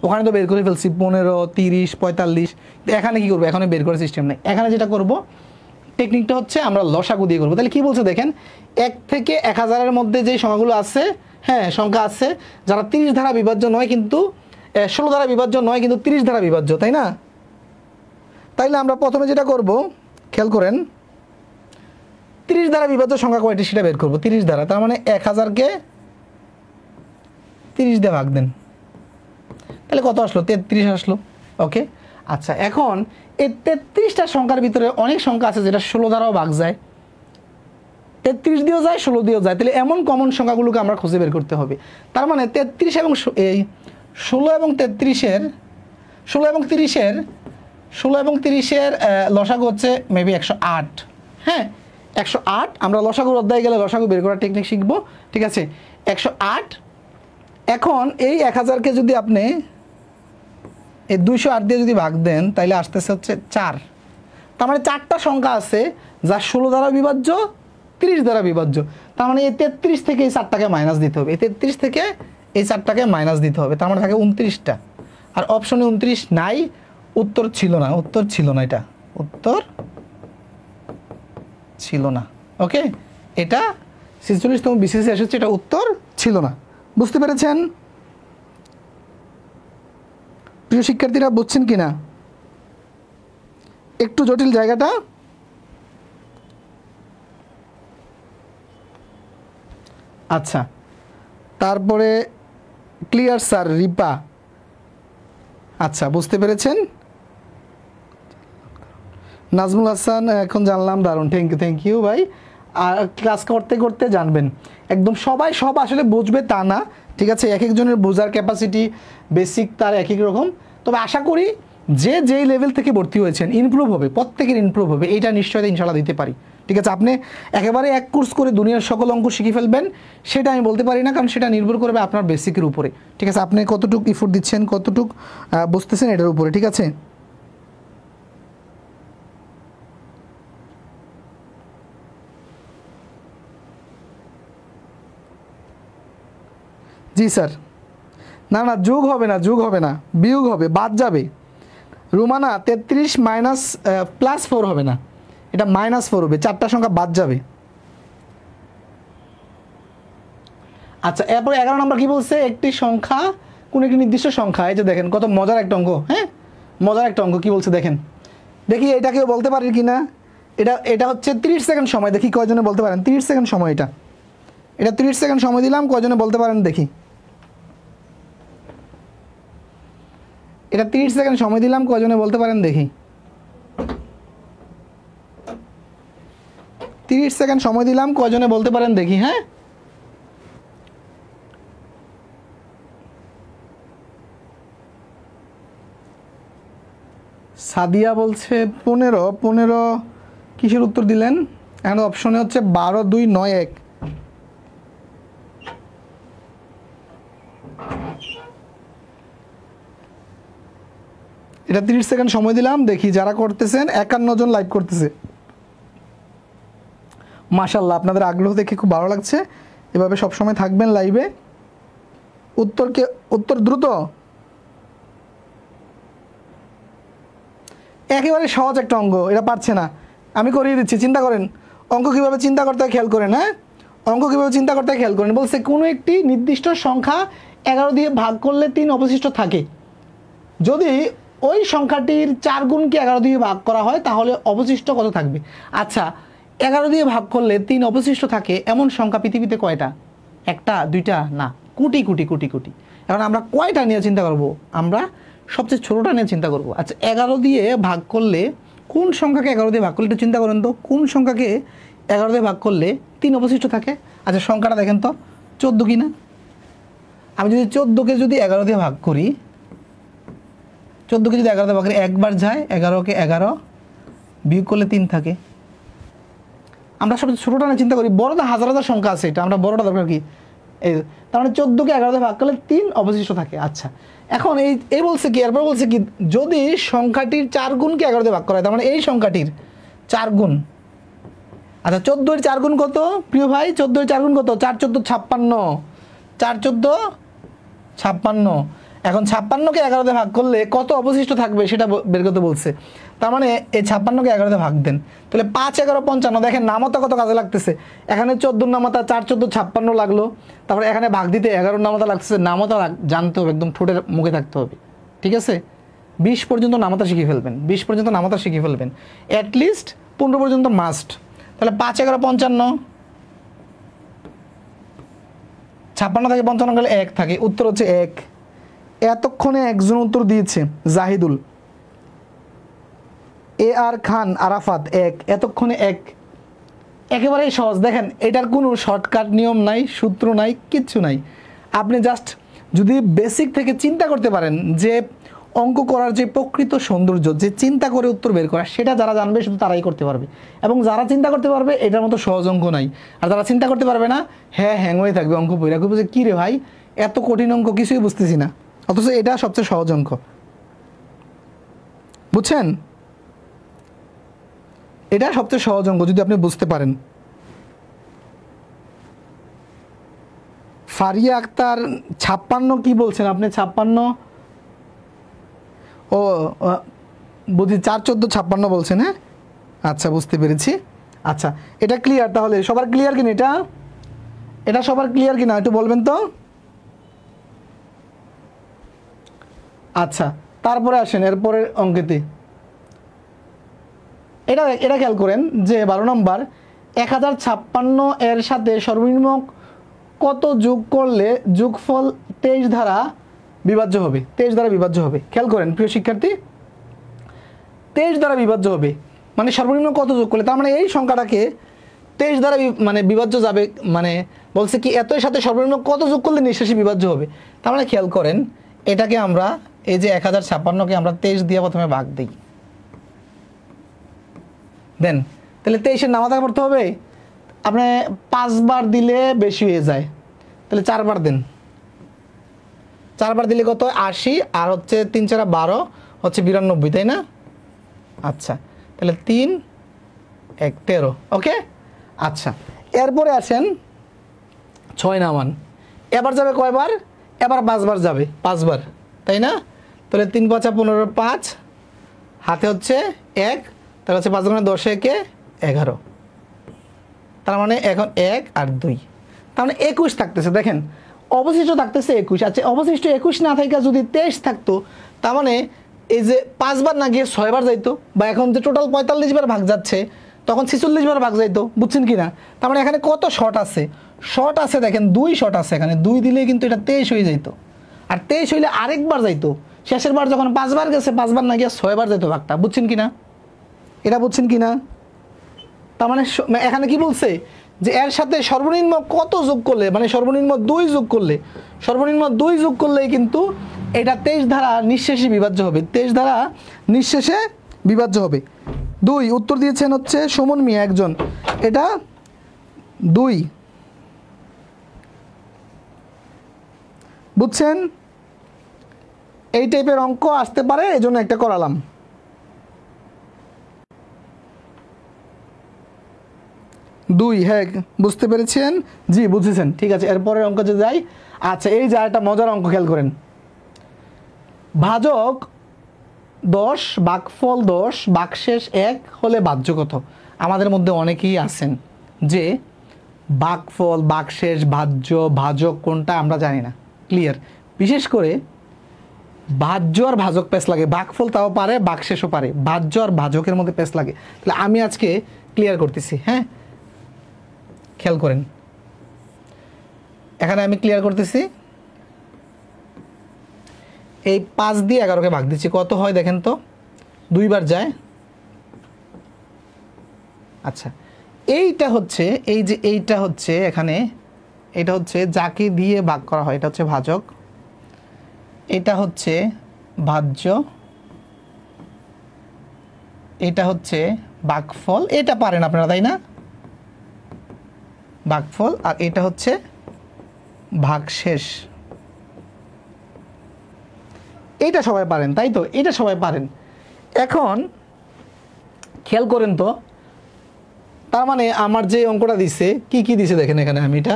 [SPEAKER 1] ওখানে তো বের করে ফেলছি 15, 30, 45। এখানে কি করবো? এখানে বের করার সিস্টেম নেই। এখানে যেটা করব, টেকনিকটা হচ্ছে আমরা লসাগু দিয়ে করবো। তাহলে কি বলছে দেখেন, 1 থেকে 1000-এর মধ্যে যেই সংখ্যাগুলো আছে, হ্যাঁ সংখ্যা আছে যারা 30 ধারা বিভাজ্য নয় কিন্তু 16 ধারা বিভাজ্য নয় কিন্তু 30 ধারা বিভাজ্য, তাই না? তাইলে আমরা প্রথমে যেটা করব, খেয়াল করেন, 30 দ্বারা বিভাজ্য সংখ্যা কয়টি সেটা বের করবো। 30 দ্বারা, তার মানে 1000-কে 30 দিয়ে ভাগ দেন, তাহলে কত আসলো? 33 আসলো। ওকে, আচ্ছা, এখন এই 33টা সংখ্যার ভিতরে অনেক সংখ্যা আছে যেটা 16 দ্বারাও ভাগ যায়, 33 দিয়েও যায়, 16 দিয়েও যায়। তাহলে এমন কমন সংখ্যাগুলোকে আমরা খুঁজে বের করতে হবে। তার মানে 33 এবং এই 16 এবং 33-এর 16 এবং 30-এর লসাগু হচ্ছে মেবি 108। হ্যাঁ, 108। আমরা লসাগুর অধ্যায়ে গেলে লসাগু বের করার টেকনিক শিখবো। ঠিক আছে, 108। এখন এই 1000-কে যদি আপনি এই 208 দিয়ে যদি ভাগ দেন, তাইলে আসতেছে হচ্ছে 4। তার মানে 4টা সংখ্যা আছে যা 16 দ্বারা বিভাজ্য, 30 দ্বারা বিভাজ্য। তার মানে এই 33 থেকে এই 4টাকে মাইনাস দিতে হবে, এই 33 থেকে এই 4টাকে মাইনাস দিতে হবে। তার মানে থাকে 29টা। আর অপশনে 29 নাই, উত্তর ছিল না, উত্তর ছিল না, এটা উত্তর ছিল না। ওকে, এটা 46তম বিসিএসে এসেছে, এটা উত্তর ছিল না। বুঝতে পেরেছেন? প্রিয় শিক্ষার্থীরা বুঝছেন কি না? একটু জটিল জায়গাটা। আচ্ছা, তারপরে ক্লিয়ার স্যার, রিপা। আচ্ছা, বুঝতে পেরেছেন। নাজমুল হাসান, এখন জানলাম, দারুণ, থ্যাংক ইউ ভাই। আর ক্লাস করতে করতে জানবেন, একদম সবাই সব আসলে বুঝবে তা না, ঠিক আছে? এক একজনের বোঝার ক্যাপাসিটি, বেসিক তার এক এক রকম। তবে আশা করি যে যেই লেভেল থেকে ভর্তি হয়েছেন ইমপ্রুভ হবে, প্রত্যেকের ইমপ্রুভ হবে, এইটা নিশ্চয়তা ইনশাল্লাহ দিতে পারি, ঠিক আছে? আপনি একেবারে এক কোর্স করে দুনিয়ার সকল অঙ্ক শিখে ফেলবেন সেটা আমি বলতে পারি না, কারণ সেটা নির্ভর করবে আপনার বেসিকের উপরে, ঠিক আছে? আপনি কতটুকু ইফোর্ট দিচ্ছেন, কতটুকু বুঝতেছেন এটার উপরে, ঠিক আছে? জি স্যার। না না, যোগ হবে না, যোগ হবে না, বিয়োগ হবে, বাদ যাবে। রুমানা 33 মাইনাস +4 হবে না, এটা -4 হবে, 4টা সংখ্যা বাদ যাবে। আচ্ছা, এরপর 11 নম্বর কি বলছে? একটি সংখ্যা, কোন একটি নির্দিষ্ট সংখ্যা, এই যে দেখেন কত মজার একটা অঙ্ক, হ্যাঁ মজার একটা অঙ্ক। কি বলছে দেখেন, দেখি এটা কেউ বলতে পারে কি না? এটা হচ্ছে 30 সেকেন্ড সময়, দেখি কয়জনে বলতে পারেন। 30 সেকেন্ড সময়, এটা 30 সেকেন্ড সময় দিলাম, কয়জনে বলতে পারেন দেখি। এটা 30 সেকেন্ড সময় দিলাম, কয়জনে বলতে পারেন দেখি। 30 সেকেন্ড সময় দিলাম, কয়জনে বলতে পারেন দেখি। হ্যাঁ, সাদিয়া বলছে 15 কিসের উত্তর দিলেন? এখন অপশনে হচ্ছে 12, 2, 9, 1। এটা 30 সেকেন্ড সময় দিলাম, দেখি যারা করতেছেন। 51 জন লাইভ করতেছে, মাশাআল্লাহ, আপনাদের আগ্রহ দেখে খুব ভালো লাগছে। এভাবে সবসময় থাকবেন লাইভে। উত্তর দ্রুত, একেবারে সহজ একটা অঙ্ক, এটা পারছে না, আমি করিয়ে দিচ্ছি, চিন্তা করেন। অঙ্ক কীভাবে চিন্তা করতে হয় খেয়াল করেন। হ্যাঁ, অঙ্ক কীভাবে চিন্তা করতে হয় খেয়াল করেন। বলছে কোনো একটি নির্দিষ্ট সংখ্যা 11 দিয়ে ভাগ করলে 3 অবশিষ্ট থাকে। যদি ওই সংখ্যাটির 4 গুণকে 11 দিয়ে ভাগ করা হয় তাহলে অবশিষ্ট কত থাকবে? আচ্ছা, 11 দিয়ে ভাগ করলে 3 অবশিষ্ট থাকে এমন সংখ্যা পৃথিবীতে কয়টা? একটা, দুইটা না, কোটি কোটি কোটি কোটি। এখন আমরা কয়টা নিয়ে চিন্তা করব? আমরা সবচেয়ে ছোটোটা নিয়ে চিন্তা করব। আচ্ছা, 11 দিয়ে ভাগ করলে কোন সংখ্যাকে 11 দিয়ে ভাগ করলে একটু চিন্তা করেন তো, কোন সংখ্যাকে 11 দিয়ে ভাগ করলে 3 অবশিষ্ট থাকে? আচ্ছা, সংখ্যাটা দেখেন তো, 14 কি না? আমি যদি 14কে যদি 11 দিয়ে ভাগ করি, 14কে যদি 11 দিয়ে ভাগ করি, একবার যায়, 11কে 11 বিয়োগ করলে 3 থাকে। আমরা সবচেয়ে ছোটোটা নিয়ে চিন্তা করি, বড়টা হাজার হাজার সংখ্যা আছে, এটা আমরা বড়টা দরকার কি? এই তার মানে 14কে 11 দিয়ে ভাগ করলে 3 অবশিষ্ট থাকে। আচ্ছা, এখন এই বলছে কি, এরপর বলছে কি, যদি সংখ্যাটির 4 গুণকে 11 দিয়ে ভাগ করা হয়, তার মানে এই সংখ্যাটির 4 গুণ। আচ্ছা, 14-এর 4 গুণ কত প্রিয় ভাই? 14-এর 4 গুণ কত? 4 14 56, 4 14 56। এখন 56কে 11 দিয়ে ভাগ করলে কত অবশিষ্ট থাকবে সেটা বের করতে বলছে। তার মানে এই 56কে 11 দিয়ে ভাগ দেন, তাহলে 5 11 55। দেখেন নামতা কত কাজে লাগতেছে। এখানে 14 নামতা, 4 14 56 লাগলো। তারপরে এখানে ভাগ দিতে 11 নামতা লাগতেছে। নামতা জানতে হবে, একদম ঠোঁটের মুখে থাকতে হবে, ঠিক আছে? 20 পর্যন্ত নামতা শিখে ফেলবেন, 20 পর্যন্ত নামতা শিখে ফেলবেন, অ্যাটলিস্ট 15 পর্যন্ত মাস্ট। তাহলে 5 11 55, 56 থেকে 55 গেলে 1 থাকে, উত্তর হচ্ছে 1। এতক্ষণে একজন উত্তর দিয়েছে, জাহিদুল। AR খান আরাফাত 1, এতক্ষণে 1। একেবারেই সহজ। দেখেন এটার কোনো শর্টকাট নিয়ম নাই, সূত্র নাই, কিচ্ছু নাই। আপনি জাস্ট যদি বেসিক থেকে চিন্তা করতে পারেন যে অঙ্ক করার যে প্রকৃত সৌন্দর্য, যে চিন্তা করে উত্তর বের করা, সেটা যারা জানবে শুধু তারাই করতে পারবে। এবং যারা চিন্তা করতে পারবে এটার মতো সহজ অঙ্ক নাই। আর যারা চিন্তা করতে পারবে না, হ্যাঁ হ্যাং হয়ে থাকবে অঙ্ক বইরা, খুব যে কী রে ভাই এত কঠিন অঙ্ক, কিছুই বুঝতেছি না, অথচ এটা সবচেয়ে সহজ অঙ্ক। বুঝছেন? এটা সবচেয়ে সহজ অঙ্ক যদি আপনি বুঝতে পারেন। ফারিয়া আক্তার 56 কি বলছেন আপনি? 56, ও বুঝি 4 14 56 বলছেন। হ্যাঁ, আচ্ছা, বুঝতে পেরেছি। আচ্ছা, এটা ক্লিয়ার তাহলে? সবার ক্লিয়ার কিনা এটা সবার ক্লিয়ার কিনা একটু বলবেন তো। আচ্ছা, তারপরে আসেন এরপরের অঙ্কেতে, এটা এটা খেয়াল করেন যে 12 নম্বর 1056 এর সাথে সর্বনিম্ন কত যোগ করলে যোগফল 23 দ্বারা বিভাজ্য হবে। 23 দ্বারা বিভাজ্য হবে, খেয়াল করেন প্রিয় শিক্ষার্থী, 23 দ্বারা বিভাজ্য হবে মানে সর্বনিম্ন কত যোগ করলে, তার মানে এই সংখ্যাটাকে 23 দ্বারা মানে বিভাজ্য যাবে, মানে বলছে কি এতই সাথে সর্বনিম্ন কত যোগ করলে নিঃশেষে বিভাজ্য হবে। তার মানে খেয়াল করেন এটাকে আমরা এই যে 1056কে আমরা 23 দিয়ে প্রথমে ভাগ দিই, দেন তাহলে 23-এর নামাতা করতে হবে, আপনি 5 বার দিলে বেশি হয়ে যায়, তাহলে 4 বার দেন, 4 বার দিলে কত 80, আর হচ্ছে 3 4 12 হচ্ছে 92, তাই না? আচ্ছা তাহলে 3 1 13, ওকে। আচ্ছা এরপরে আসেন 6 নামান, এবার যাবে কয়বার, এবার 5 বার যাবে, 5 বার, তাই না? তাহলে 3 5 15 5, হাতে হচ্ছে 1, তাহলে হচ্ছে 5 গুণে 10 একে 11, তার মানে এখন 1 আর 2, তার মানে 21 থাকতেছে। দেখেন অবশিষ্ট থাকতেছে 21। আচ্ছা অবশিষ্ট 21 না থাকে যদি 23 থাকতো, তার মানে এই যে 5 বার না গিয়ে 6 বার যাইতো, বা এখন যে টোটাল 45 বার ভাগ যাচ্ছে তখন 46 বার ভাগ যাইতো, বুঝছেন কি না? তার মানে এখানে কত শর্ট আছে, শর্ট আছে দেখেন 2 শর্ট আছে এখানে, 2 দিলে কিন্তু এটা 23 হয়ে যাইতো, আর 23 হইলে আরেকবার যাইতো, শেষের বার যখন 5 বার গেছে 5 বার না গিয়ে 6 বার যাইতো ভাগটা, বুঝছেন কি না? এটা বুঝছেন কি না? তার মানে এখানে কি বলছে যে এর সাথে সর্বনিম্ন কত যোগ করলে, মানে সর্বনিম্ন 2 যোগ করলে, সর্বনিম্ন 2 যোগ করলেই কিন্তু এটা 23 দ্বারা নিঃশেষে বিভাজ্য হবে, 23 দ্বারা নিঃশেষে বিভাজ্য হবে। 2 উত্তর দিয়েছেন হচ্ছে সুমন মিয়া একজন, এটা 2, বুঝছেন? এই টাইপের অঙ্ক আসতে পারে, এজন্য একটা করালাম। 2, হ্যাঁ বুঝতে পেরেছেন, জি বুঝেছেন, ঠিক আছে। এরপরের অঙ্ক যে যাই। আচ্ছা এই যে একটা মজার অঙ্ক খেয়াল করেন, ভাজক 10 ভাগফল 10 ভাগশেষ 1 হলে ভাজ্য কত? আমাদের মধ্যে অনেকেই আছেন যে ভাগফল ভাগশেষ ভাজ্য ভাজক কোনটা আমরা জানি না, ক্লিয়ার। বিশেষ করে ভাজ্য আর ভাজক পেস লাগে, ভাগফল তাও পারে ভাগশেষও পারে, ভাজ্য আর ভাজকের মধ্যে পেস লাগে। তাহলে আমি আজকে ক্লিয়ার করতেছি, হ্যাঁ খেয়াল করেন, এখানে আমি ক্লিয়ার করতেছি। এই 5 দিয়ে 11কে ভাগ দিচ্ছি, কত হয় দেখেন তো, 2 বার যায়। আচ্ছা এইটা হচ্ছে, এই যে এইটা হচ্ছে এখানে, এটা হচ্ছে যাকে দিয়ে ভাগ করা হয়, এটা হচ্ছে ভাজক, এটা হচ্ছে ভাজ্য, এটা হচ্ছে ভাগফল, এটা পারেন আপনারা তাই না, ভাগফল, আর এটা হচ্ছে ভাগশেষ, এটা সবাই পারেন তাই তো, এটা সবাই পারেন। এখন খেয়াল করেন তো, তার মানে আমার যে অঙ্কটা দিছে কি কি দিছে দেখেন, এখানে আমি এটা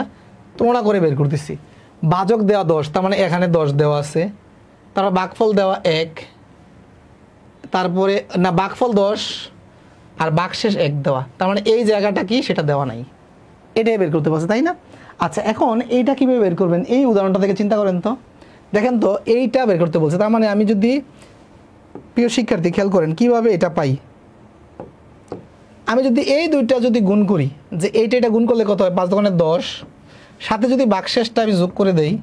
[SPEAKER 1] তোমরা করে বের করতেছি। ভাজক দেওয়া 10, তার মানে এখানে 10 দেওয়া আছে, তারপর ভাগফল দেওয়া 1, তারপরে না ভাগফল 10 আর ভাগশেষ 1 দেওয়া, তার মানে এই জায়গাটা কি সেটা দেওয়া নাই, এটাই বের করতে পারছে তাই না? আচ্ছা এখন এইটা কীভাবে বের করবেন, এই উদাহরণটা থেকে চিন্তা করেন তো, দেখেন তো এইটা বের করতে বলছে, তার মানে আমি যদি, প্রিয় শিক্ষার্থী খেয়াল করেন কিভাবে এটা পাই, আমি যদি এই দুইটা যদি গুণ করি, যে এইটা এটা গুণ করলে কত হয়, 5 দোকানে 10, সাথে যদি ভাগশেষটা আমি যোগ করে দেই,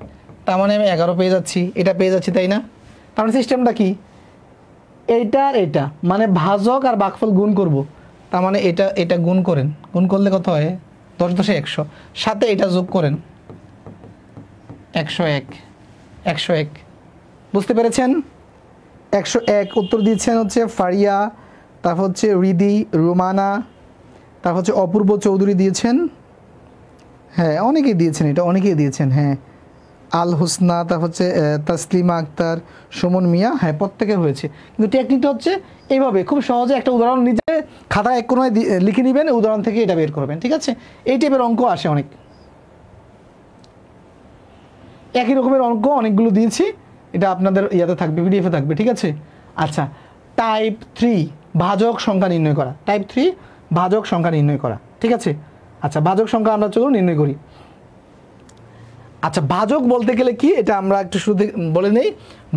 [SPEAKER 1] তার মানে আমি 11 পেয়ে যাচ্ছি, এটা পেয়ে যাচ্ছি তাই না? তার মানে সিস্টেমটা কি, এইটা আর এটা মানে ভাজক আর ভাগফল গুণ করব, তার মানে এটা এটা গুণ করেন, গুণ করলে কত হয় 10 10 100, সাথে এটা যোগ করেন 101, 101, বুঝতে পেরেছেন? 101 উত্তর দিচ্ছেন হচ্ছে ফারিয়া, তারপর হচ্ছে রিদি, রোমানা, তারপর হচ্ছে অপূর্ব চৌধুরী দিয়েছেন, হ্যাঁ অনেকেই দিয়েছেন, এটা অনেকেই দিয়েছেন, হ্যাঁ আল হোসনা, তারপর হচ্ছে তাসলিমা আক্তার, সুমন মিয়া, হ্যাঁ প্রত্যেকের হয়েছে। কিন্তু টেকনিকটা হচ্ছে এইভাবে, খুব সহজে একটা উদাহরণ নিজে খাতায় এক কোনায় লিখে নেবেন, উদাহরণ থেকে এটা বের করবেন, ঠিক আছে? এই টাইপের অঙ্ক আসে অনেক, একই রকমের অঙ্ক অনেকগুলো দিয়েছি, এটা আপনাদের ইয়াতে থাকবে, পিডিএফে থাকবে, ঠিক আছে? আচ্ছা টাইপ 3 ভাজক সংখ্যা নির্ণয় করা, টাইপ 3 ভাজক সংখ্যা নির্ণয় করা, ঠিক আছে? আচ্ছা ভাজক সংখ্যা আমরা চলুন নির্ণয় করি। আচ্ছা ভাজক বলতে গেলে কি, এটা আমরা একটু শুরু বলে নেই,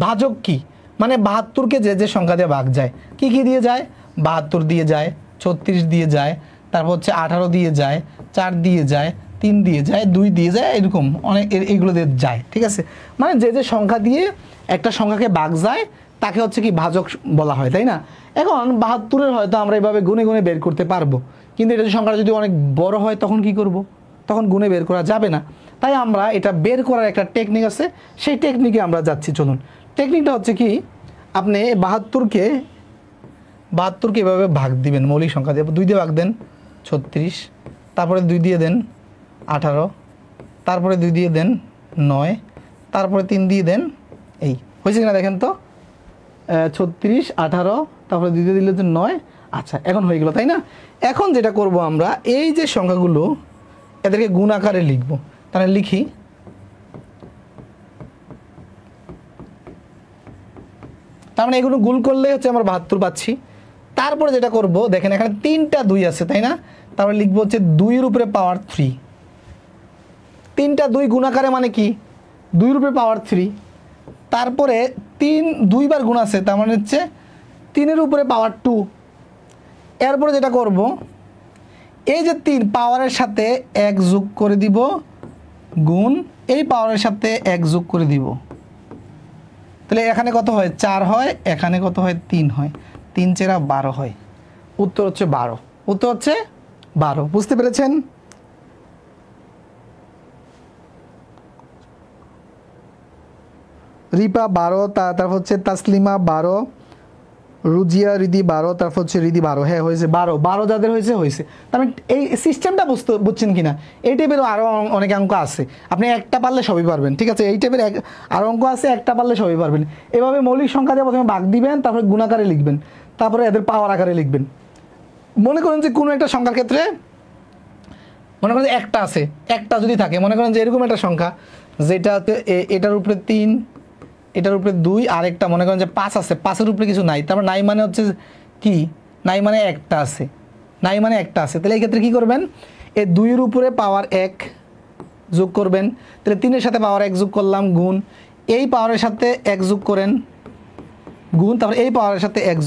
[SPEAKER 1] ভাজক কি? মানে 72কে যে যে সংখ্যা দিয়ে ভাগ যায়, কি কি দিয়ে যায়? 72 দিয়ে যায়, 36 দিয়ে যায়, তারপর হচ্ছে 18 দিয়ে যায়, 4 দিয়ে যায়, 3 দিয়ে যায়, 2 দিয়ে যায়, এরকম অনেক এইগুলো দিয়ে যায়। ঠিক আছে, মানে যে যে সংখ্যা দিয়ে একটা সংখ্যাকে ভাগ যায় তাকে হচ্ছে কি ভাজক বলা হয়, তাই না? এখন 72-এর হয়তো আমরা এইভাবে গুনে গুনে বের করতে পারবো, কিন্তু এটা সংখ্যাটা যদি অনেক বড় হয় তখন কি করব? তখন গুনে বের করা যাবে না। তাই আমরা এটা বের করার একটা টেকনিক আছে, সেই টেকনিকে আমরা যাচ্ছি। চলুন, টেকনিকটা হচ্ছে কি, আপনি 72কে এভাবে ভাগ দিবেন মৌলিক সংখ্যা দিয়ে। 2 দিয়ে ভাগ দেন 36, তারপরে 2 দিয়ে দেন 18, তারপরে 2 দিয়ে দেন 9, তারপরে 3 দিয়ে দেন, এই হয়েছে কিনা দেখেন তো, 36, 18, তারপরে 2 দিয়ে দিলে হচ্ছে 9। আচ্ছা, এখন হয়ে গেল, তাই না? এখন যেটা করব আমরা, এই যে সংখ্যাগুলো এদেরকে গুণ আকারে লিখব। তাহলে লিখি, তার মানে এগুলো গুণ করলে হচ্ছে আমরা 72 পাচ্ছি। তারপরে যেটা করব, দেখেন এখানে 3টা 2 আছে, তাই না? তারপরে লিখবো হচ্ছে 2-এর উপরে পাওয়ার 3। 3টা 2 গুণাকারে মানে কি, 2-এর উপরে পাওয়ার 3। তারপরে 3 2বার গুণ আছে, তার মানে হচ্ছে 3-এর উপরে পাওয়ার 2। এরপরে যেটা করব, এই যে 3 পাওয়ারের সাথে 1 যোগ করে দিব, গুণ এই পাওয়ারের সাথে 1 যোগ করে দিব। তাহলে এখানে কত হয়? 4 হয়, এখানে কত হয়? 3 হয়, 3 চেরা 12 হয়। উত্তর হচ্ছে 12। উত্তর হচ্ছে 12। বুঝতে পেরেছেন? রিপা 12, তারপর হচ্ছে তাসলিমা 12, রুজিয়া রিদি 12, তারপর হচ্ছে রিদি 12। হ্যাঁ হয়েছে 12 যাদের হয়েছে হয়েছে। তার মানে এই সিস্টেমটা বুঝছেন কিনা? এই টাইপেরও আরও অনেক অঙ্ক আছে, আপনি একটা পারলে সবই পারবেন। ঠিক আছে, এই টাইপের আরও অঙ্ক আছে, একটা পারলে সবই পারবেন। এভাবে মৌলিক সংখ্যা দিয়ে প্রথমে ভাগ দিবেন, তারপরে গুণাকারে লিখবেন, তারপরে এদের পাওয়ার আকারে লিখবেন। মনে করেন যে কোনো একটা সংখ্যার ক্ষেত্রে, মনে করেন যে একটা আছে, একটা যদি থাকে, মনে করেন যে এরকম একটা সংখ্যা যেটা এটার উপরে 3, এটার উপরে 2, আর একটা মনে করেন যে 5 আছে, 5-এর উপরে কিছু নাই, তারপর নাই মানে হচ্ছে কি, নাই মানে একটা আছে, নাই মানে একটা আছে। তাহলে এই ক্ষেত্রে কী করবেন, এই 2-এর উপরে পাওয়ার 1 যোগ করবেন, তাহলে 3-এর সাথে পাওয়ার 1 যোগ করলাম, গুণ এই পাওয়ারের সাথে 1 যোগ করেন, গুণ তারপর এই পাওয়ারের সাথে 1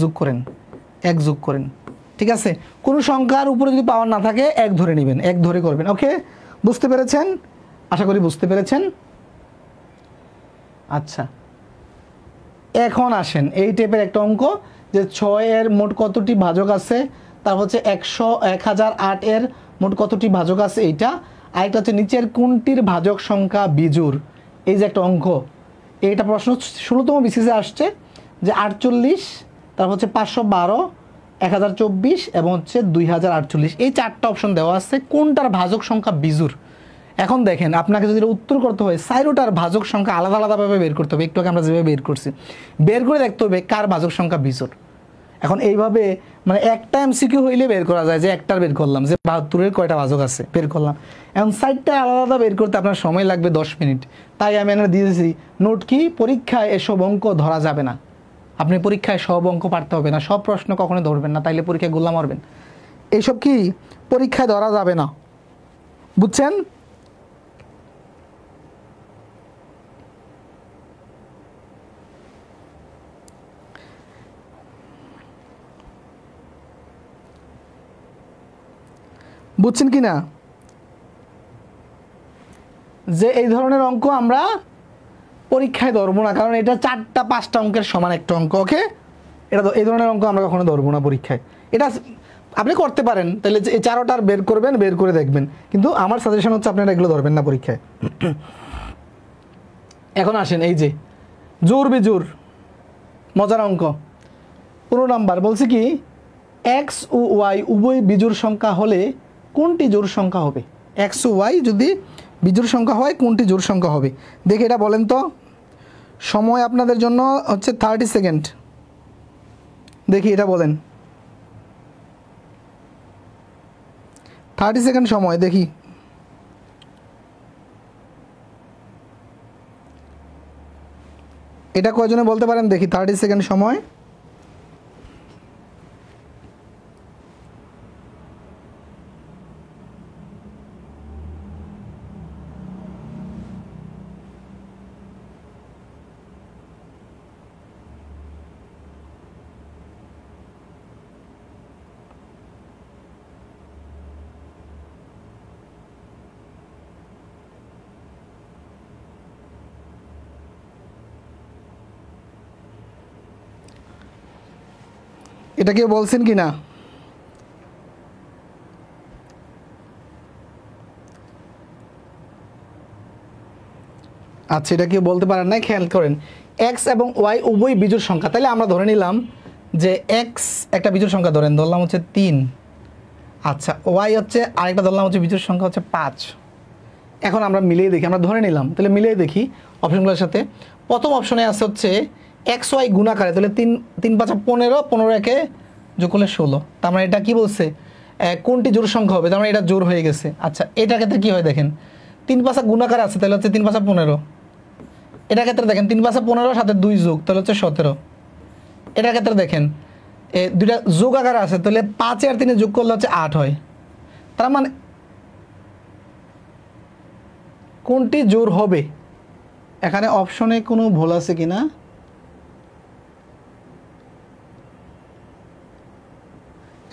[SPEAKER 1] যোগ করেন, 1 যোগ করেন। ঠিক আছে, কোনো সংখ্যার উপরে যদি পাওয়ার না থাকে 1 ধরে নেবেন, 1 ধরে করবেন। ওকে, বুঝতে পেরেছেন? আশা করি বুঝতে পেরেছেন। আচ্ছা, এখন আসেন এই টাইপের একটা অঙ্ক, যে 6-এর মোট কতটি ভাজক আছে, তারপর হচ্ছে 1008 এর মোট কতটি ভাজক আছে এইটা, আরেকটা হচ্ছে নিচের কোনটির ভাজক সংখ্যা বিজোড়। এই যে একটা অঙ্ক, এইটা প্রশ্ন 16তম বিসিসে আসছে, যে 48, তারপর হচ্ছে 512, 1024 এবং হচ্ছে 2048। এই 4টা অপশন দেওয়া আছে, কোনটার ভাজক সংখ্যা বিজোড়। এখন দেখেন, আপনাকে যদি এর উত্তর করতে হয়, সাইরোটার ভাজক সংখ্যা আলাদা আলাদাভাবে বের করতে হবে। একটু আগে আমরা যেভাবে বের করছি, বের করে দেখতে হবে কার ভাজক সংখ্যা বিজোড়। এখন এইভাবে মানে একটা এমসিকিউ হইলে বের করা যায়, যে একটার বের করলাম, যে 72-এর কয়টা ভাজক আছে বের করলাম। এখন 4টা আলাদা আলাদা বের করতে আপনার সময় লাগবে 10 মিনিট। তাই আমি এখানে দিয়েছি নোট, কি পরীক্ষায় এসব অঙ্ক ধরা যাবে না। আপনি পরীক্ষায় সব অঙ্ক পারতে হবে না, সব প্রশ্ন কখনো ধরবেন না, তাইলে পরীক্ষায় গোল্লা মারবেন। এইসব কি পরীক্ষায় ধরা যাবে না, বুঝছেন? বুঝছেন কি না, যে এই ধরনের অঙ্ক আমরা পরীক্ষায় ধরবো না, কারণ এটা 4টা 5টা অঙ্কের সমান একটা অঙ্ক। ওকে, এটা এই ধরনের অঙ্ক আমরা কখনো ধরবো না পরীক্ষায়। এটা আপনি করতে পারেন, তাহলে এই 4টার বের করবেন, বের করে দেখবেন, কিন্তু আমার সাজেশন হচ্ছে আপনারা এগুলো ধরবেন না পরীক্ষায়। এখন আসেন এই যে জোর বিজোড়, মজার অঙ্ক। 15 নাম্বার বলছে কি, এক্স ও ওয়াই উভয় বিজোড় সংখ্যা হলে কোনটি জোড় সংখ্যা হবে? এক্স ও ওয়াই যদি বিজোড় সংখ্যা হয়, কোনটি জোড় সংখ্যা হবে? দেখে এটা বলেন তো। সময় আপনাদের জন্য হচ্ছে 30 সেকেন্ড। দেখি এটা বলেন, 30 সেকেন্ড সময়। দেখি এটা কয়জনে বলতে পারেন? দেখি 30 সেকেন্ড সময়। এটা কেউ বলছেন কি না? আচ্ছা, এটা কেউ বলতে পারেন না, খেয়াল করেন। এক্স এবং ওয়াই উভয় বিজোড় সংখ্যা, তাহলে আমরা ধরে নিলাম যে এক্স একটা বিজোড় সংখ্যা, ধরলাম হচ্ছে 3। আচ্ছা, ওয়াই হচ্ছে আরেকটা ধরলাম হচ্ছে বিজোড় সংখ্যা হচ্ছে 5। এখন আমরা মিলিয়ে দেখি, আমরা ধরে নিলাম, তাহলে মিলিয়ে দেখি অপশনগুলোর সাথে। প্রথম অপশনে আছে হচ্ছে এক্স ওয়াই গুণাকারে, তাহলে 3 5 15, 15 একে যোগ করলে 16। তার মানে এটা কি বলছে, কোনটি জোড় সংখ্যা হবে, তার মানে এটা জোড় হয়ে গেছে। আচ্ছা, এটার ক্ষেত্রে কী হয় দেখেন, 3 5 গুণাকার আছে, তাহলে হচ্ছে 3 5 15। এটার ক্ষেত্রে দেখেন 3 5 15 সাথে 2 যোগ, তাহলে হচ্ছে 17। এটার ক্ষেত্রে দেখেন দুইটা যোগ আকার আছে, তাহলে 5 আর 3 যোগ করলে হচ্ছে 8 হয়। তার মানে কোনটি জোড় হবে, এখানে অপশনে কোনো ভুল আছে কিনা?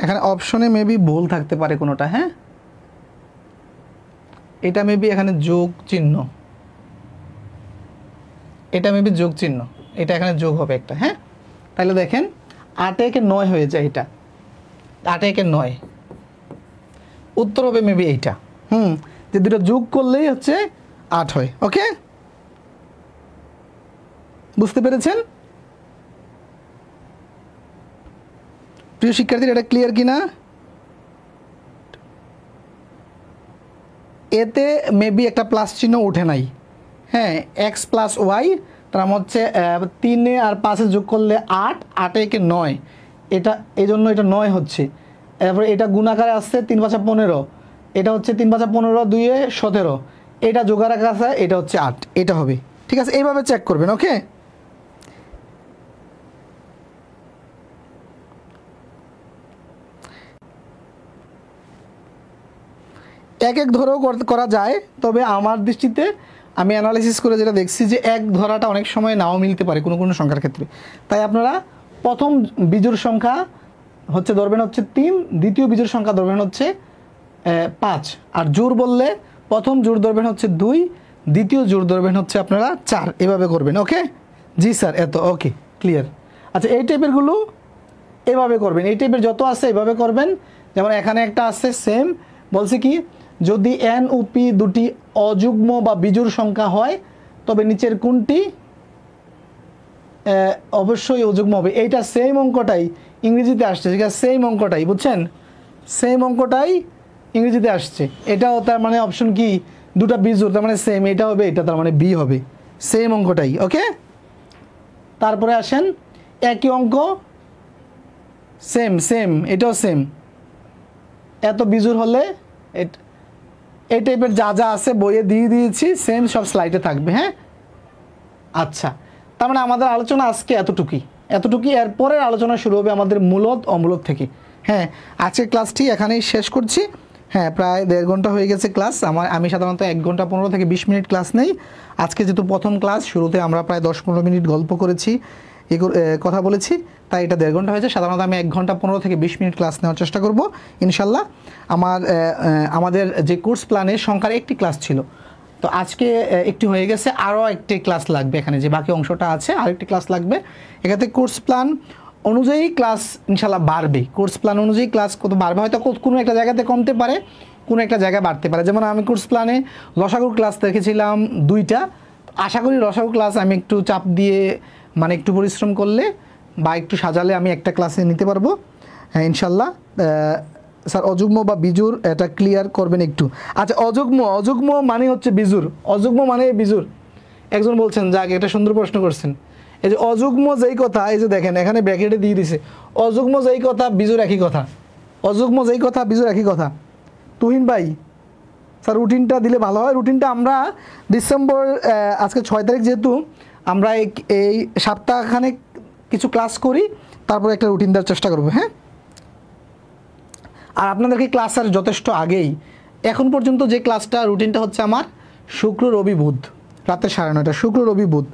[SPEAKER 1] এখানে অপশনে মেবি ভুল থাকতে পারে কোনোটা। হ্যাঁ, এটা মেবি এখানে যোগ চিহ্ন, এটা মেবি যোগ চিহ্ন, এটা এখানে যোগ হবে একটা। হ্যাঁ, তাহলে দেখেন 8 একে 9 হয়ে যায়, এটা 8 একে 9, উত্তর হবে মেবি এইটা। যে দুটো যোগ করলেই হচ্ছে 8 হয়। ওকে, বুঝতে পেরেছেন প্রিয় শিক্ষার্থীরা? এটা ক্লিয়ার কিনা? এতে মেবি একটা প্লাস চিহ্ন ওঠে নাই। হ্যাঁ, এক্স প্লাস ওয়াই, তার হচ্ছে 3 আর 5 যোগ করলে 8, 8 একে 9, এটা এই জন্য এটা 9 হচ্ছে। তারপরে এটা গুণাকারে আসছে 3 5 15, এটা হচ্ছে 3 5 15 2 এ 17, এটা যোগার আকারে আছে, এটা হচ্ছে 8, এটা হবে। ঠিক আছে, এইভাবে চেক করবেন। ওকে, এক এক ধরেও করা যায়, তবে আমার দৃষ্টিতে আমি অ্যানালাইসিস করে যেটা দেখছি যে এক ধরাটা অনেক সময় নাও মিলতে পারে কোনো কোনো সংখ্যার ক্ষেত্রে। তাই আপনারা প্রথম বিজোড় সংখ্যা হচ্ছে ধরবেন হচ্ছে 3, দ্বিতীয় বিজোড় সংখ্যা ধরবেন হচ্ছে 5, আর জোড় বললে প্রথম জোড় ধরবেন হচ্ছে 2, দ্বিতীয় জোড় ধরবেন হচ্ছে আপনারা 4, এভাবে করবেন। ওকে জি স্যার, এত ওকে ক্লিয়ার। আচ্ছা, এই টাইপেরগুলো এভাবে করবেন, এই টাইপের যত আছে এভাবে করবেন। যেমন এখানে একটা আছে সেম, বলছে কি, যদি এন ও পি দুটি অযুগ্ম বা বিজোড় সংখ্যা হয় তবে নিচের কোনটি অবশ্যই অযুগ্ম হবে। এইটা সেম অঙ্কটাই ইংরেজিতে আসছে, ঠিক আছে, সেম অঙ্কটাই, বুঝছেন, সেম অঙ্কটাই ইংরেজিতে আসছে। এটাও তার মানে অপশন কি, দুটা বিজোড়, তার মানে সেম, এটা হবে এটা, তার মানে বি হবে, সেম অঙ্কটাই। ওকে, তারপরে আসেন একই অঙ্ক, সেম সেম, এটাও সেম, এত বিজোড় হলে এই টাইপের যা যা আছে বইয়ে দিয়ে দিয়েছি, সেম সব স্লাইডে থাকবে। হ্যাঁ, আচ্ছা, তার মানে আমাদের আলোচনা আজকে এতটুকুই। এরপরের আলোচনা শুরু হবে আমাদের মূলত অমূলত থেকে। হ্যাঁ, আজকের ক্লাসটি এখানেই শেষ করছি। হ্যাঁ, প্রায় 1.5 ঘন্টা হয়ে গেছে ক্লাস। আমি সাধারণত 1 ঘন্টা 15 থেকে 20 মিনিট ক্লাস নেই। আজকে যেহেতু প্রথম ক্লাস, শুরুতে আমরা প্রায় 10-15 মিনিট গল্প করেছি, কথা বলেছি, তাই এটা 1.5 ঘন্টা হয়েছে। সাধারণত আমি 1 ঘন্টা 15 থেকে 20 মিনিট ক্লাস নেওয়ার চেষ্টা করব ইনশাল্লাহ। আমাদের যে কোর্স প্ল্যানে সংখ্যার একটি ক্লাস ছিল, তো আজকে একটি হয়ে গেছে, আরও একটি ক্লাস লাগবে। এখানে যে বাকি অংশটা আছে আরেকটি ক্লাস লাগবে। এখানে কোর্স প্ল্যান অনুযায়ী ক্লাস ইনশাল্লাহ বাড়বে। কোর্স প্ল্যান অনুযায়ী ক্লাস কত বাড়বে, হয়তো কোনো একটা জায়গাতে কমতে পারে, কোনো একটা জায়গায় বাড়তে পারে। যেমন আমি কোর্স প্ল্যানে লসাগুর ক্লাস রেখেছিলাম 2টা, আশা করি লসাগু ক্লাস আমি একটু চাপ দিয়ে, মানে একটু পরিশ্রম করলে বা একটু সাজালে আমি একটা ক্লাসে নিতে পারবো। হ্যাঁ ইনশাল্লাহ। স্যার অযুগ্ম বা বিজুর এটা ক্লিয়ার করবেন একটু। আচ্ছা, অযুগ্ম মানে হচ্ছে বিজুর, অযুগ্ম মানে বিজুর। একজন বলছেন, যাক এটা সুন্দর প্রশ্ন করছেন। এই যে অযুগ্ম যেই কথা, এই যে দেখেন এখানে ব্র্যাকেটে দিয়ে দিছে, অযুগ্ম যেই কথা বিজুর একই কথা, অযুগ্ম যেই কথা বিজুর একই কথা। তুহিন ভাই, স্যার রুটিনটা দিলে ভালো হয়। রুটিনটা আমরা ডিসেম্বর, আজকে 6 তারিখ যেহেতু, আমরা এই সপ্তাহখানে কিছু ক্লাস করি, তারপরে একটা রুটিন দেওয়ার চেষ্টা করবো। হ্যাঁ, আর আপনাদেরকে ক্লাস আর যথেষ্ট আগেই, এখন পর্যন্ত যে ক্লাসটা রুটিনটা হচ্ছে আমার শুক্র রবি বুধ রাতে 9:30, শুক্র রবি বুধ।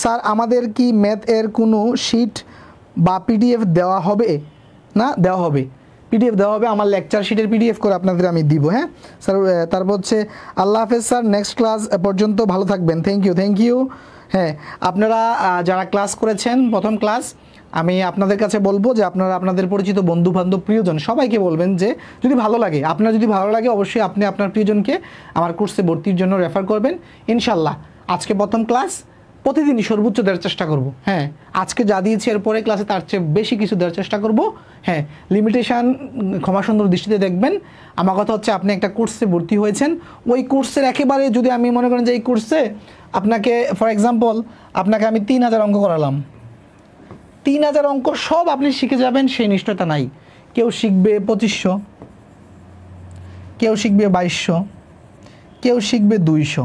[SPEAKER 1] স্যার আমাদের কি ম্যাথ এর কোনো শিট বা পিডিএফ দেওয়া হবে? না, দেওয়া হবে, পিডিএফ দেওয়া হবে, আমার লেকচার শিটের পিডিএফ করে আপনাদের আমি দিব। হ্যাঁ স্যার, তারপর হচ্ছে আল্লাহ হাফেজ স্যার, নেক্সট ক্লাস পর্যন্ত ভালো থাকবেন। Thank you. হ্যাঁ, আপনারা যারা ক্লাস করেছেন প্রথম ক্লাস, আমি আপনাদের কাছে বলবো যে আপনারা আপনাদের পরিচিত বন্ধু বান্ধব প্রিয়জন সবাইকে বলবেন যে যদি ভালো লাগে, আপনার যদি ভালো লাগে অবশ্যই আপনি আপনার প্রিয়জনকে আমার কোর্সে ভর্তির জন্য রেফার করবেন। ইনশাল্লাহ আজকে প্রথম ক্লাস, প্রতিদিনই সর্বোচ্চ দেওয়ার চেষ্টা করব। হ্যাঁ, আজকে যা দিয়েছি এরপরে ক্লাসে তার চেয়ে বেশি কিছু দেওয়ার চেষ্টা করব। হ্যাঁ, লিমিটেশান ক্ষমাসুন্দর দৃষ্টিতে দেখবেন। আমার কথা হচ্ছে আপনি একটা কোর্সে ভর্তি হয়েছেন, ওই কোর্সের একেবারে যদি আমি মনে করেন যে এই কোর্সে আপনাকে ফর এক্সাম্পল আপনাকে আমি 3000 অঙ্ক করালাম, 3000 অঙ্ক সব আপনি শিখে যাবেন সেই নিশ্চয়তা নাই। কেউ শিখবে 2500, কেউ শিখবে 2200, কেউ শিখবে 200,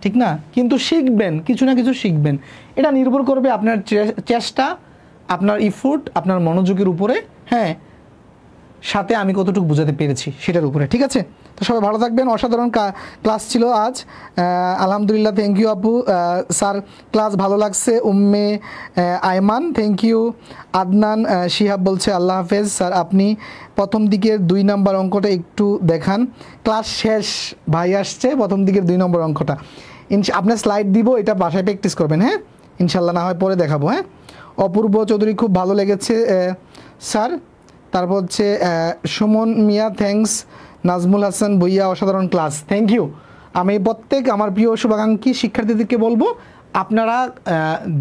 [SPEAKER 1] ঠিক না? কিন্তু শিখবেন, কিছু না কিছু শিখবেন। এটা নির্ভর করবে আপনার চেষ্টা, আপনার ইফোর্ট, আপনার মনোযোগের উপরে। হ্যাঁ, সাথে আমি কতটুকু বোঝাতে পেরেছি সেটার উপরে। ঠিক আছে, তো সবাই ভালো থাকবেন। অসাধারণ ক্লাস ছিল আজ, আলহামদুলিল্লাহ। থ্যাংক ইউ আপু। স্যার ক্লাস ভালো লাগছে। Umme Ayman thank you. আদনান শিহাব বলছে আল্লাহ হাফেজ স্যার, আপনি প্রথম দিকের 2 নম্বর অঙ্কটা একটু দেখান। ক্লাস শেষ ভাই আসছে, প্রথম দিকের 2 নম্বর অঙ্কটা আপনার স্লাইড দিব, এটা বাসায় প্র্যাকটিস করবেন। হ্যাঁ ইনশাল্লাহ, না হয় পরে দেখাবো। হ্যাঁ, অপূর্ব চৌধুরী খুব ভালো লেগেছে স্যার। তারপর হচ্ছে সুমন মিয়া থ্যাংকস। নাজমুল হাসান ভুইয়া অসাধারণ ক্লাস, থ্যাংক ইউ। আমি প্রত্যেক আমার প্রিয় শুভাকাঙ্ক্ষী শিক্ষার্থীদেরকে বলবো আপনারা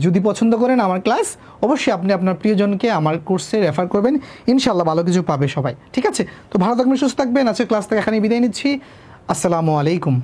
[SPEAKER 1] যদি পছন্দ করেন আমার ক্লাস, অবশ্যই আপনি আপনার প্রিয়জনকে আমার কোর্সে রেফার করবেন। ইনশাল্লাহ ভালো কিছু পাবে সবাই। ঠিক আছে, তো ভালো থাকবেন, সুস্থ থাকবেন। আজকে ক্লাস থেকে এখানে বিদায় নিচ্ছি। আসসালামু আলাইকুম।